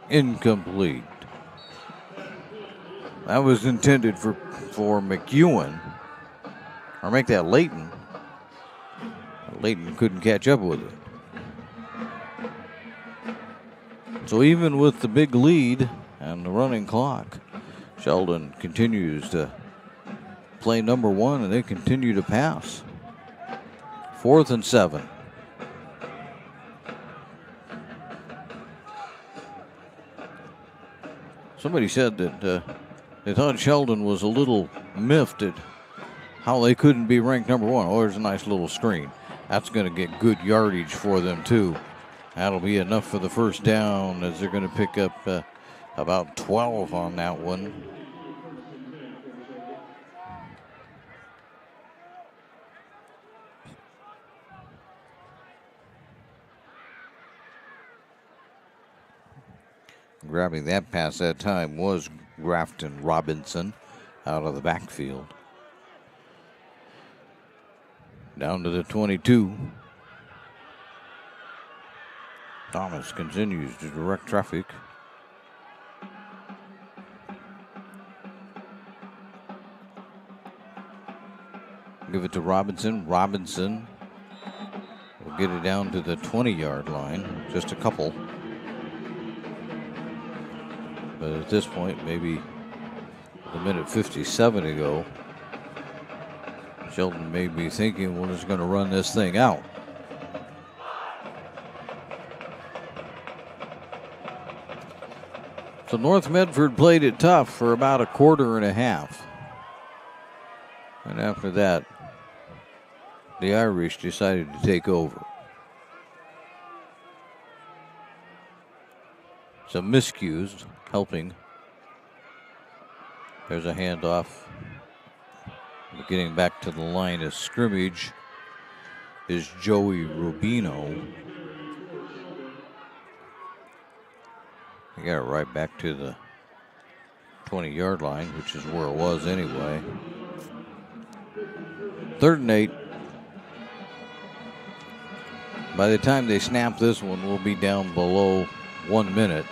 S1: incomplete. That was intended for McEwen. Or make that Layton. Layton couldn't catch up with it. So even with the big lead and the running clock, Sheldon continues to play number 1 and they continue to pass. 4th and 7. Somebody said that they thought Sheldon was a little miffed at how they couldn't be ranked number 1. Oh, there's a nice little screen. That's going to get good yardage for them, too. That'll be enough for the first down as they're going to pick up about 12 on that one. Grabbing that pass that time was Grafton Robinson out of the backfield. Down to the 22. Thomas continues to direct traffic. Give it to Robinson. Robinson will get it down to the 20-yard line. Just a couple. But at this point, maybe A minute 57 to go. Sheldon may be thinking, well, just going to run this thing out. So North Medford played it tough for about a quarter and a half. And after that, the Irish decided to take over. Some miscues helping. There's a handoff. Getting back to the line of scrimmage is Joey Rubino. He got it right back to the 20-yard line, which is where it was anyway. 3rd and 8. By the time they snap this one, we'll be down below 1 minute.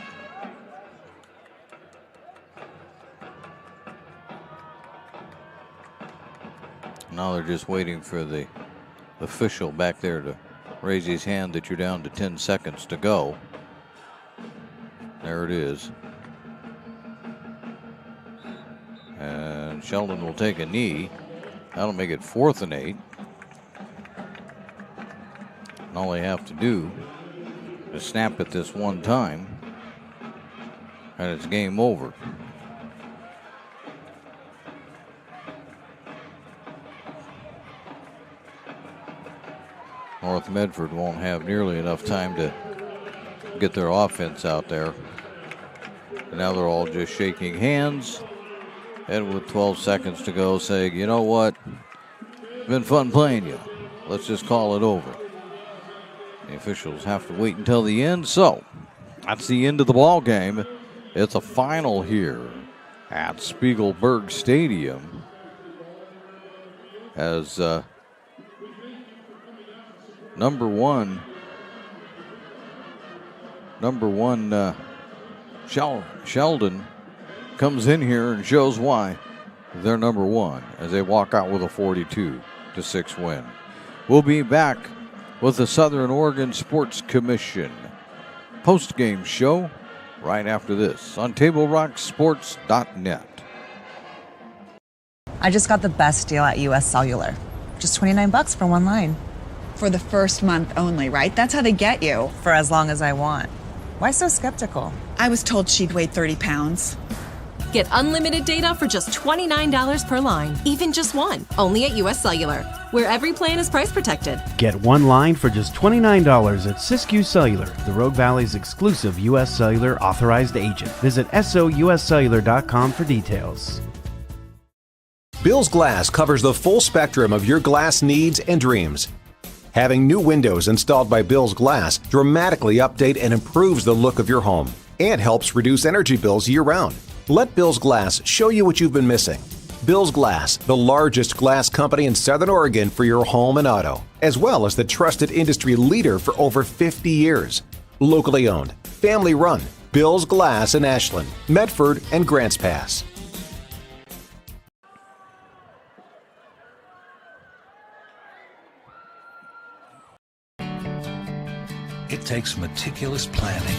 S1: Now they're just waiting for the official back there to raise his hand that you're down to 10 seconds to go. There it is. And Sheldon will take a knee. That'll make it 4th and 8. And all they have to do is snap it this one time, and it's game over. North Medford won't have nearly enough time to get their offense out there. And now they're all just shaking hands. And with 12 seconds to go, saying, you know what? It's been fun playing you. Let's just call it over. The officials have to wait until the end. So that's the end of the ball game. It's a final here at Spiegelberg Stadium. As number one, Sheldon comes in here and shows why they're number one as they walk out with a 42-6 win. We'll be back with the Southern Oregon Sports Commission post-game show right after this on TableRockSports.net.
S5: I just got the best deal at US Cellular. Just $29 for one line.
S6: For the first month only, right? That's how they get you.
S5: For as long as I want. Why so skeptical?
S6: I was told she'd weigh 30 pounds.
S7: Get unlimited data for just $29 per line, even just one, only at US Cellular, where every plan is price protected.
S8: Get one line for just $29 at Siskiyou Cellular, the Rogue Valley's exclusive US Cellular authorized agent. Visit souscellular.com for details.
S13: Bill's Glass covers the full spectrum of your glass needs and dreams. Having new windows installed by Bill's Glass dramatically update and improves the look of your home and helps reduce energy bills year-round. Let Bill's Glass show you what you've been missing. Bill's Glass, the largest glass company in Southern Oregon for your home and auto, as well as the trusted industry leader for over 50 years. Locally owned, family run, Bill's Glass in Ashland, Medford, and Grants Pass.
S14: It takes meticulous planning,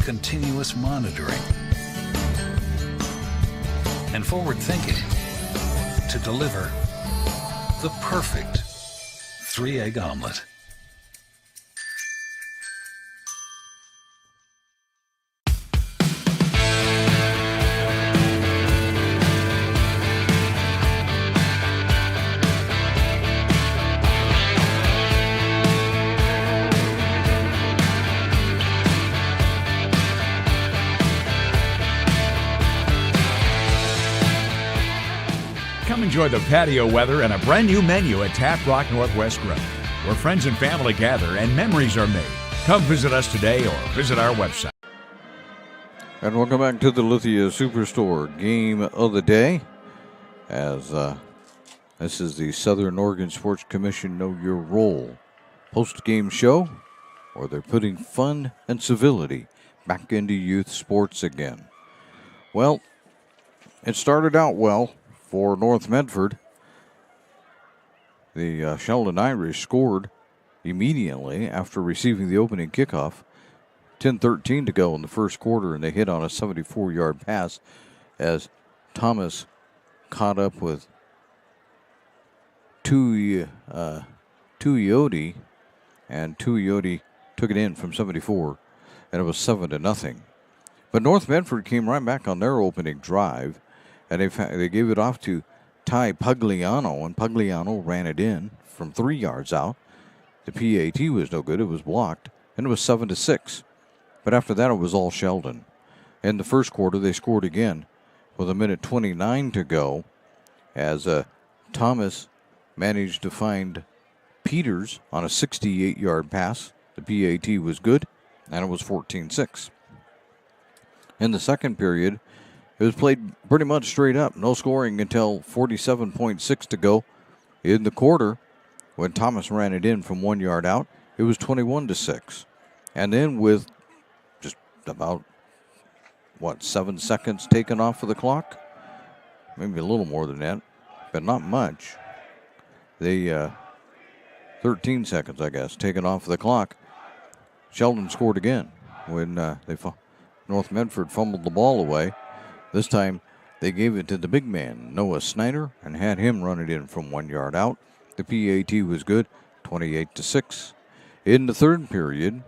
S14: continuous monitoring, and forward thinking to deliver the perfect 3-egg omelet.
S16: Enjoy the patio weather and a brand new menu at Tap Rock Northwest Grill, where friends and family gather and memories are made. Come visit us today or visit our website.
S1: And welcome back to the Lithia Superstore game of the day. As this is the Southern Oregon Sports Commission Know Your Role post-game show, where they're putting fun and civility back into youth sports again. Well, it started out well for North Medford. The Sheldon Irish scored immediately after receiving the opening kickoff. 10:13 to go in the first quarter, and they hit on a 74-yard pass as Thomas caught up with Tuioti, and Tuioti took it in from 74, and it was 7-0. But North Medford came right back on their opening drive, and they gave it off to Ty Pugliano, and Pugliano ran it in from 3 yards out. The PAT was no good. It was blocked, and it was 7-6. But after that, it was all Sheldon. In the first quarter, they scored again with 1:29 to go as Thomas managed to find Peters on a 68-yard pass. The PAT was good, and it was 14-6. In the second period, it was played pretty much straight up. No scoring until 47.6 to go in the quarter. When Thomas ran it in from 1 yard out, it was 21-6. And then with just about, 7 seconds taken off of the clock? Maybe a little more than that, but not much. They, 13 seconds, I guess, taken off of the clock. Sheldon scored again when North Medford fumbled the ball away. This time, they gave it to the big man, Noah Snyder, and had him run it in from 1 yard out. The PAT was good, 28-6. In the third period,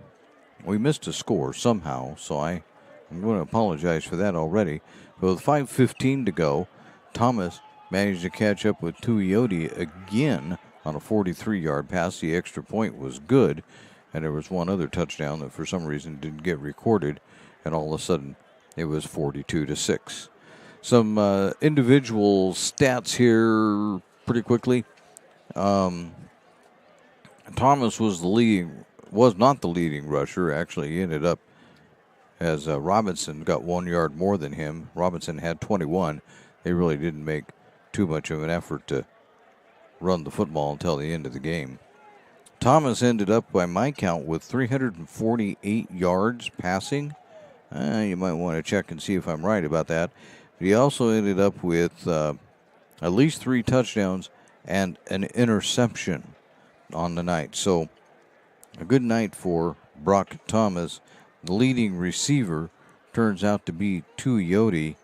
S1: we missed a score somehow, so I'm going to apologize for that already. But with 5:15 to go, Thomas managed to catch up with Tuioti again on a 43-yard pass. The extra point was good, and there was one other touchdown that for some reason didn't get recorded, and all of a sudden it was 42-6. Some individual stats here pretty quickly. Thomas was not the leading rusher. Actually, he ended up as Robinson got 1 yard more than him. Robinson had 21. They really didn't make too much of an effort to run the football until the end of the game. Thomas ended up, by my count, with 348 yards passing. You might want to check and see if I'm right about that. But he also ended up with at least 3 touchdowns and an interception on the night. So a good night for Brock Thomas. The leading receiver turns out to be Tuioti,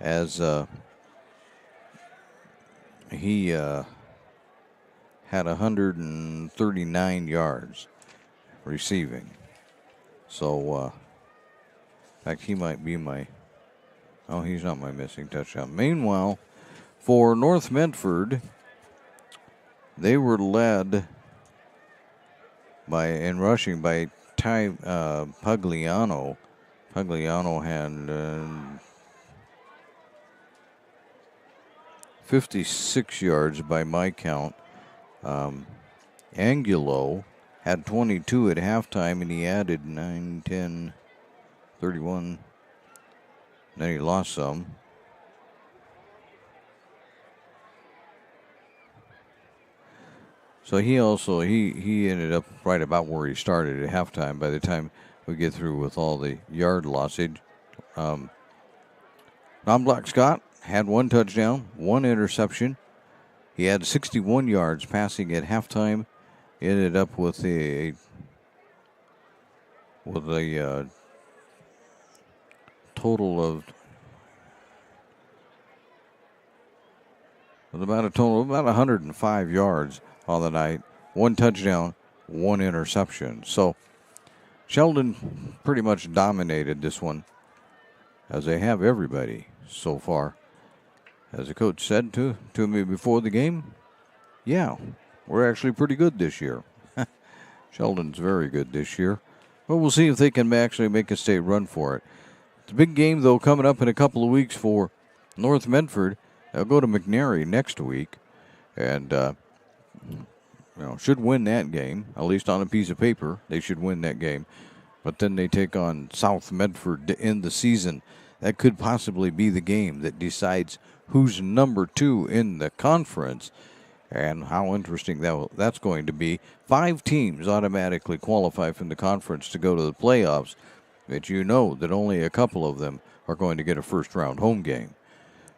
S1: as he had 139 yards receiving. So, in fact, he might be he's not my missing touchdown. Meanwhile, for North Medford, they were led in rushing by Ty Pugliano. Pugliano had 56 yards by my count. Angulo had 22 at halftime, and he added 9, 10, 31. Then he lost some. So he ended up right about where he started at halftime by the time we get through with all the yard lossage. Non-Black Scott had 1 touchdown, 1 interception. He had 61 yards passing at halftime. He ended up with a total of about 105 yards on the night. 1 touchdown, 1 interception. So Sheldon pretty much dominated this one, as they have everybody so far. As the coach said to me before the game, yeah, we're actually pretty good this year. Sheldon's very good this year. But we'll see if they can actually make a state run for it. It's a big game, though, coming up in a couple of weeks for North Medford. They'll go to McNary next week, and should win that game, at least on a piece of paper. They should win that game. But then they take on South Medford to end the season. That could possibly be the game that decides who's number 2 in the conference, and how interesting that's going to be. 5 teams automatically qualify from the conference to go to the playoffs, but you know that only a couple of them are going to get a first-round home game.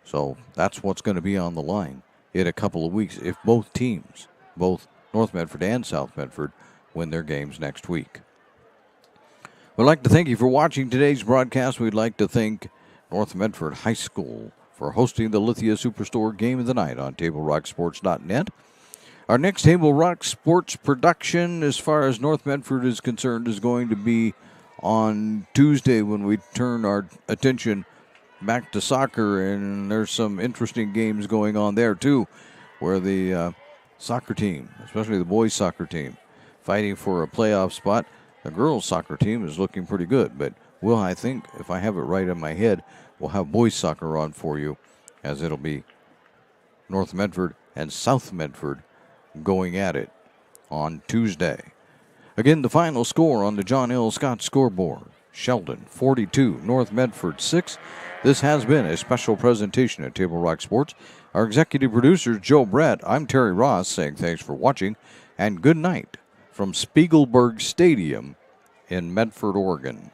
S1: So that's what's going to be on the line in a couple of weeks if both teams, both North Medford and South Medford, win their games next week. We'd like to thank you for watching today's broadcast. We'd like to thank North Medford High School for hosting the Lithia Superstore Game of the Night on TableRockSports.net. Our next Table Rock Sports production, as far as North Medford is concerned, is going to be on Tuesday when we turn our attention back to soccer, and there's some interesting games going on there too, where the soccer team, especially the boys soccer team, fighting for a playoff spot. The girls soccer team is looking pretty good, but I think, if I have it right in my head, we'll have boys soccer on for you, as it'll be North Medford and South Medford going at it on Tuesday. Again, the final score on the John L. Scott scoreboard: Sheldon 42, North Medford 6. This has been a special presentation at Table Rock Sports. Our executive producer, Joe Brett. I'm Terry Ross, saying thanks for watching and good night from Spiegelberg Stadium in Medford, Oregon.